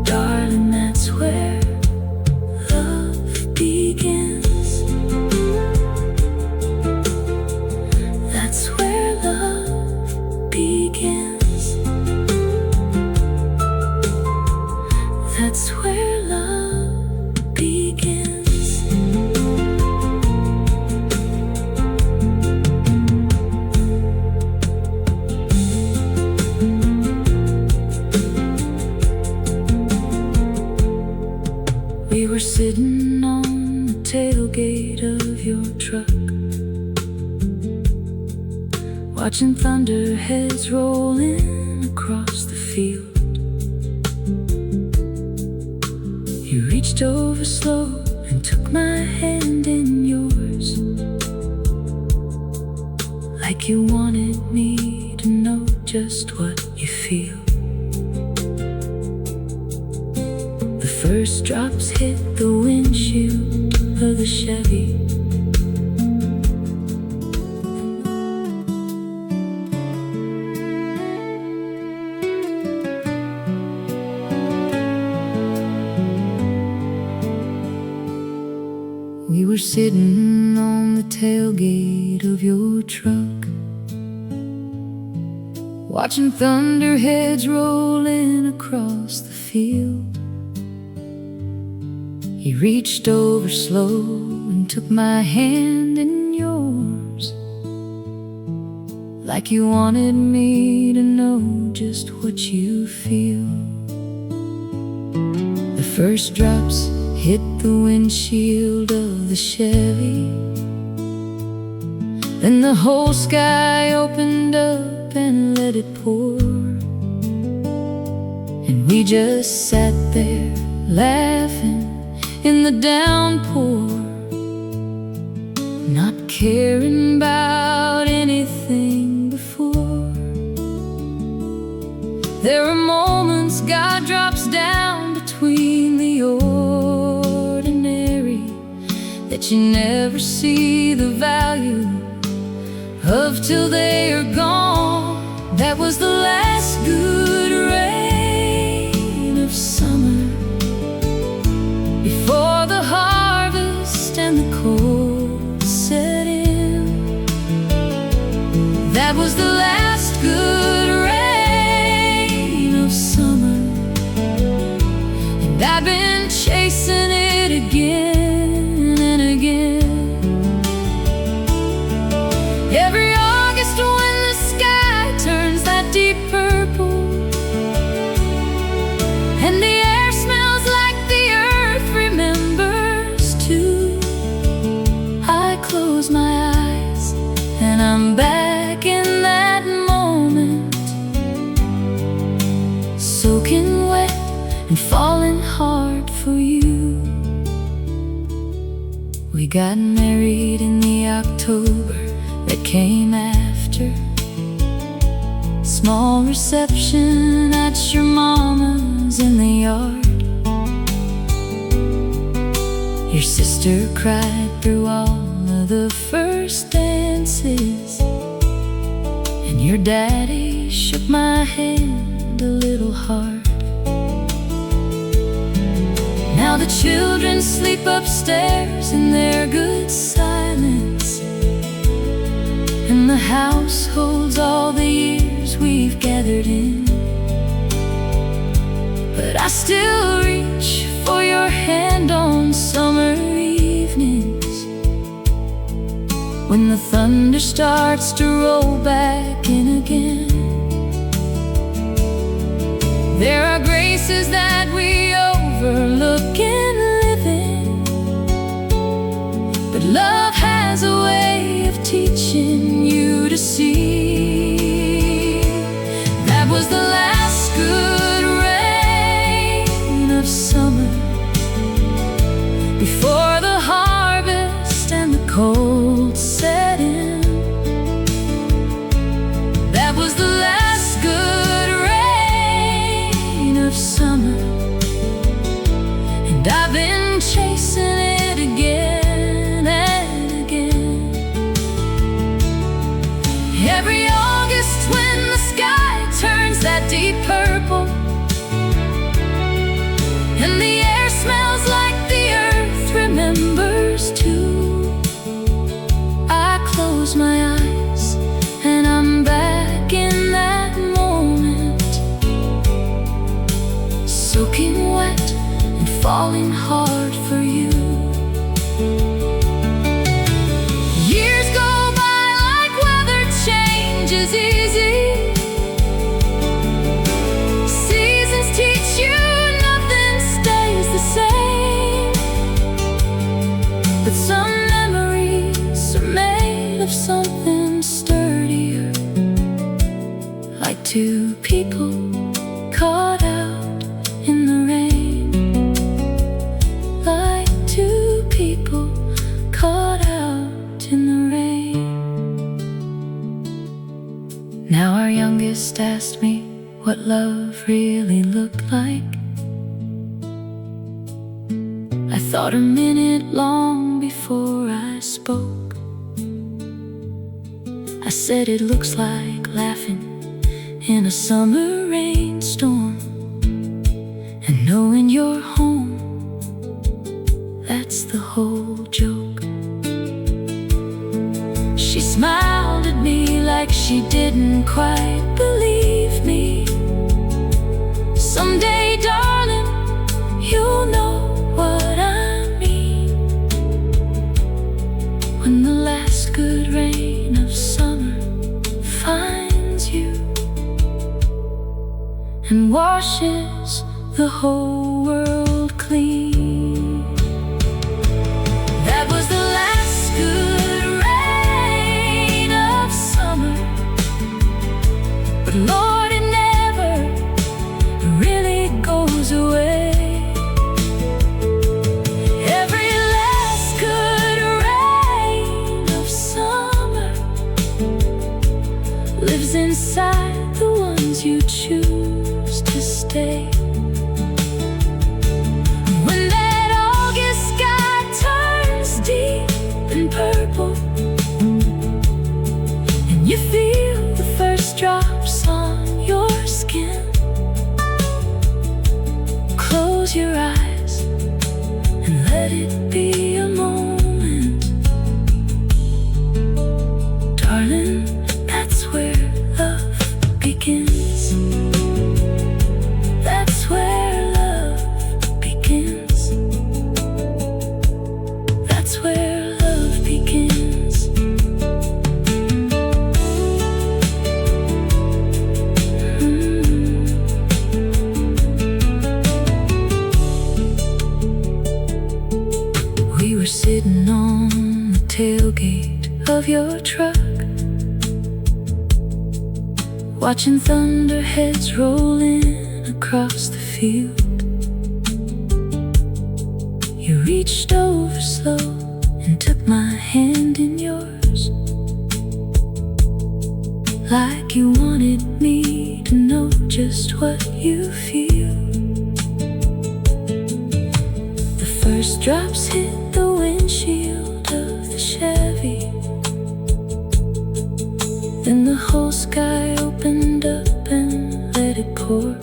Darling, that's where love begins. That's where love begins. That's where love begins. We were sitting on the tailgate of your truck, watching thunderheads rolling across the field. You reached over slow and took my hand in yours, like you wanted me to know just what you feel. The first drops hit the windshield of the Chevy. We were sitting on the tailgate of your truck, watching thunderheads rolling across the field. He reached over slow and took my hand in yours, like you wanted me to know just what you feel. The first drops hit the windshield of the Chevy, then the whole sky opened up and let it pour. And we just sat there laughing in the downpour, not caring about anything before. There are moments God drops down between the ordinary that you never see the value of till they are gone. That was the last good rain of summer, before the harvest and the cold set in. That was the last good rain of summer, and I've been chasing it again and again. Every August when the sky turns that deep purple and the air smells like the earth remembers too, I close my eyes and I'm back in that moment, soaking wet and falling hard for you. We got married in the October that came after. Small reception at your mama's in the yard. Your sister cried through all of the first dances, and your daddy shook my hand a little hard. Now the children sleep upstairs in their good silence, and the house holds all the years we've gathered in. But I still reach for your hand on summer evenings, when the thunder starts to roll back in again. There are graces that we overlook in living, but love has a way of teaching you to see. That was the last good rain of summer, before the harvest and the cold set in. That was the last good rain of summer, and I've been chasing it again and again. Every August when the sky turns that deep purple and the air smells like the earth remembers too, I close my eyes and I'm back in that moment, soaking wet and falling hard for you. Years go by like weather changes easy. Seasons teach you nothing stays the same, but some memories are made of something sturdier what love really looked like. I thought a minute long before I spoke. I said it looks like laughing in a summer rainstorm, and knowing you're home, that's the whole joke. She smiled at me like she didn't quite believe me. Someday, darling, you'll know what I mean, when the last good rain of summer finds you and washes the whole world clean. That was the last good rain of summer, but Lord, it never really goes away. Every last good rain of summer lives inside the ones you choose to stay. When that August sky turns deep and purple, and you feel the first drops on your skin, close your eyes and let it be a moment. Darling, that's where love begins. That's where love begins. That's where love begins. We were sitting on the tailgate of your truck, watching thunderheads rolling across the field. You reached over slow and took my hand in yours, like you wanted me to know just what you feel. The first drops hit the windshield of the Chevy, then the whole sky opened up and let it pour,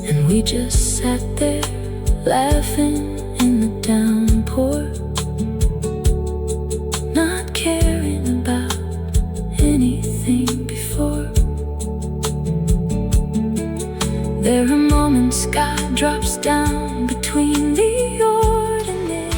and we just sat there laughing in the downpour, not caring about anything before. There are moments God drops down between the ordinary.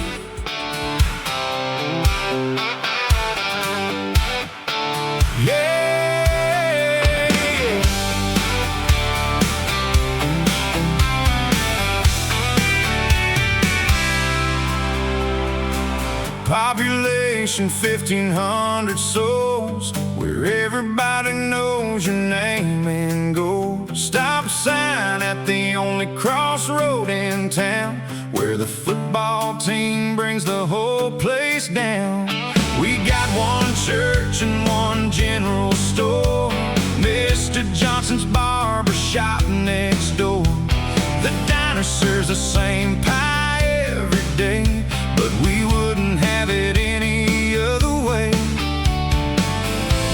Population 1,500 souls, where everybody knows your name and goes. Stop sign at the only crossroad in town, where the football team brings the whole place down. We got one church and one general store, Mr. Johnson's barber shop next door. The diner serves the same pie every day, but we wouldn't have it any other way.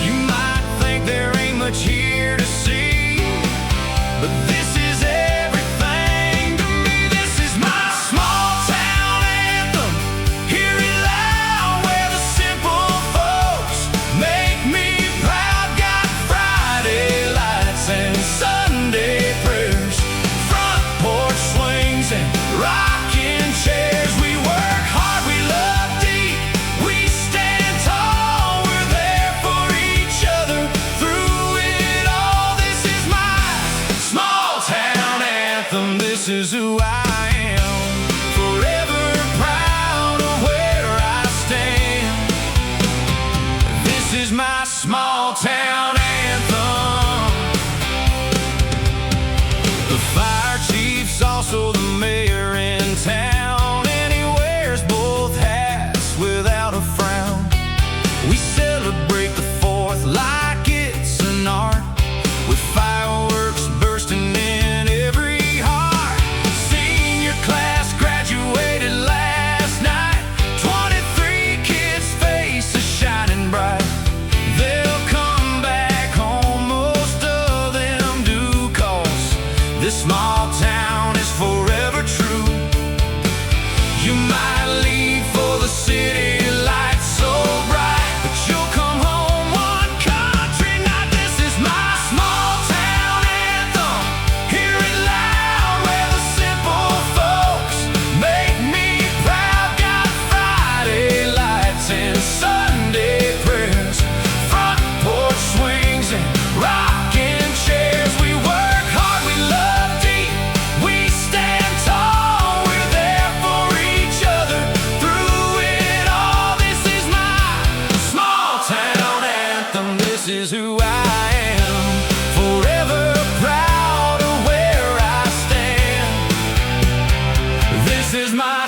You might think there ain't much here to see, but this is everything to me. This is my small town anthem. Hear it loud where the simple folks make me proud. Got Friday lights and Sunday prayers, front porch swings and rocking chairs. We work hard, we love deep, we stand tall. We're there for each other through it all. This is my small town anthem. This is who I am, forever proud of where I stand. This is my small town anthem. The fire chief's also the mayor in town, and he wears both hats without a frown. We celebrate the 4th like it's an art,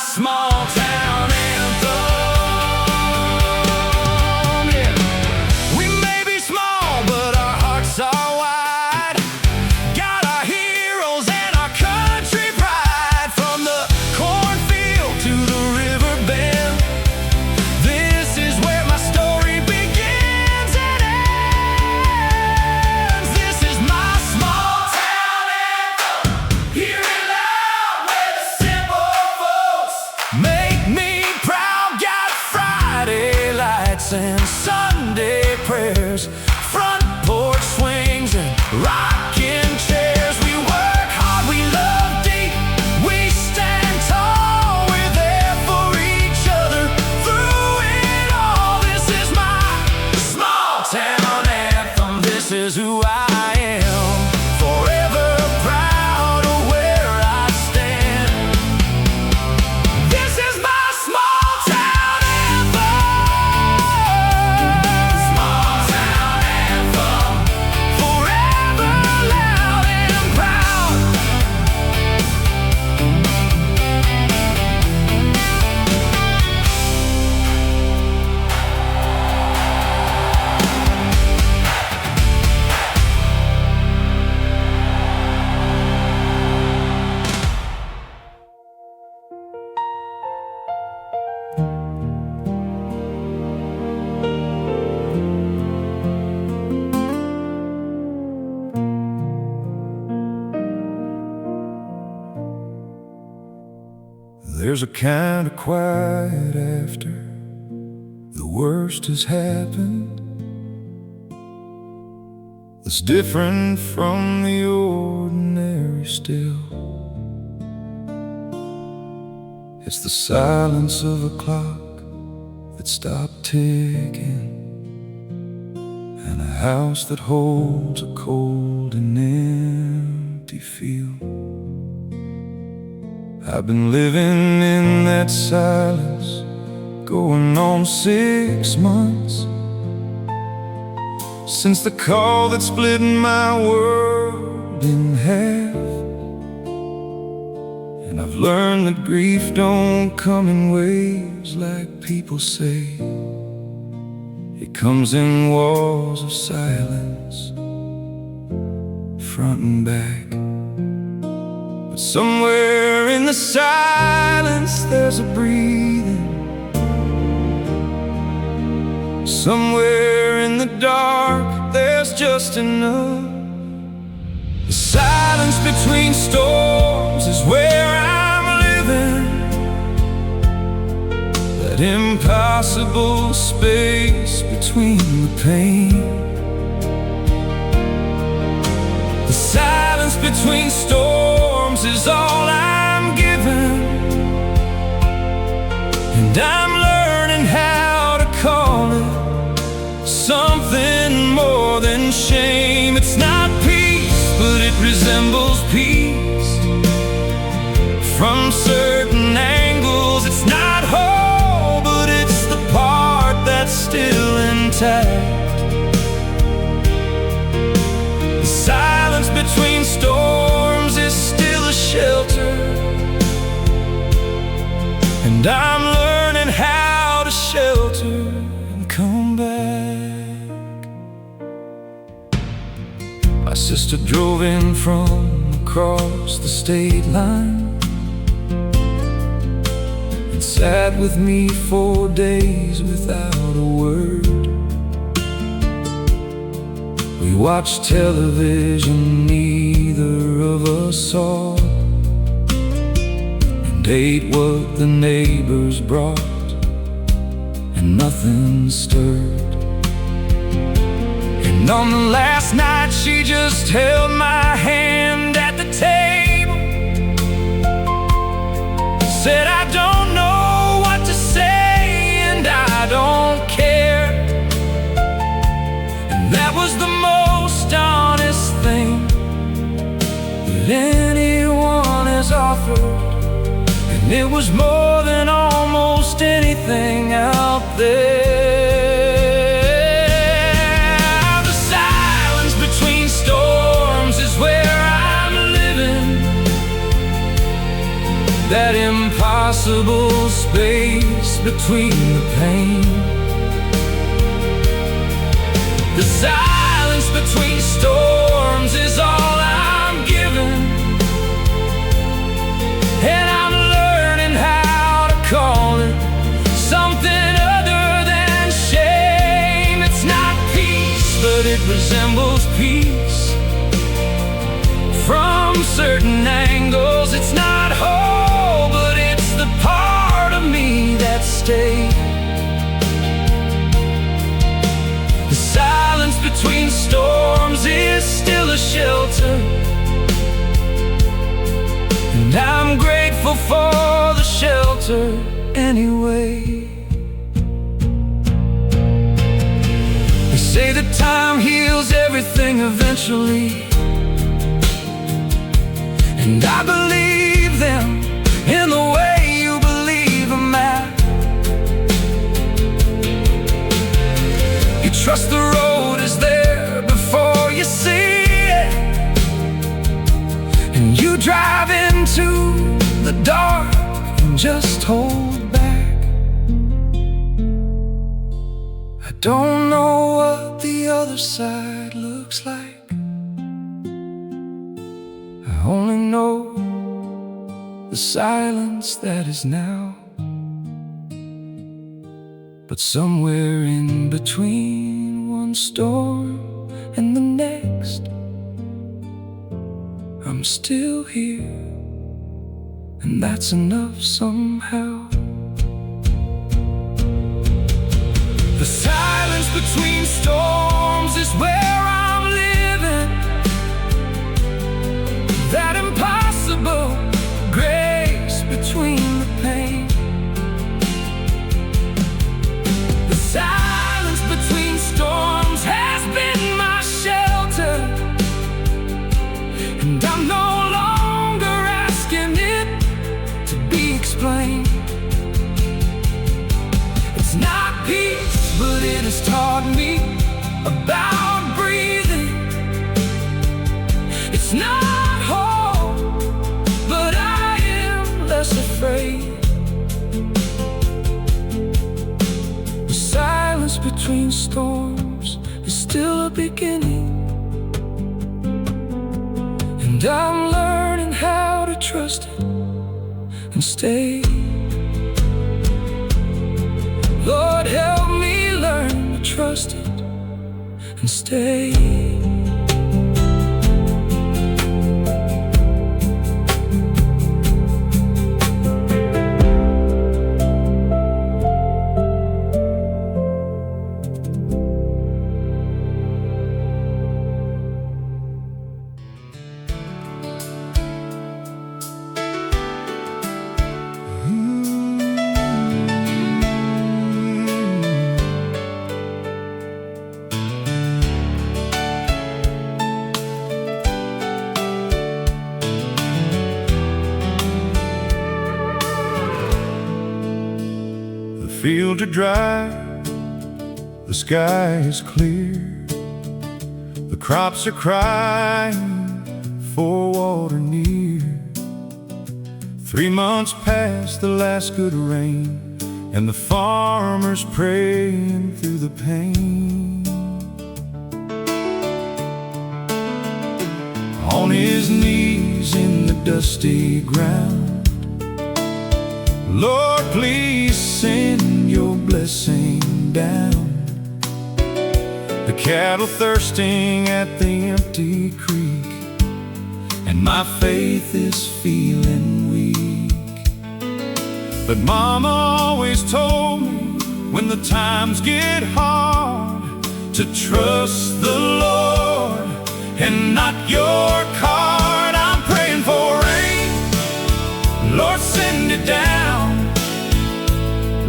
small town anthem. Yeah. We may be small, but our hearts are wide. Got our heroes and our country pride. From the cornfield to the river bend, this is where my story begins and ends. This is my small town anthem. Hear it loud where the simple folks make me proud. Got Friday lights and Sunday prayers, front porch swings and rocking chairs. We work hard, we love deep, we stand tall. We're there for each other through it all. This is my small town anthem. This is who I am, forever proud of where I stand. This is my small town anthem. Small town anthem, forever loud and proud. There's a kind of quiet after the worst has happened, that's different from the ordinary still. It's the silence of a clock that stopped ticking, and a house that holds a cold and empty feel. I've been living in that silence, going on 6 months, since the call that split my world in half. And I've learned that grief don't come in waves like people say. It comes in walls of silence, front and back. But somewhere in the silence there's a breathing. Somewhere in the dark there's just enough. The silence between storms is where I'm living. That impossible space between the pain. The silence between storms is all I'm given, and I'm learning how to call it something more than shame. It's not peace, but it resembles peace from certain angles. It's not whole, but it's the part that's still intact. The silence between storms is still a shelter, and I'm learning how to shelter and come back. My sister drove in from across the state line and sat with me 4 days without a word. We watched television neither of us saw, and ate what the neighbors brought, and nothing stirred. And on the last night she just held my hand at the table, said, I don't know what to say and I don't care. And that was the most honest thing that anyone has offered, and it was more than almost anything out there. The silence between storms is where I'm living. that impossible space between the pain. The silence between storms is all I'm given, and I'm learning how to call it something other than shame. It's not peace, but it resembles peace from certain angles. It's not whole, but it's the part of me that stays. The silence between storms is still a shelter, and I'm grateful for the shelter anyway. They say that time heals everything eventually, and I believe them in the way you believe a map. You trust the road is there before you see it, and you drive into the dark and just hold back. I don't know what the other side looks like. I only know the silence that is now. But somewhere in between one storm and the next, I'm still here, and that's enough somehow. The silence between storms is where I'm living, that impossible grace between the pain. The silence between storms has been my shelter, and I'm no longer asking it to be explained. It's not peace, but it has taught me about breathing. It's not whole, but I am less afraid. The silence between storms is still a beginning, and I'm learning how to trust it and stay. Lord, help me learn to trust it and stay. Fields are dry, the sky is clear, the crops are crying for water near. 3 months past the last good rain, and the farmer's praying through the pain. On his knees in the dusty ground, Lord, please send your blessing down. The cattle thirsting at the empty creek, and my faith is feeling weak. But Mama always told me when the times get hard to trust the Lord and not your card. I'm praying for rain, Lord, send it down.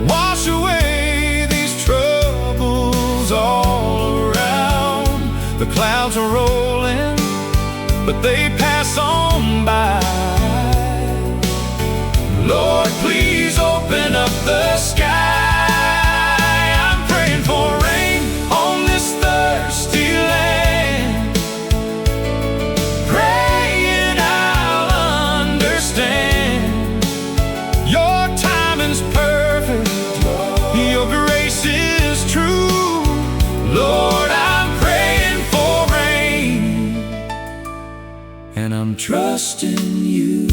Wash away these troubles all around. The clouds are rolling, but they pass on by. Lord, please open up the sky. I'm praying for rain on this thirsty land, praying I'll understand trust in you.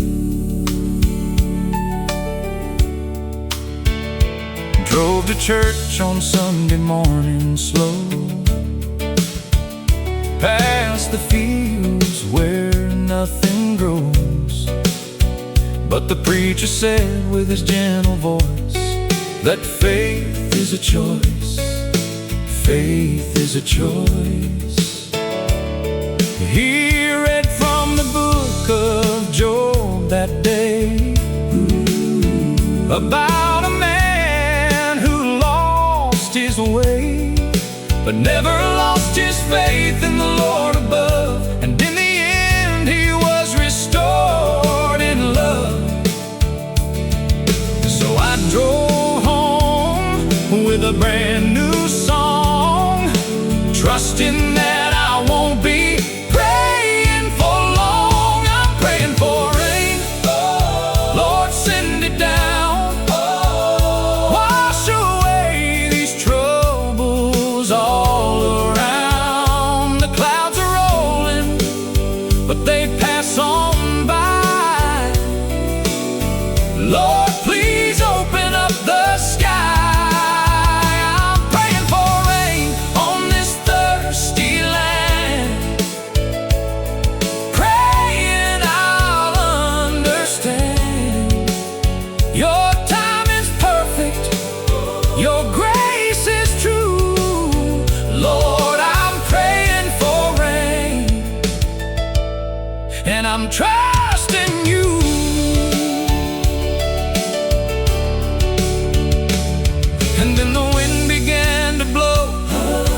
Drove to church on Sunday morning slow, past the fields where nothing grows. But the preacher said with his gentle voice that faith is a choice, faith is a choice. He read from the book of Job that day about a man who lost his way, but never lost his faith in the Lord above. And in the end he was restored in love. So I drove home with a brand new song, trusting that I won't be praying for long. I'm praying for rain, Lord, send it down. Wash away these troubles all around. The clouds are rolling, but they pass on by. Lord, please open up the sky. I'm praying for rain on this thirsty land, praying I'll understand. Your time is perfect, your grace is true. Lord, I'm praying for rain, and I'm trusting you. And then the wind began to blow,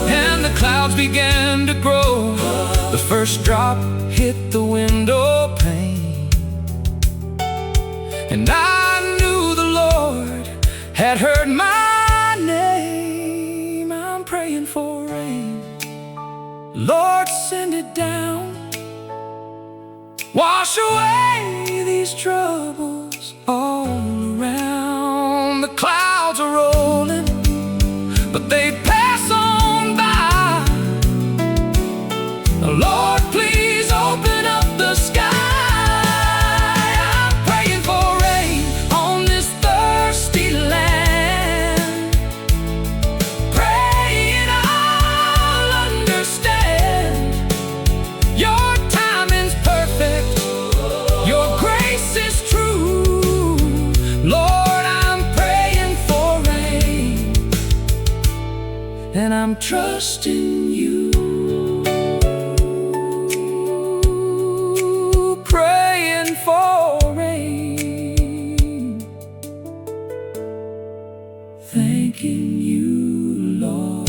and the clouds began to grow. The first drop hit the window pane, and I knew the Lord had heard my name. I'm praying for rain, Lord, send it down. Wash away these troubles all around. The clouds are rolling, but they pass on by. Lord, please open up the sky. I'm praying for rain on this thirsty land, praying I'll understand. Your timing's perfect, your grace is true. Lord, I'm praying for rain, and I'm trusting you. Praying for rain, thanking you, Lord.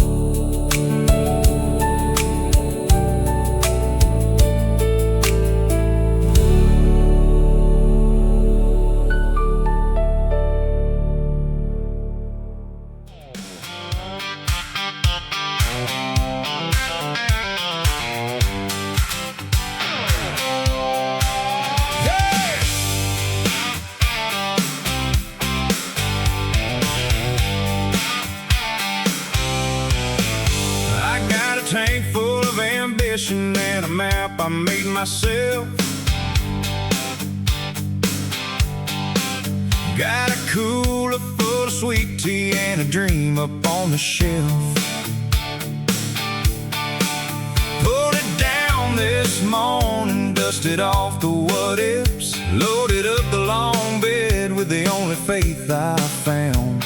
I got a tank full of ambition and a map I made myself. Got a cooler full of sweet tea and a dream up on the shelf. Pulled it down this morning, dusted off the what ifs, loaded up the long bed with the only faith I found.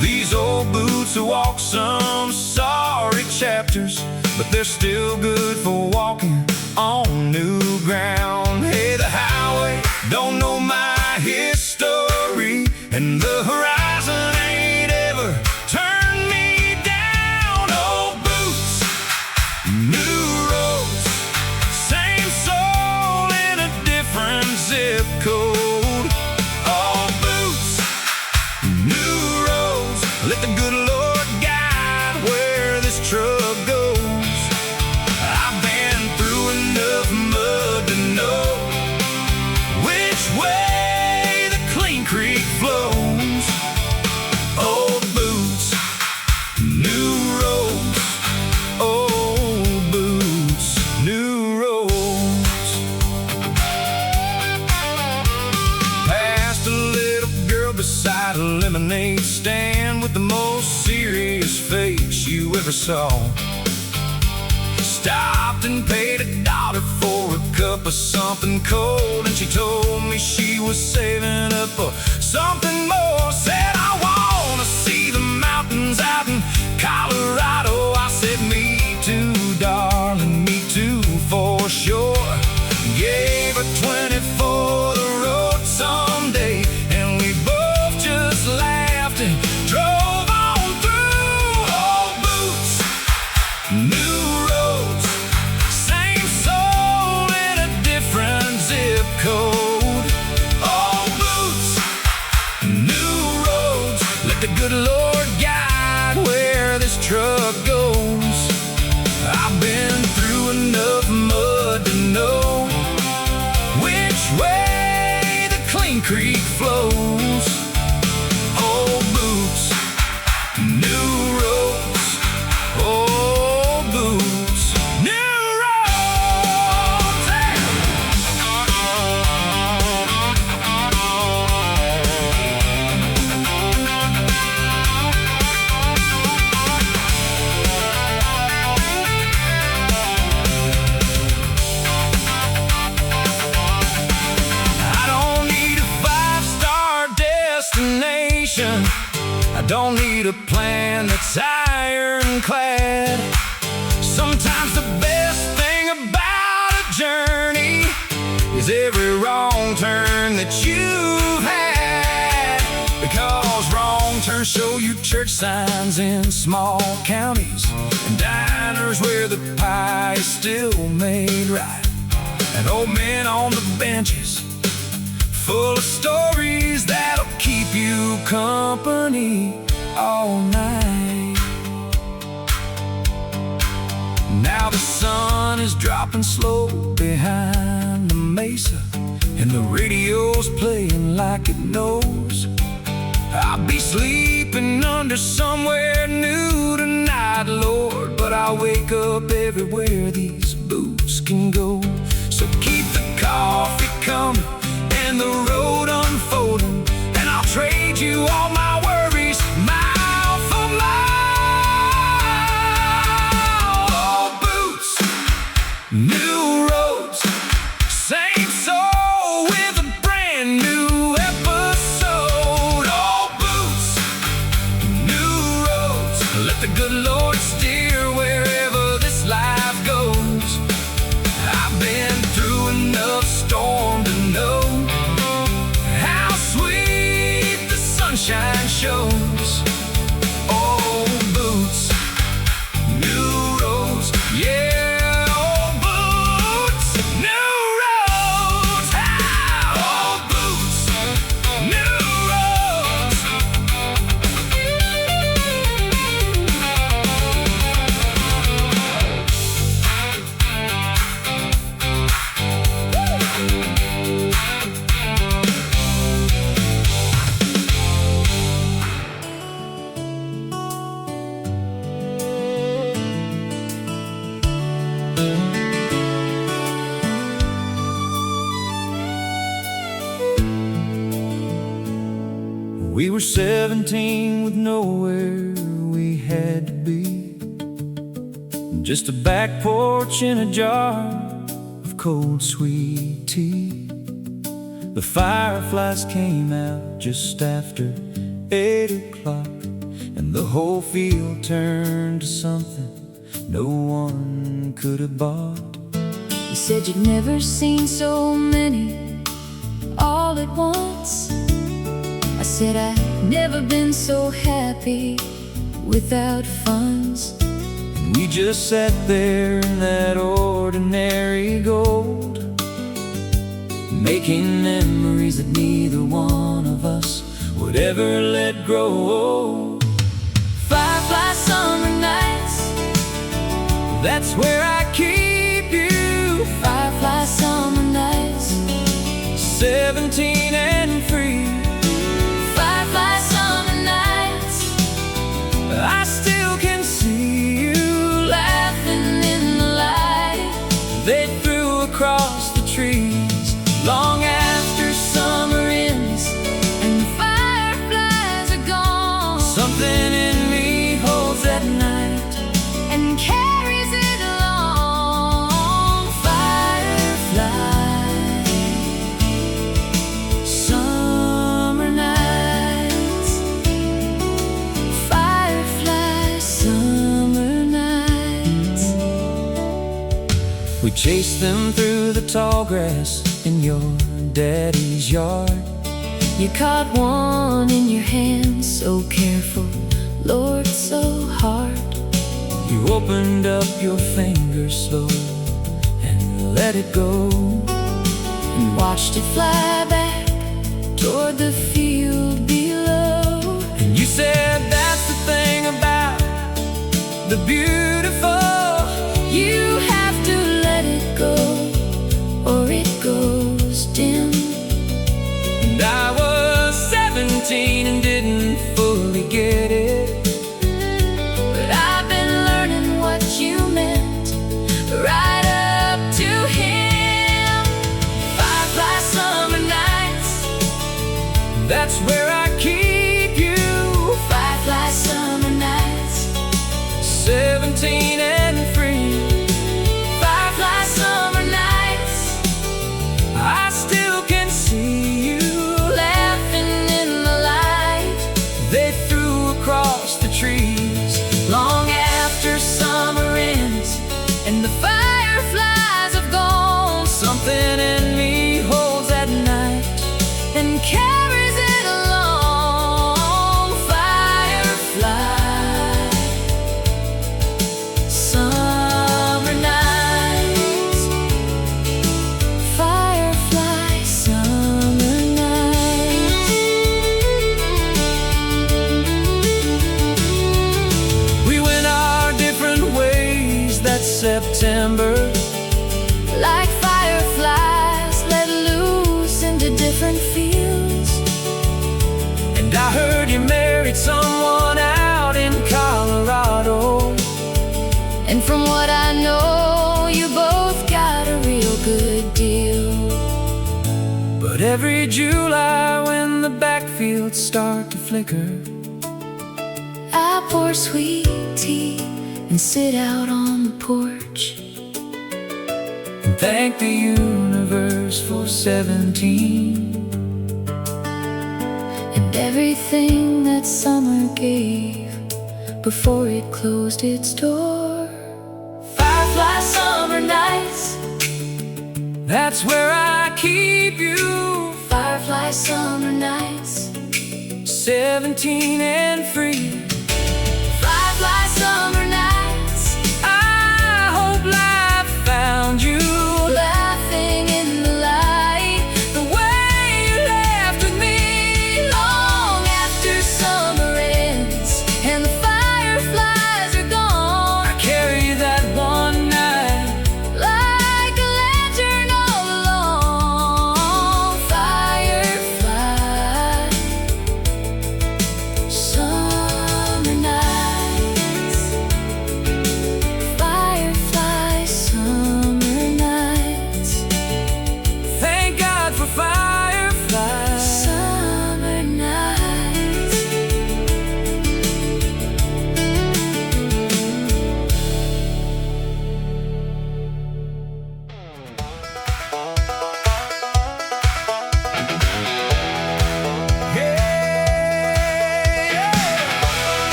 These old boots will walk some sorry chapters, but they're still good for walking on new ground. Hey, the highway don't know my history, and the horizon ain't ever turned me down. Old boots, new roads, same soul in a different zip code. Old boots, new roads, let the good Lord guide where this truck goes. I've been through enough mud to know which way the Clean Creek flows. lemonade stand with the most serious face you ever saw. Stopped and paid $1 for a cup of something cold, and she told me she was saving up for something more. Said, I wanna see the mountains out in Colorado. I said, me too, darling, me too, for sure. Gave her 20 for the road someday, and we both just laughed and drove on through. Old boots, new roads, same soul in a different zip code. Old boots, new roads, let the good Lord guide where this truck goes. I've been through enough mud to know which way the Clean Creek flows. Old boots, new roads. Old boots, new roads. Hey! I don't need a five-star destination. I don't need a plan that's ironclad. Sometimes the best thing about a journey is every wrong turn that you've had. Because wrong turns show you church signs in small counties, and diners where the pie is still made right, and old men on the benches full of stories that'll keep you company all night. Now the sun is dropping slow behind the mesa, and the radio's playing like it knows. I'll be sleeping under somewhere new tonight, Lord, but I'll wake up everywhere these boots can go. So keep the coffee coming and the road unfolding, and I'll trade you all my worries mile for mile. Old boots, new roads, same soul with a brand new episode. Old boots, new roads, let the good Lord steer wherever this life goes. I've been through enough storm to know how sweet the sunshine shows. Old boots, new roads, yeah. Old boots, new roads. Ah, old boots, new roads. We were 17 with nowhere we had to be, just a back porch and a jar of cold sweet tea. The fireflies came out just after 8 o'clock, and the whole field turned to something no one could have bought. You said you'd never seen so many all at once. I said I'd never been so happy without funds. And we just sat there in that ordinary gold, making memories that neither one of us would ever let grow. Firefly summer nights, That's where I keep you. firefly summer nights, 17 and free. firefly summer nights. I still can see you Laughing in the light, they threw across the trees long after summer ends. and the fireflies are chase them through the tall grass in your daddy's yard. You caught one in your hand, so careful, Lord, so hard. You opened up your fingers slow and let it go, And watched it fly back toward the field below. and you said, that's the thing about the beautiful. You have to let it go, or it goes dim. And I was 17 and didn't fully get it, But I've been learning what you meant right up to him. Firefly summer nights, that's where I keep you. firefly summer nights, 17 and free. firefly summer nights, I still can see you. laughing in the light, They threw across the trees. long after summer ends and the fireflies have gone. Something in me holds at night And carries it along. Firefly summer nights, firefly summer nights. We went our different ways that September. Like fireflies let loose into different fields. And I heard you married someone out in Colorado. And from what I know, you both got a real good deal. But every July when the backfields start to flicker, I pour sweet tea and sit out on the porch. and thank the universe for 17. And everything that summer gave before it closed its door. Firefly summer nights, That's where I keep you. firefly summer nights, 17 and free. firefly summer nights, I hope life found you. laughing in the light, The way you laughed with me. long after summer ends and the fireflies are gone. I carry that one night. Like a lantern all along. Firefly summer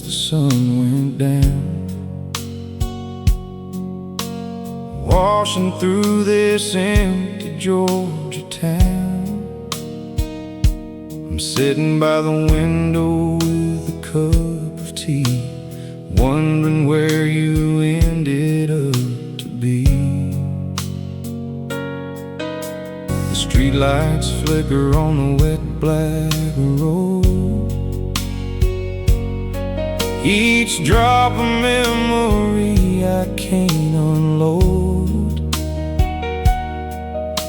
as the sun went down. Washing through this empty Georgia town, I'm sitting by the window with a cup of tea, wondering where you ended up to be. The streetlights flicker on the wet black road, each drop a memory I can't unload.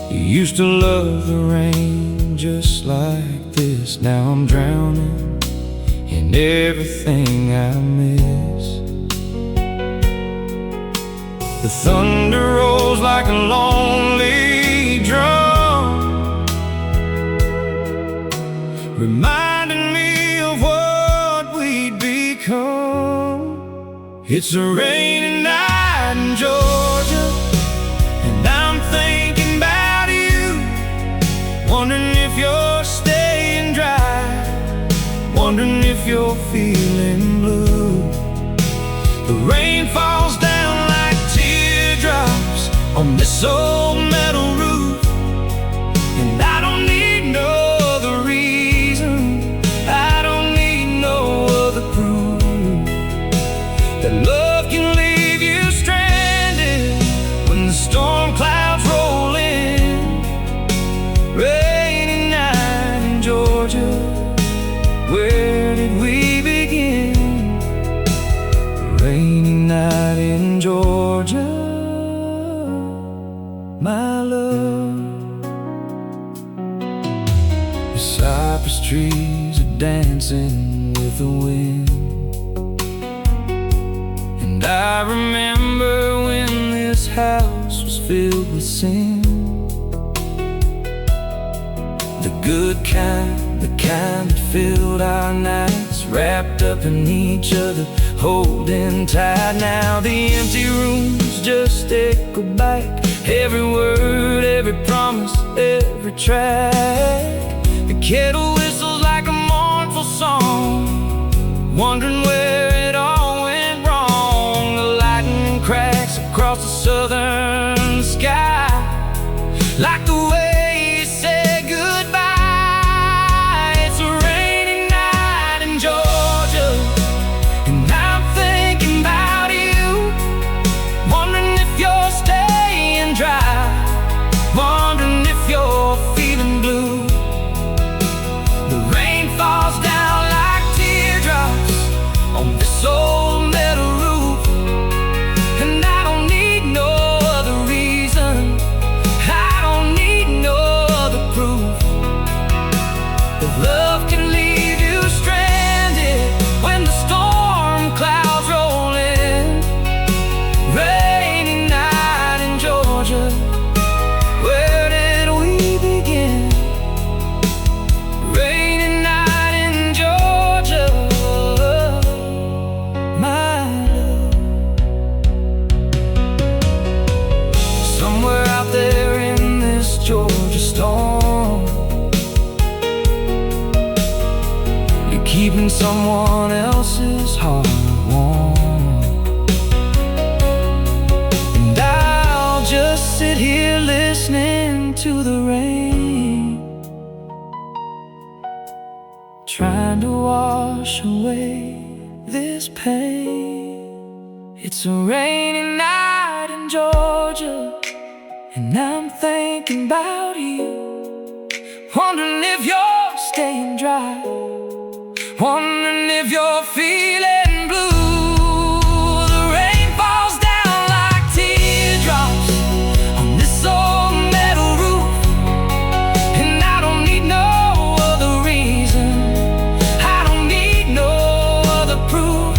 You used to love the rain just like this. Now I'm drowning in everything I miss. The thunder rolls like a lonely drum, reminding me of what we'd become. It's a rainy night in Georgia, and I'm thinking about you, wondering if you're staying dry, wondering if you're feeling blue. The rain falls down like teardrops on this old metal roof, and I don't need no other reason, I don't need no other proof that love can leave you stranded when the storm clouds roll in. Rainy night in Georgia, where did we begin? Rainy night in Georgia, my love. The cypress trees are dancing with the wind, and I remember when this house was filled with sin. The good kind, the kind that filled our nights, wrapped up in each other, holding tight. Now the empty rooms just echo back every word, every promise, every track. The kettle whistles like a mournful song, wondering where it all went wrong. The lightning cracks across the southern sky like the way you said goodbye. It's a rainy night in Georgia, and I'm thinking about you, wondering if you're staying dry, wondering if you're feeling blue. The rain falls down like teardrops on this old metal roof, and I don't need no other reason, I don't need no other proof that love can leave you stranded when the storm clouds roll in. Rainy night in Georgia, where did we begin? Rainy night in Georgia, my love. Somewhere out there in this Georgia storm, you're keeping someone else's heart warm, and I'll just sit here listening to the rain, trying to wash away this pain. It's a rainy night in Georgia, and I'm thinking about you, wondering if you're staying dry, wondering if you're feeling blue. The rain falls down like teardrops on this old metal roof, and I don't need no other reason, I don't need no other proof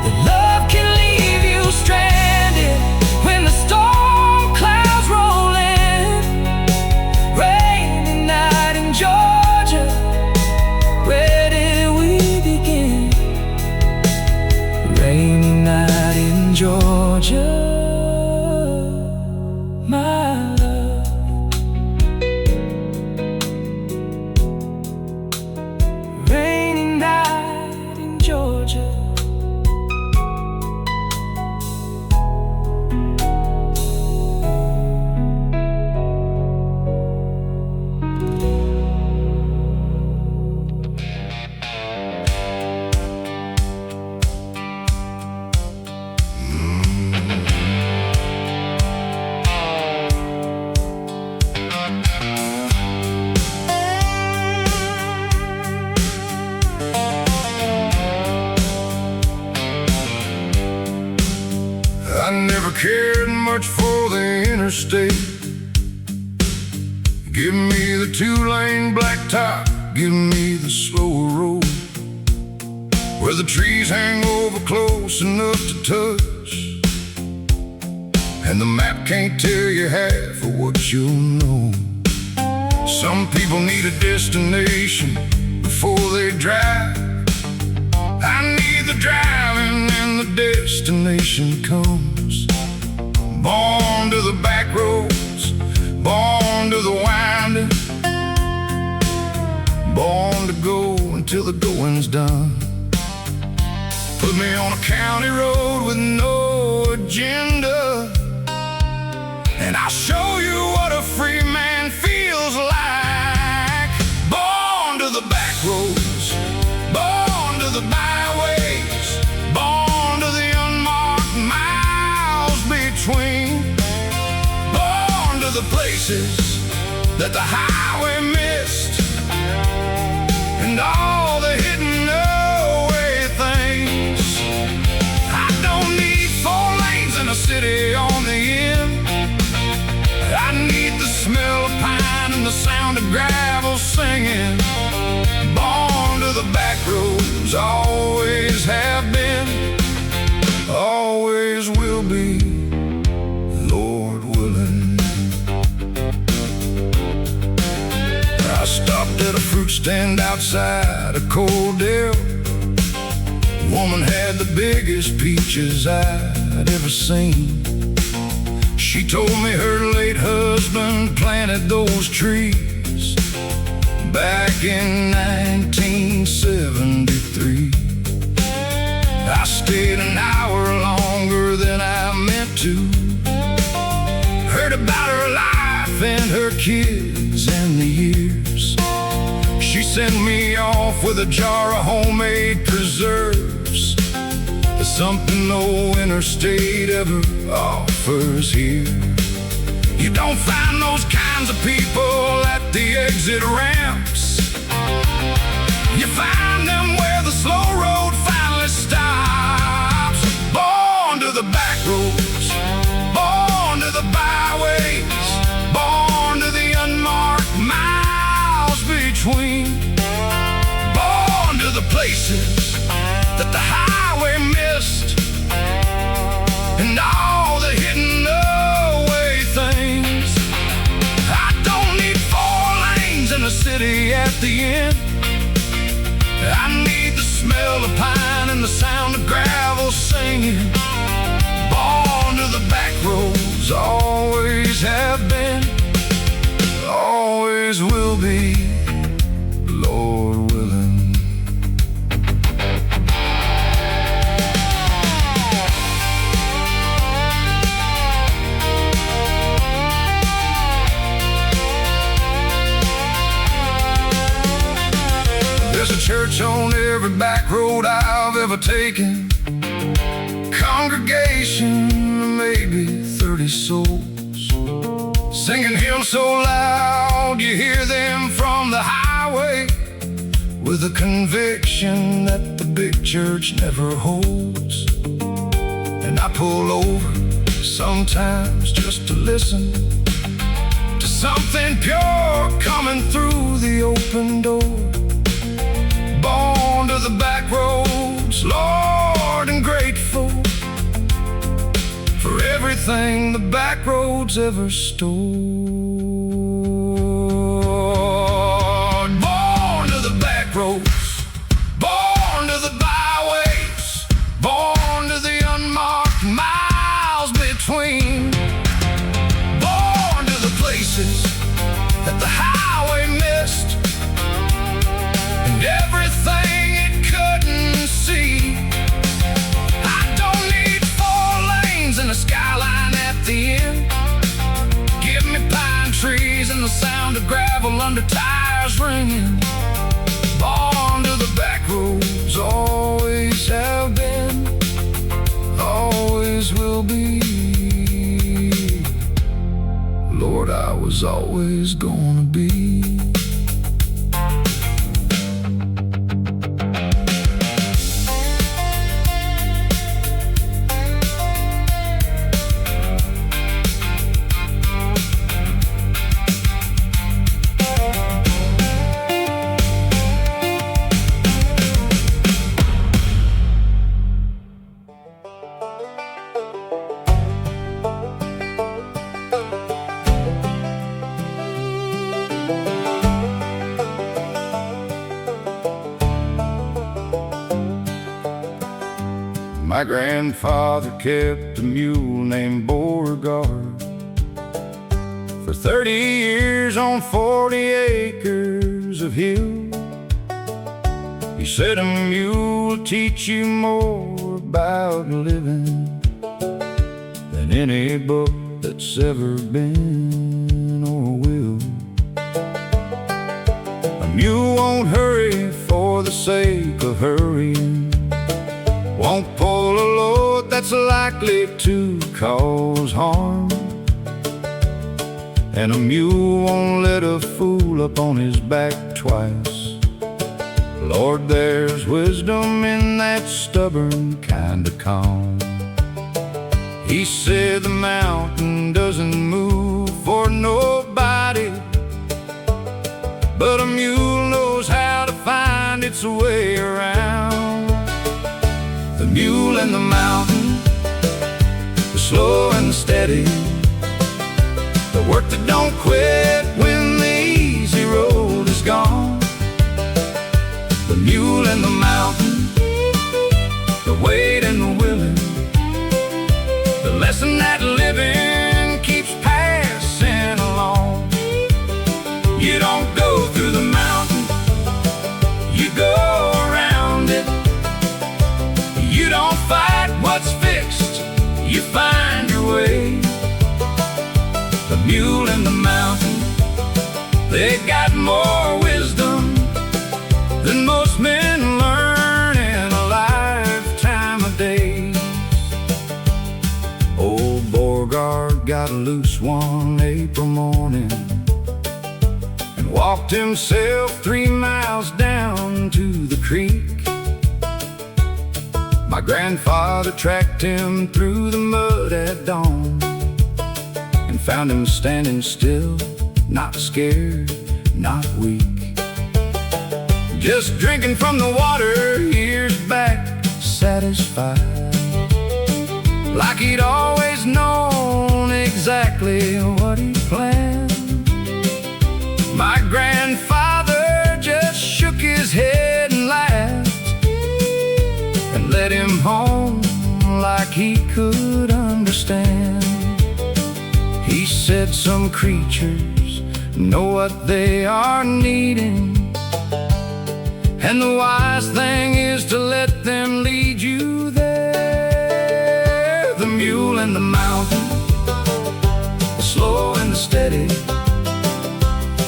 that love can leave you stranded when the storm clouds roll in. Rainy night in Georgia, where did we begin? cared much for the interstate. Give me the two-lane blacktop, give me the slower road, where the trees hang over close enough to touch, and the map can't tell you half of what you'll know. Some people need a destination before they drive. I need the driving and the destination comes. Born to the back roads, born to the winding, born to go until the going's done. Put me on a county road with no agenda, and I'll show you what a free man feels like. Born to the back roads, born to the byways, born to the unmarked miles between, born to the places that the highway missed, and all the hidden away things. I don't need 4 lanes in a city on the end. I need the smell of pine and the sound of gravel singing. Born to the back roads, always have been, always will be, Lord willing. I stopped at a fruit stand outside of Cordell. Woman had the biggest peaches I'd ever seen. She told me her late husband planted those trees back in 1973. I stayed an hour longer than I meant to. Heard about her life and her kids and the years. She sent me off with a jar of homemade preserves. There's something no interstate ever offers here. You don't find those kinds of people at the exit ramps. You find them where the slow road finally stops. Born to the back roads, born to the byways, born to the unmarked miles between, born to the places that the highway missed, and all the hidden away things. I don't need 4 lanes in a city at the end. I need the smell of pine and the sound of gravel singing. Born to the back roads, always have been, always will be, Lord willing. There's a church on every back road I've ever taken. Congregation, maybe 30 souls, singing hymns so loud you hear them from the highway, with a conviction that the big church never holds. And I pull over sometimes just to listen to something pure coming through the open door. Born to the back roads, Lord, and grateful for everything the back roads ever stored. Born to the back roads, born to the byways, born to the unmarked miles between, born to the places that the highway missed, and everything it couldn't see. I don't need 4 lanes and a skyline at the end. Give me pine trees and the sound of gravel under tires ringing. Born to the back roads, always have been, always will be, Lord, I was always gonna be. My grandfather kept a mule named Beauregard for 30 years on 40 acres of hill. He said a mule will teach you more about living than any book that's ever been or will. A mule won't hurry for the sake of hurrying, won't pull a load that's likely to cause harm, and a mule won't let a fool up on his back twice. Lord, there's wisdom in that stubborn kind of calm. He said the mountain doesn't move for nobody, but a mule knows how to find its way around. The mule and the mountain, the slow and the steady, the work that don't quit when the easy road is gone. The mule and the mountain, the wait and the willing, the lesson that living keeps passing along. You don't go through the mountain, you go around it. You don't fight what's fixed, you find your way. The mule and the mountain, they got more wisdom than most men learn in a lifetime of days. Old Beauregard got loose one April morning and walked himself 3 miles down to the creek. My grandfather tracked him through the mud at dawn and found him standing still, not scared, not weak, just drinking from the water years back, satisfied, like he'd always known exactly what he planned. My grandfather just shook his head and laughed and led him home like he could understand. He said some creatures know what they are needing, and the wise thing is to let them lead you there. The mule and the mountain, the slow and the steady,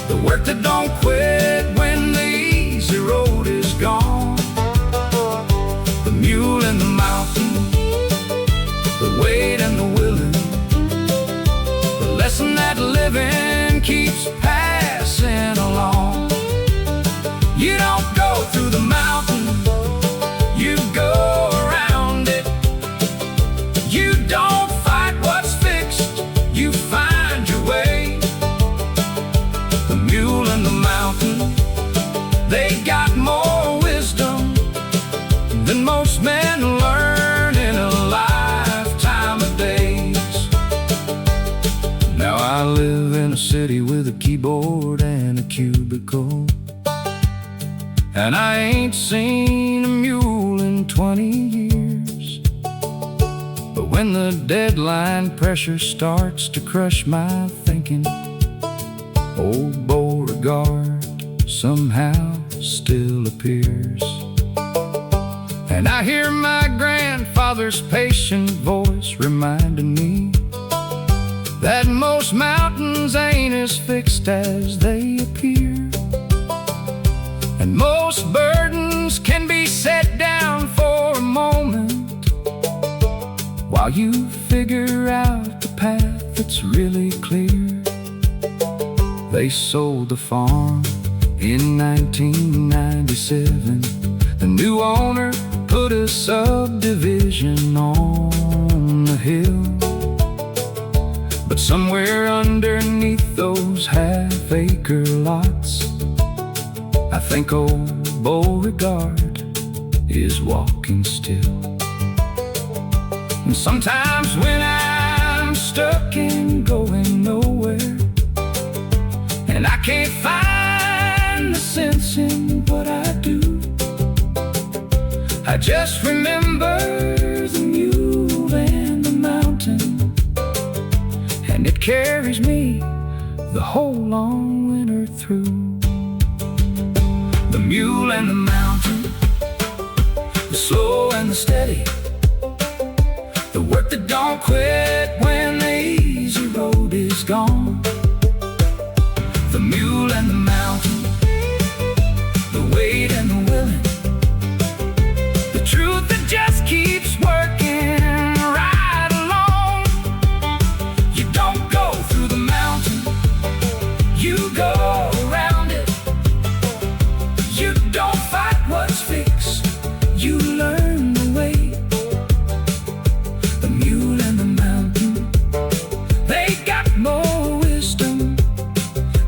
the work that don't quit when the easy road is gone. The mule and the mountain, the wait and the willing, the lesson that living keeps passing along. You don't go through the mountain, you go around it. You don't fight what's fixed, you find your way. The mule and the mountain, they got more wisdom than most men learn in a lifetime of days. Now I live in a city with a keyboard and a cubicle, and I ain't seen a mule in 20 years. But when the deadline pressure starts to crush my thinking, old Beauregard somehow still appears. And I hear my grandfather's patient voice reminding me that most mountains ain't as fixed as they appear, and most burdens can be set down for a moment while you figure out the path that's really clear. They sold the farm in 1997. The new owner put a subdivision on the hill, but somewhere underneath those half-acre lots, I think old Beauregard is walking still. And sometimes when I'm stuck in going nowhere, and I can't find the sense in what I do, I just remember the mule and the mountain, and it carries me the whole long winter through. The mule and the mountain, the slow and the steady, the work that don't quit when the easy road is gone. The mule and the mountain, the weight and the willing, the truth that just keeps working right along. You don't go through the mountain, you go around it. You don't fight what's fixed, you learn the way. The mule and the mountain, they got more wisdom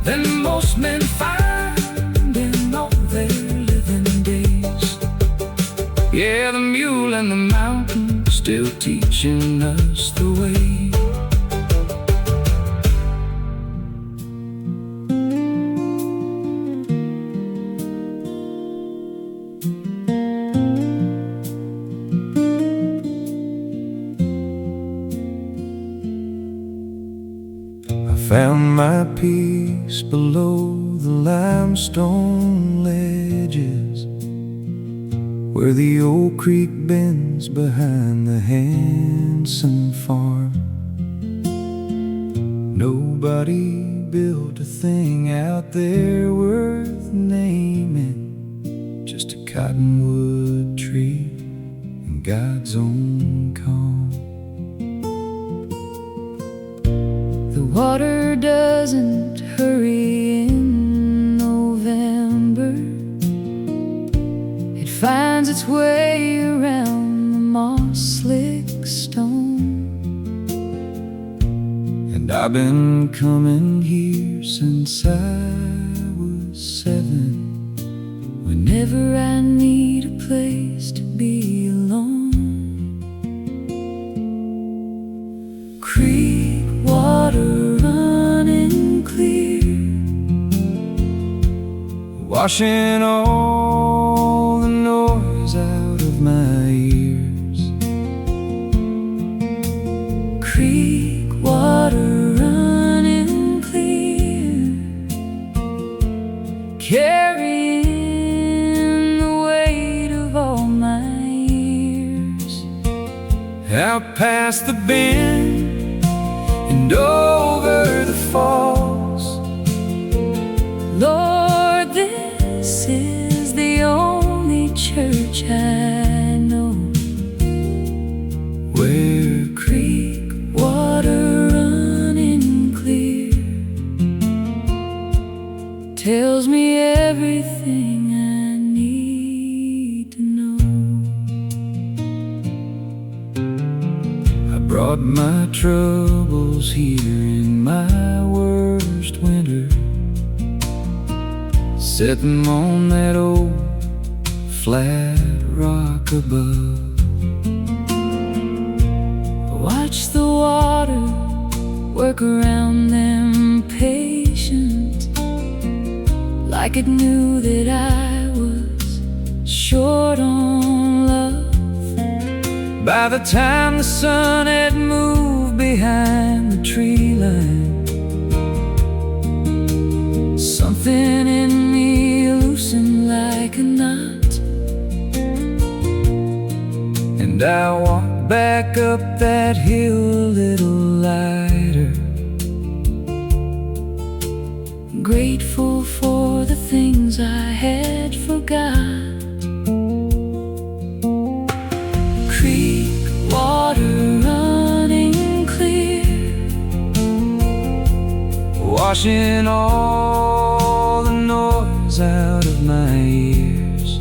than most men find in all their living days. Yeah, the mule and the mountain still teaching us the way. Found my peace below the limestone ledges, where the old creek bends behind the Hanson farm. Nobody built a thing out there worth naming, just a cottonwood tree and God's own calm. The water doesn't hurry in November. It finds its way around the moss-slick stone. And I've been coming here since I was 7, Whenever I need a place to be alone. Creek water running clear, washing all the noise out of my ears. creek water running clear, carrying the weight of all my years. Out past the bend and over the falls. Lord, this is the only church I know, Where creek water running clear tells me everything I need to know. I brought my troubles here in my worst winter, set them on that old flat rock above. Watch the water work around them patient, like it knew that I was short on love. By the time the sun had moved behind the tree line, Something in me loosened like a knot, and I walked back up that hill a little lighter, grateful for the things I had forgot. Creek water running clear, washing all the noise out of my ears.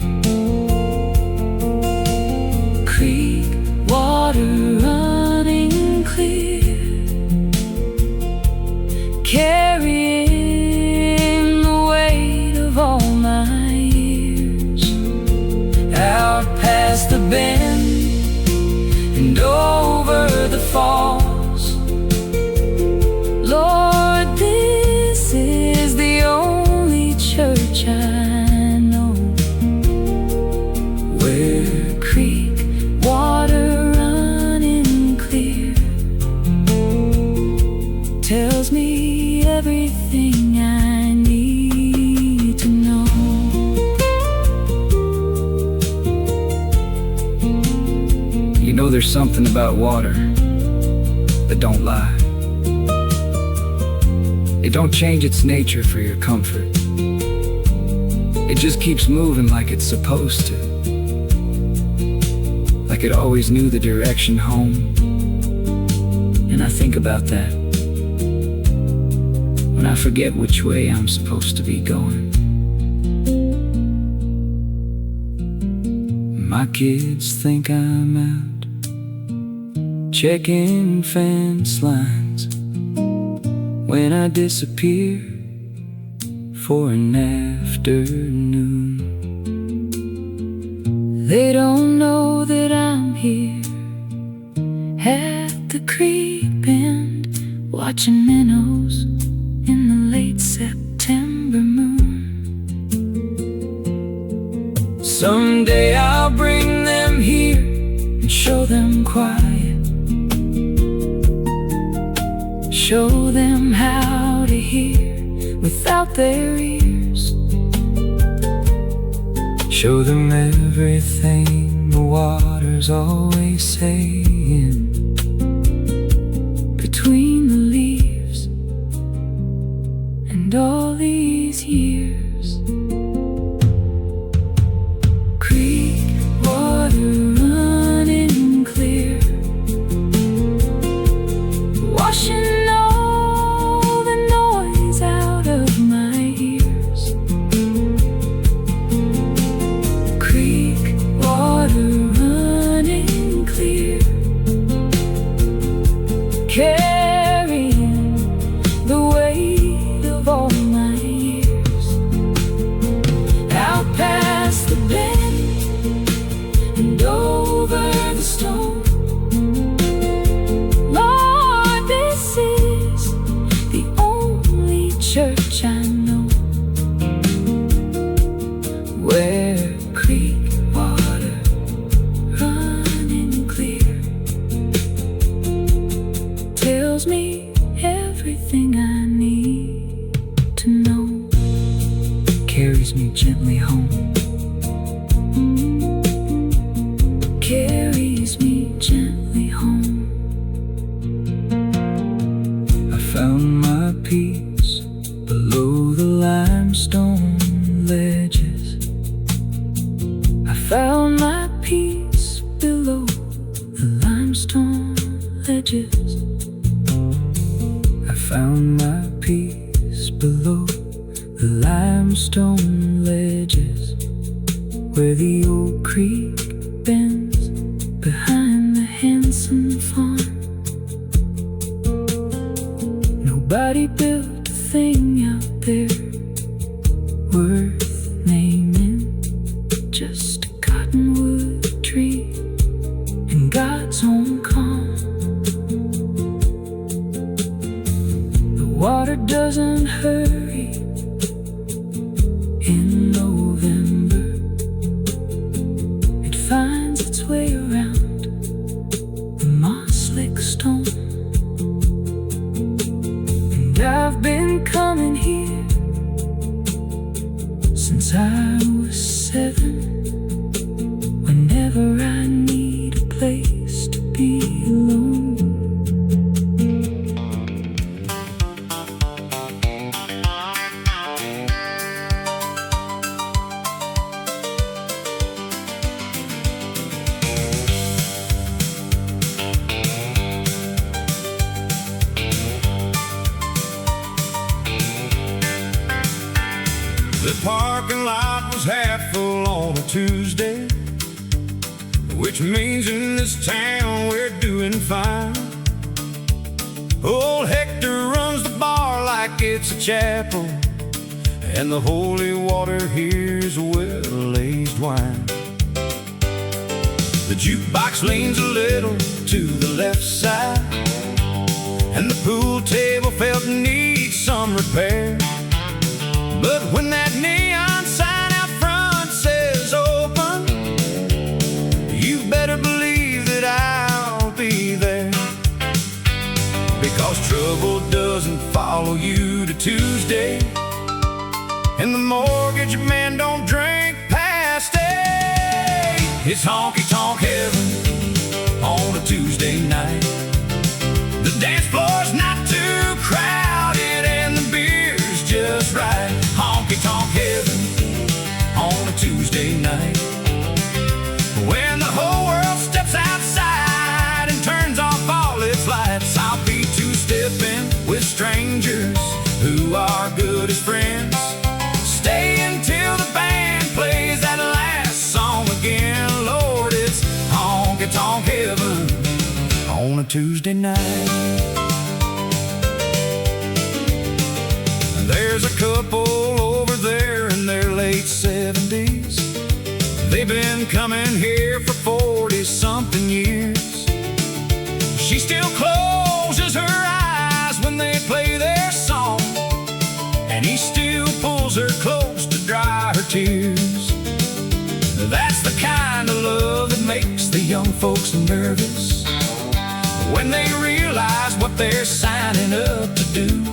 creek water running clear, carrying the weight of all my years. Out past the bend and over the falls. Lord, this is the only church I everything I need to know. You know there's something about water that don't lie. It don't change its nature for your comfort. It just keeps moving like it's supposed to. Like it always knew the direction home. And I think about that when I forget which way I'm supposed to be going. My kids think I'm out checking fence lines when I disappear for an afternoon. They don't know that I'm here at the creek bend, watching minnows in the late September moon. Someday I'll bring them here and show them quiet, show them how to hear without their ears, show them everything the water's always saying between the leaves and all these years. Creek water running clear, washing all the noise out of my ears. Creek water running clear, carrying the weight of all my years. Out past the bend and over the stone. Lord, this is the only church I know where creek water running clear tells me everything I need to know, carries me gently home, carries me gently home. I found my peace below the limestone ledges. I found my peace below the limestone ledges. I found my peace below the limestone ledges, where the old creek bends behind the Henson farm. Nobody built a thing out there worth naming, just a cottonwood tree in God's own calm. The water doesn't hurry in November. It finds its way around the moss-lick stone. And I've been coming here since I was 7. Whenever I need a place to be alone. The parking lot was half full on a Tuesday, which means in this town we're doing fine. Old Hector runs the bar like it's a chapel, and the holy water here's well-aged wine. The jukebox leans a little to the left side, and the pool table felt needs some repair. But when that neon sign out front says open, you better believe that I'll be there. Because trouble doesn't follow you to to Tuesday, and the mortgage man don't drink past 8. It's honky-tonk heaven on a Tuesday night. The dance floor's not too crowded and the beer's just right. Honky-tonk heaven on a Tuesday night. When the whole world steps outside and turns off all its lights, I'll be two-stepping with strangers who are good as friends. Stay until the band plays that last song again. Lord, it's honky-tonk heaven on a Tuesday night. There's a couple over there in their late 70s. They've been coming here for 40-something years. She still closes her eyes when they play their song, and he still pulls her close to dry her tears. That's the kind of love that makes the young folks nervous when they realize what they're signing up to do.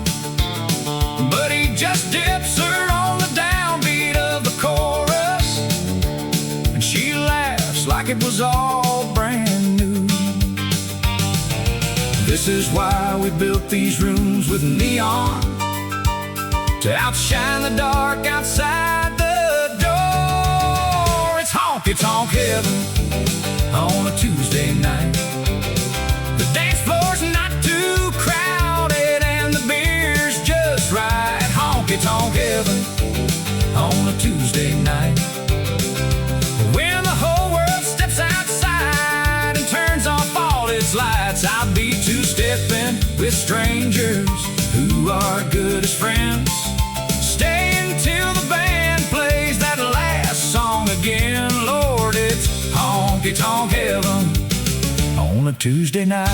But he just dips her on the downbeat of the chorus, and she laughs like it was all brand new. This is why we built these rooms with neon, to outshine the dark outside the door. It's honky-tonk heaven on a Tuesday night. The dance floor's not too crowded and the beer's just right. Honky-tonk heaven on a Tuesday night. When the whole world steps outside and turns off all its lights, I'll be two-stepping with strangers who are good as friends. Stay until the band plays that last song again. Lord, it's honky-tonk heaven on a Tuesday night.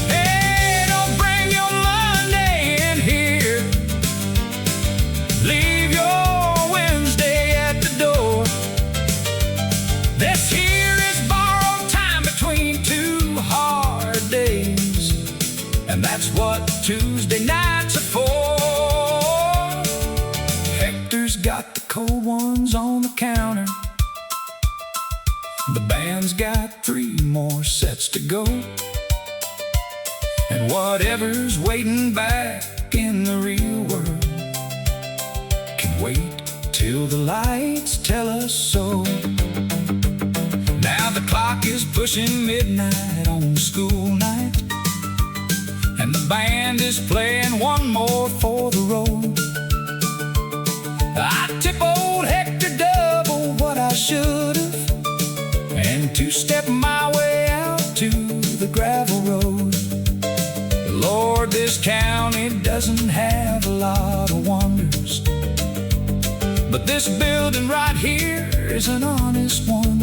Hey, don't bring your Monday in here. Leave your Wednesday at the door. This here is borrowed time between two hard days, and that's what Tuesday nights are for. Hector's got the cold ones on the counter. The band's got 3 more sets to go, and whatever's waiting back in the real world can wait till the lights tell us so. Now the clock is pushing midnight on school night, and the band is playing one more for the road. I tip old Hector double what I should've, and two-step my way out to the gravel road. Lord, this county doesn't have a lot of wonders, but this building right here is an honest one,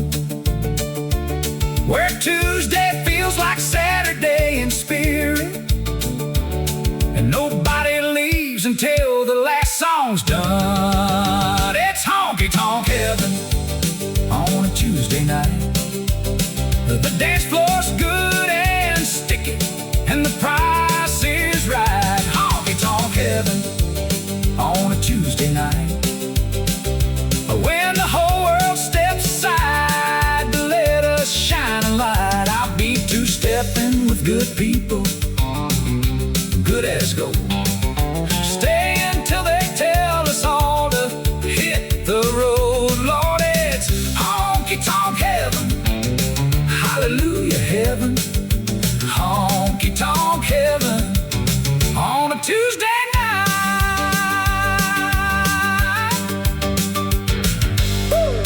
where Tuesday feels like Saturday in spirit, and nobody leaves until the last song's done. It's honky-tonk heaven on a Tuesday night. The dance floor's good and sticky, and the price is right. Honky-tonk heaven on a Tuesday night. When the whole world steps aside to let us shine a light, I'll be two-stepping with good people, good as gold. Stay until they tell us all to hit the road. Lord, it's honky-tonk heaven, hallelujah heaven, honky-tonk heaven on a Tuesday night. Woo!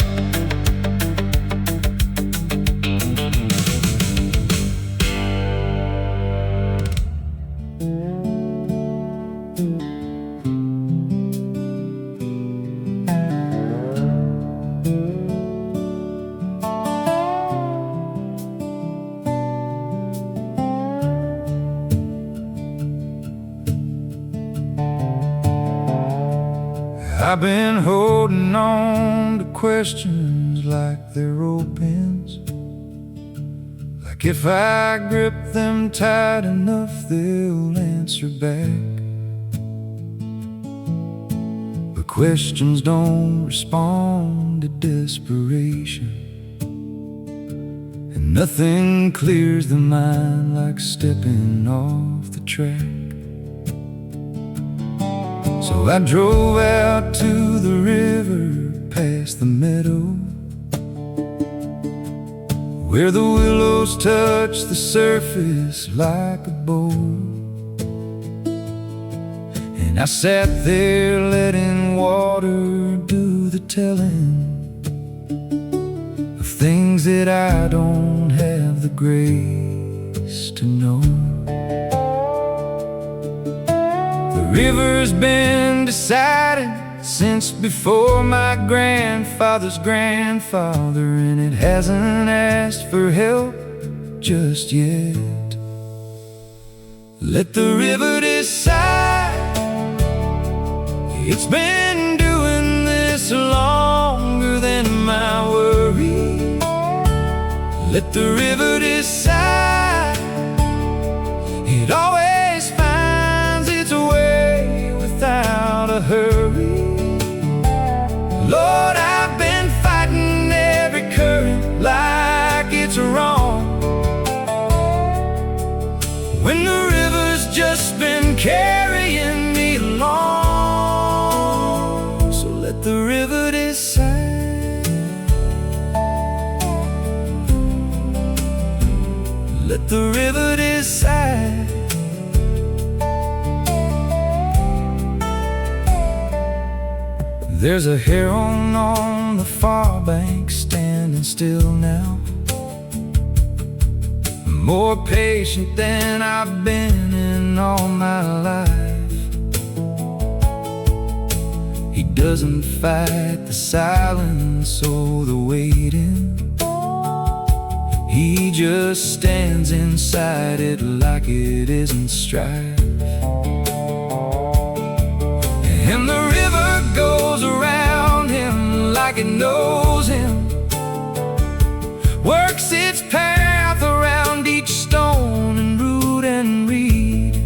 I've been holding on to questions like they're ropes, like if I grip them tight enough they'll answer back. questions don't respond to desperation, and nothing clears the mind like stepping off the track. So I drove out to the river, past the meadow, where the willows touch the surface like a bow. And I sat there letting water do the telling of things that I don't have the grace to know. The river's been decided since before my grandfather's grandfather, and it hasn't asked for help just yet. Let the river decide. It's been doing this longer than my worry. Let the river decide. It always finds its way without a hurry. Lord, I've been fighting every current like it's wrong, when the river's just been carrying me along. So let the river decide. Let the river decide. There's a heron on the far bank standing still now, more patient than I've been in all my life. He doesn't fight the silence or the waiting. He just stands inside it like it isn't strife. And the river goes around him like it knows him, works its path around each stone and root and reed.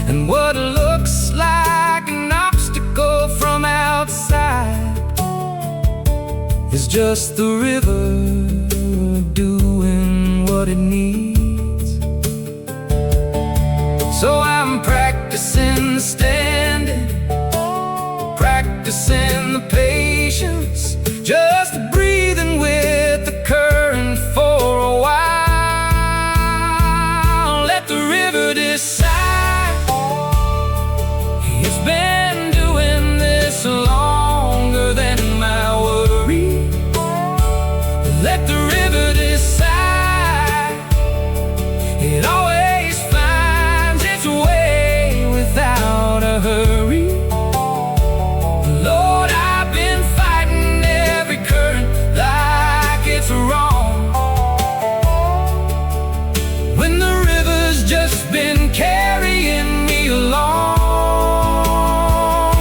And what looks like an obstacle from outside is just the river doing what it needs. So I'm practicing standing, practicing the patience, just breathing with the current for a while. Let the river decide. It's been doing this longer than my worry. Let the river decide. It always finds its way without a hurry. Lord, I've been fighting every current like it's wrong, when the river's just been carrying me along.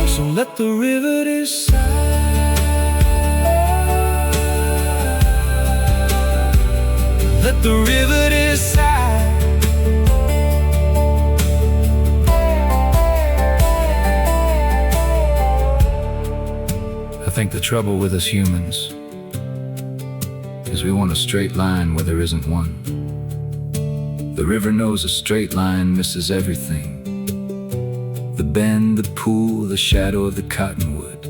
So let the river decide. Let the river decide. I think the trouble with us humans is we want a straight line where there isn't one. The river knows a straight line misses everything: the bend, the pool, the shadow of the cottonwood,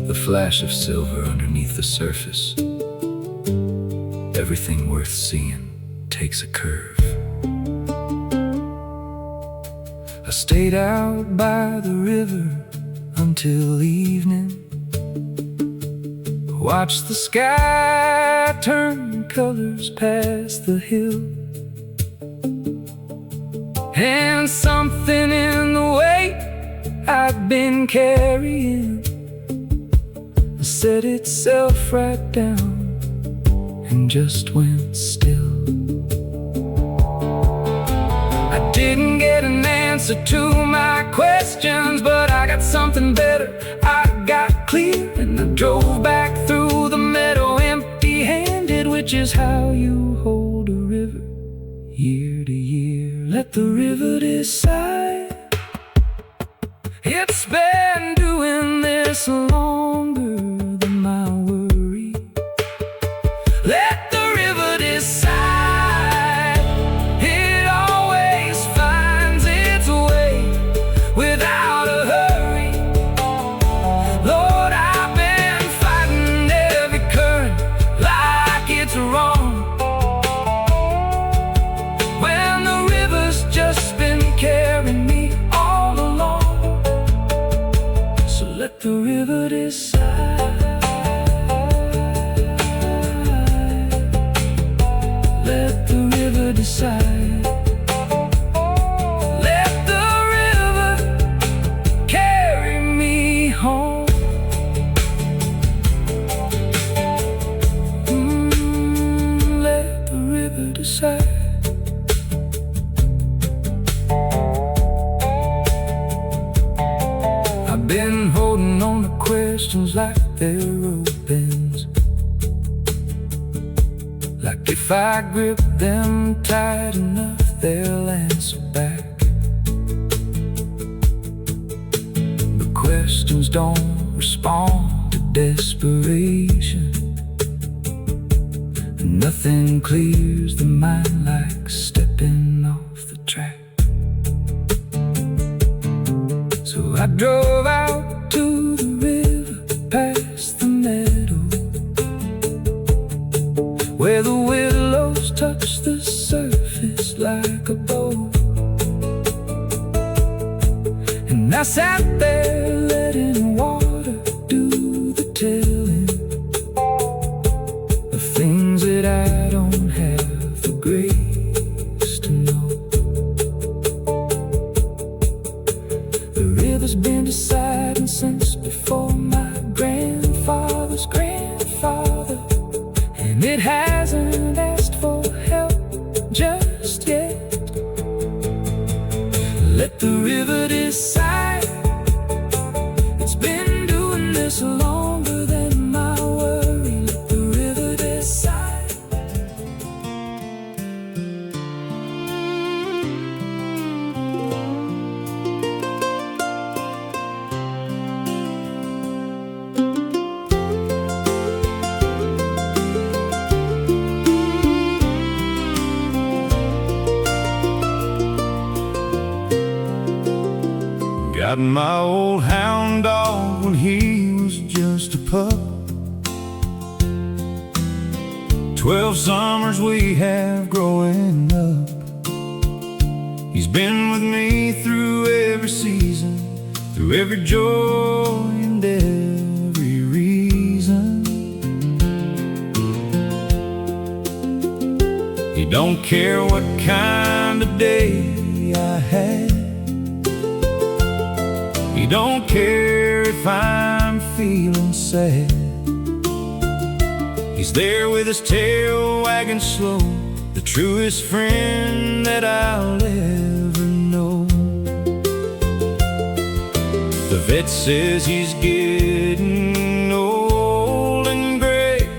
the flash of silver underneath the surface. Everything worth seeing takes a curve. I stayed out by the river until evening, watched the sky turn colors past the hill, and something in the weight I'd been carrying set itself right down and just went still. I didn't get an answer to my questions, but I got something better. I got clear and I drove back through the meadow empty-handed, which is how you hold a river year to year. Let the river decide. been doing this longer than my worry. Let the river decide. It always finds its way without a hurry. Lord, I've been fighting every current like it's wrong, when the river's just been carrying me all along. So let the river decide. Let the river decide. Let the river carry me home. Let the river decide. I've been holding on to questions like they're rope ends, like if I grip them tight enough, they'll answer back. But questions don't respond to desperation, and nothing clears the mind like stepping off the track. So I drove out to the river, past the meadow, where the willows touch the surface like a bow. And I sat there letting water do the telling of things that I don't have the grace to know. The river's been deciding since before my grandfather's grandfather, and it hasn't asked for help just yet. Let the river decide. It's been doing this longer than my worry. Let the river decide. Got my old hound dog when he was just a pup. 12 summers we have growing up. He's been with me through every season, through every joy and every reason. He don't care what kind of day I had. He don't care if I'm feeling sad. He's there with his tail wagging slow, the truest friend that I'll ever know. The vet says he's getting old and gray,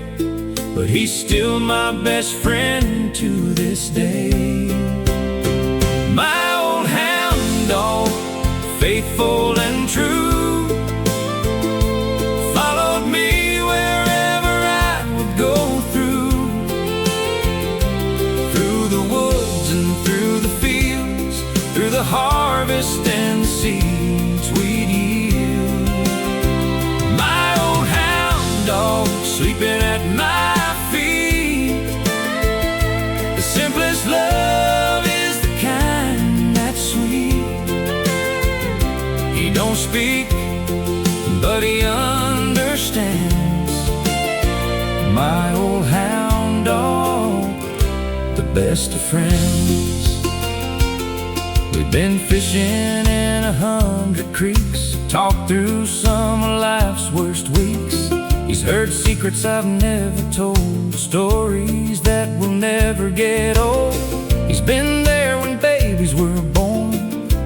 but he's still my best friend to this day. My old hound dog, faithful and true, followed me wherever I would go through the woods and through the fields, through the harvest and the seeds we'd yield. My old hound dog sleeping at my feet. The simplest love is the kind that's sweet. He don't speak, but he understands. My old hound dog, the best of friends. We've been fishing in 100 creeks, talked through some of life's worst weeks. He's heard secrets I've never told, stories that will never get old. He's been there when babies were born,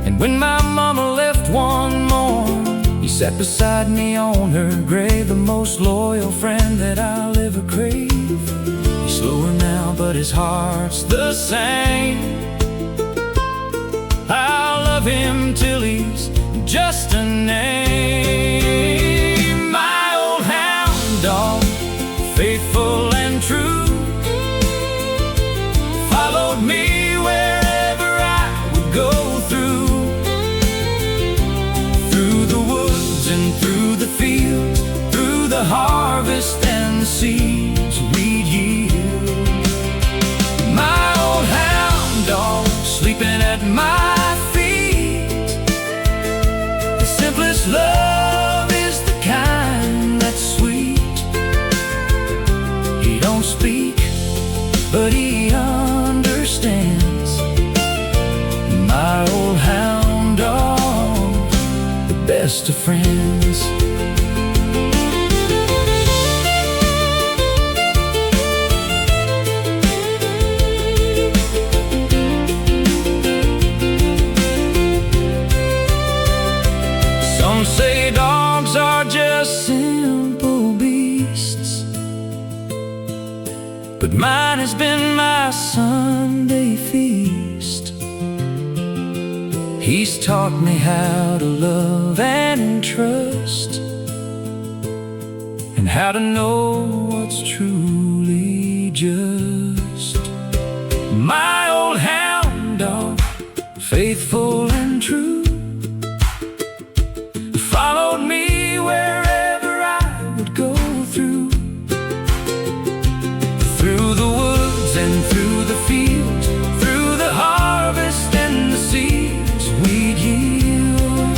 and when my mama left one morn. He sat beside me on her grave, the most loyal friend that I'll ever crave. He's slower now, but his heart's the same. I'll love him till he's just another name. My old hound dog, faithful and true, followed me wherever I would go through the woods and through the fields, through the harvest and the seeds we'd yield. My old hound dog, sleeping at my feet. The simplest love is the kind that's sweet. He don't speak, but he understands. My old hound dog, the best of friends. Some say dogs are just simple beasts, but mine has been my Sunday feast. He's taught me how to love and trust, and how to know what's truly just. My old hound dog, faithful and true, followed me wherever I would go through the woods and through the fields, through the harvest and the seeds we'd yield.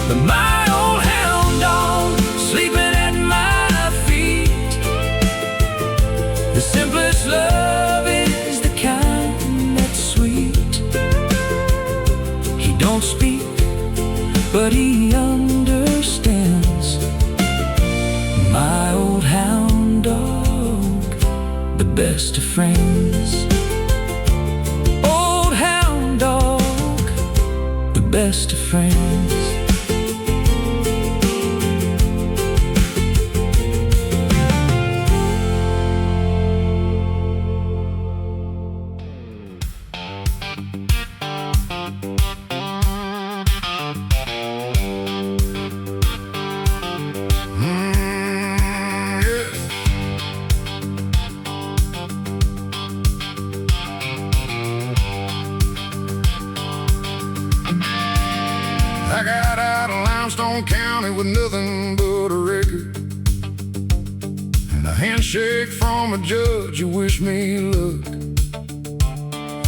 But my old hound dog, sleeping at my feet. The simplest love is the kind that's sweet. He don't speak, but he understands. My old hound dog, the best of friends. Old hound dog, the best of friends. I got out of Limestone County with nothing but a record and a handshake from a judge who wished me luck.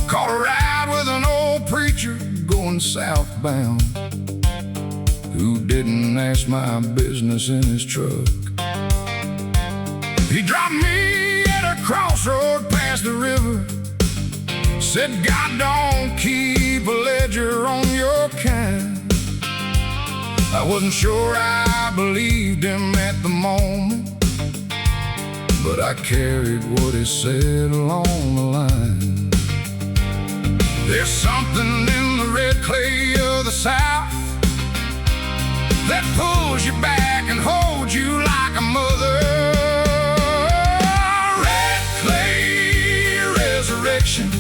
Caught a ride with an old preacher going southbound who didn't ask my business in his truck. He dropped me at a crossroad past the river, said, God don't keep a ledger on your kind. I wasn't sure I believed him at the moment, but I carried what he said along the line. There's something in the red clay of the South that pulls you back and holds you like a mother. Red clay resurrection,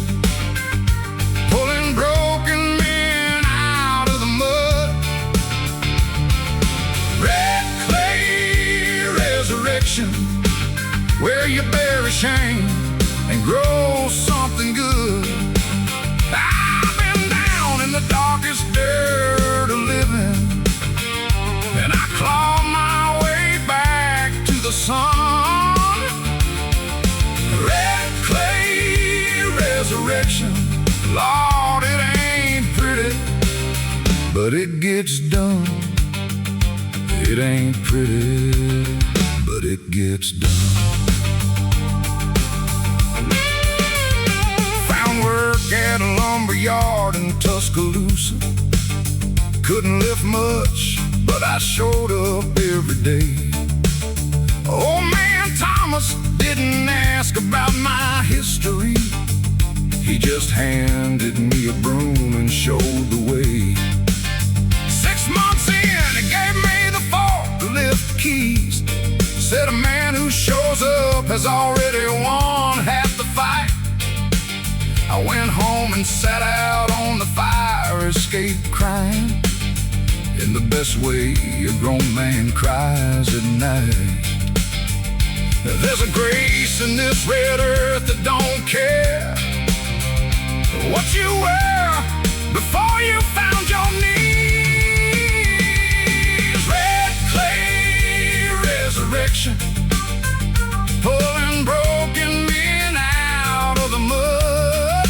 pulling broken men out of the mud. Red clay resurrection, where you bury shame and grow something good. I've been down in the darkest dirt of living, and I clawed my way back to the sun. Red clay resurrection, Lord, it ain't pretty, but it gets done. It ain't pretty, but it gets done. Found work at a lumber yard in Tuscaloosa. Couldn't lift much, but I showed up every day. Old man Thomas didn't ask about my history. He just handed me a broom and showed the way. 6 months in, he gave me the forklift keys. Said a man who shows up has already won half the fight. I went home and sat out on the fire escape crying. in the best way a grown man cries at night. There's a grace in this red earth that don't care what you were before you found your knees. Red clay resurrection, pulling broken men out of the mud.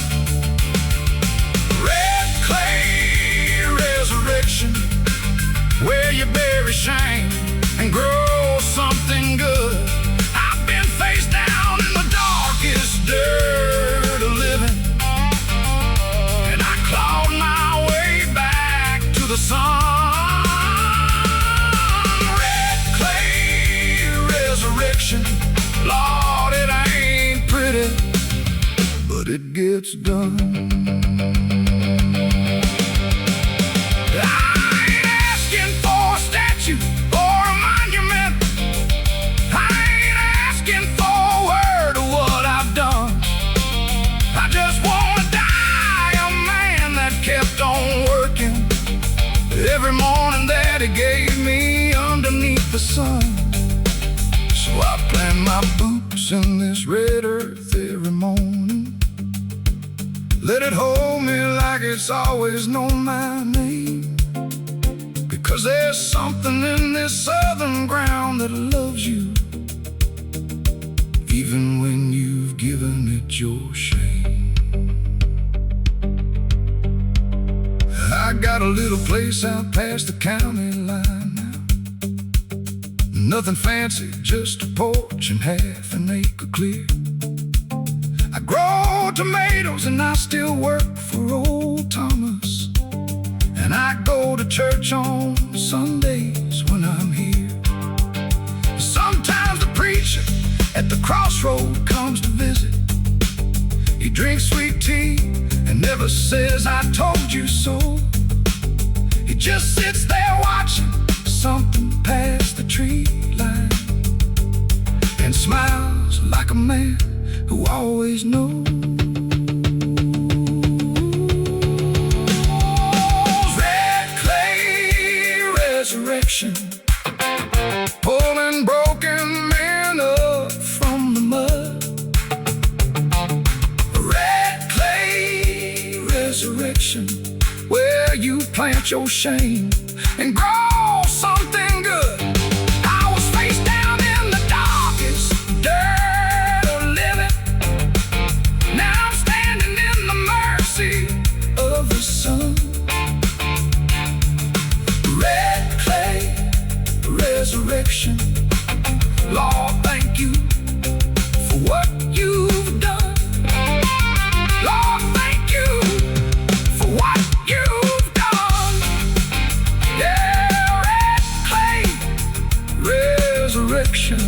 Red clay resurrection, where you bury shame and grow something good. I've been face down in the darkest dirt of living, and I clawed my way back to the sun. Red clay resurrection, Lord, it ain't pretty, but it gets done. Every morning that he gave me underneath the sun. So I plant my boots in this red earth every morning. Let it hold me like it's always known my name. Because there's something in this southern ground that loves you, even when you've given it your shame. I got a little place out past the county line now. Nothing fancy, just a porch and half an acre clear. I grow tomatoes and I still work for old Thomas, and I go to church on Sundays when I'm here. Sometimes the preacher at the crossroad comes to visit. He drinks sweet tea and never says I told you so. He just sits there watching something past the tree line and smiles like a man who always knows. Red clay resurrection, pulling broken men up from the mud. Red clay resurrection, where you plant your shame and grow something good. I was face down in the darkest dirt of living. Now I'm standing in the mercy of the sun. Red clay resurrection, Lord, thank you for what you've done. Lord, thank you for what you've done. Yeah, red clay resurrection,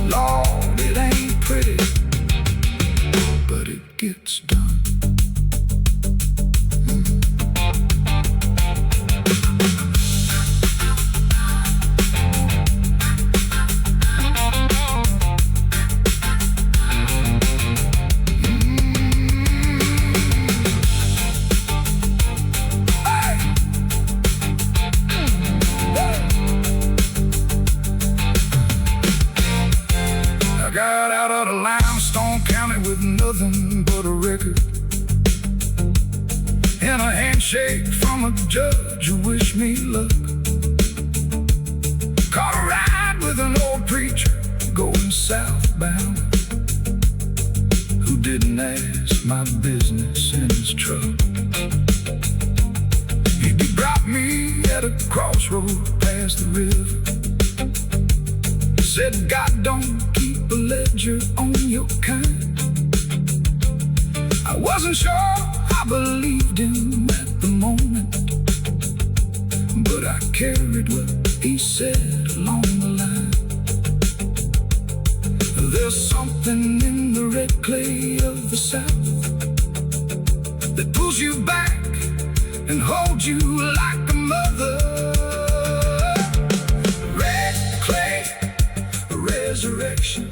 Lord, it ain't pretty, but it gets done. I got out of the limestone county with nothing but a record and a handshake from a judge who wished me luck. Caught a ride with an old preacher going southbound, who didn't ask my business in his truck. He dropped me at a crossroad past the river. Said, God don't keep a ledger on your kind. I wasn't sure I believed him at the moment, but I carried what he said along the line. There's something in the red clay of the South that pulls you back and holds you like a mother. Red clay resurrection,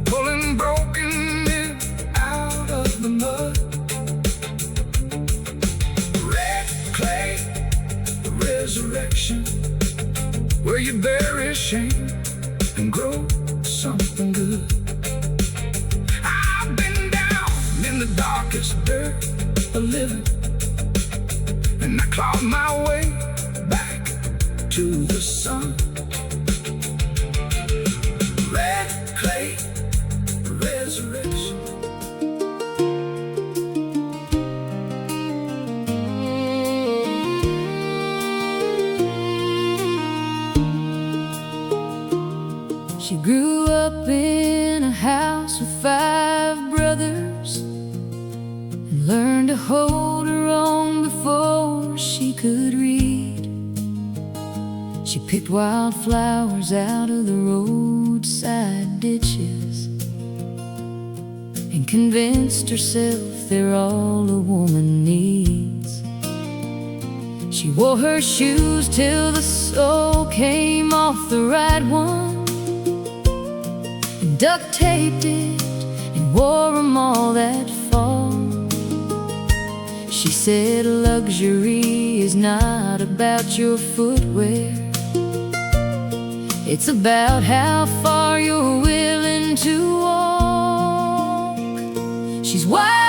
pulling broken men out of the mud. Red clay resurrection, where you bury shame and grow something good. I've been down in the darkest dirt of living, and I clawed my way back to the sun. Red clay resurrection. She grew up in a house with 5 brothers and learned to hold her own before she could read. She picked wildflowers out of the roadside ditches and convinced herself they're all a woman needs. She wore her shoes till the sole came off the right one, duct taped it and wore 'em all that fall. She said luxury is not about your footwear, it's about how far you're willing to walk. She's wild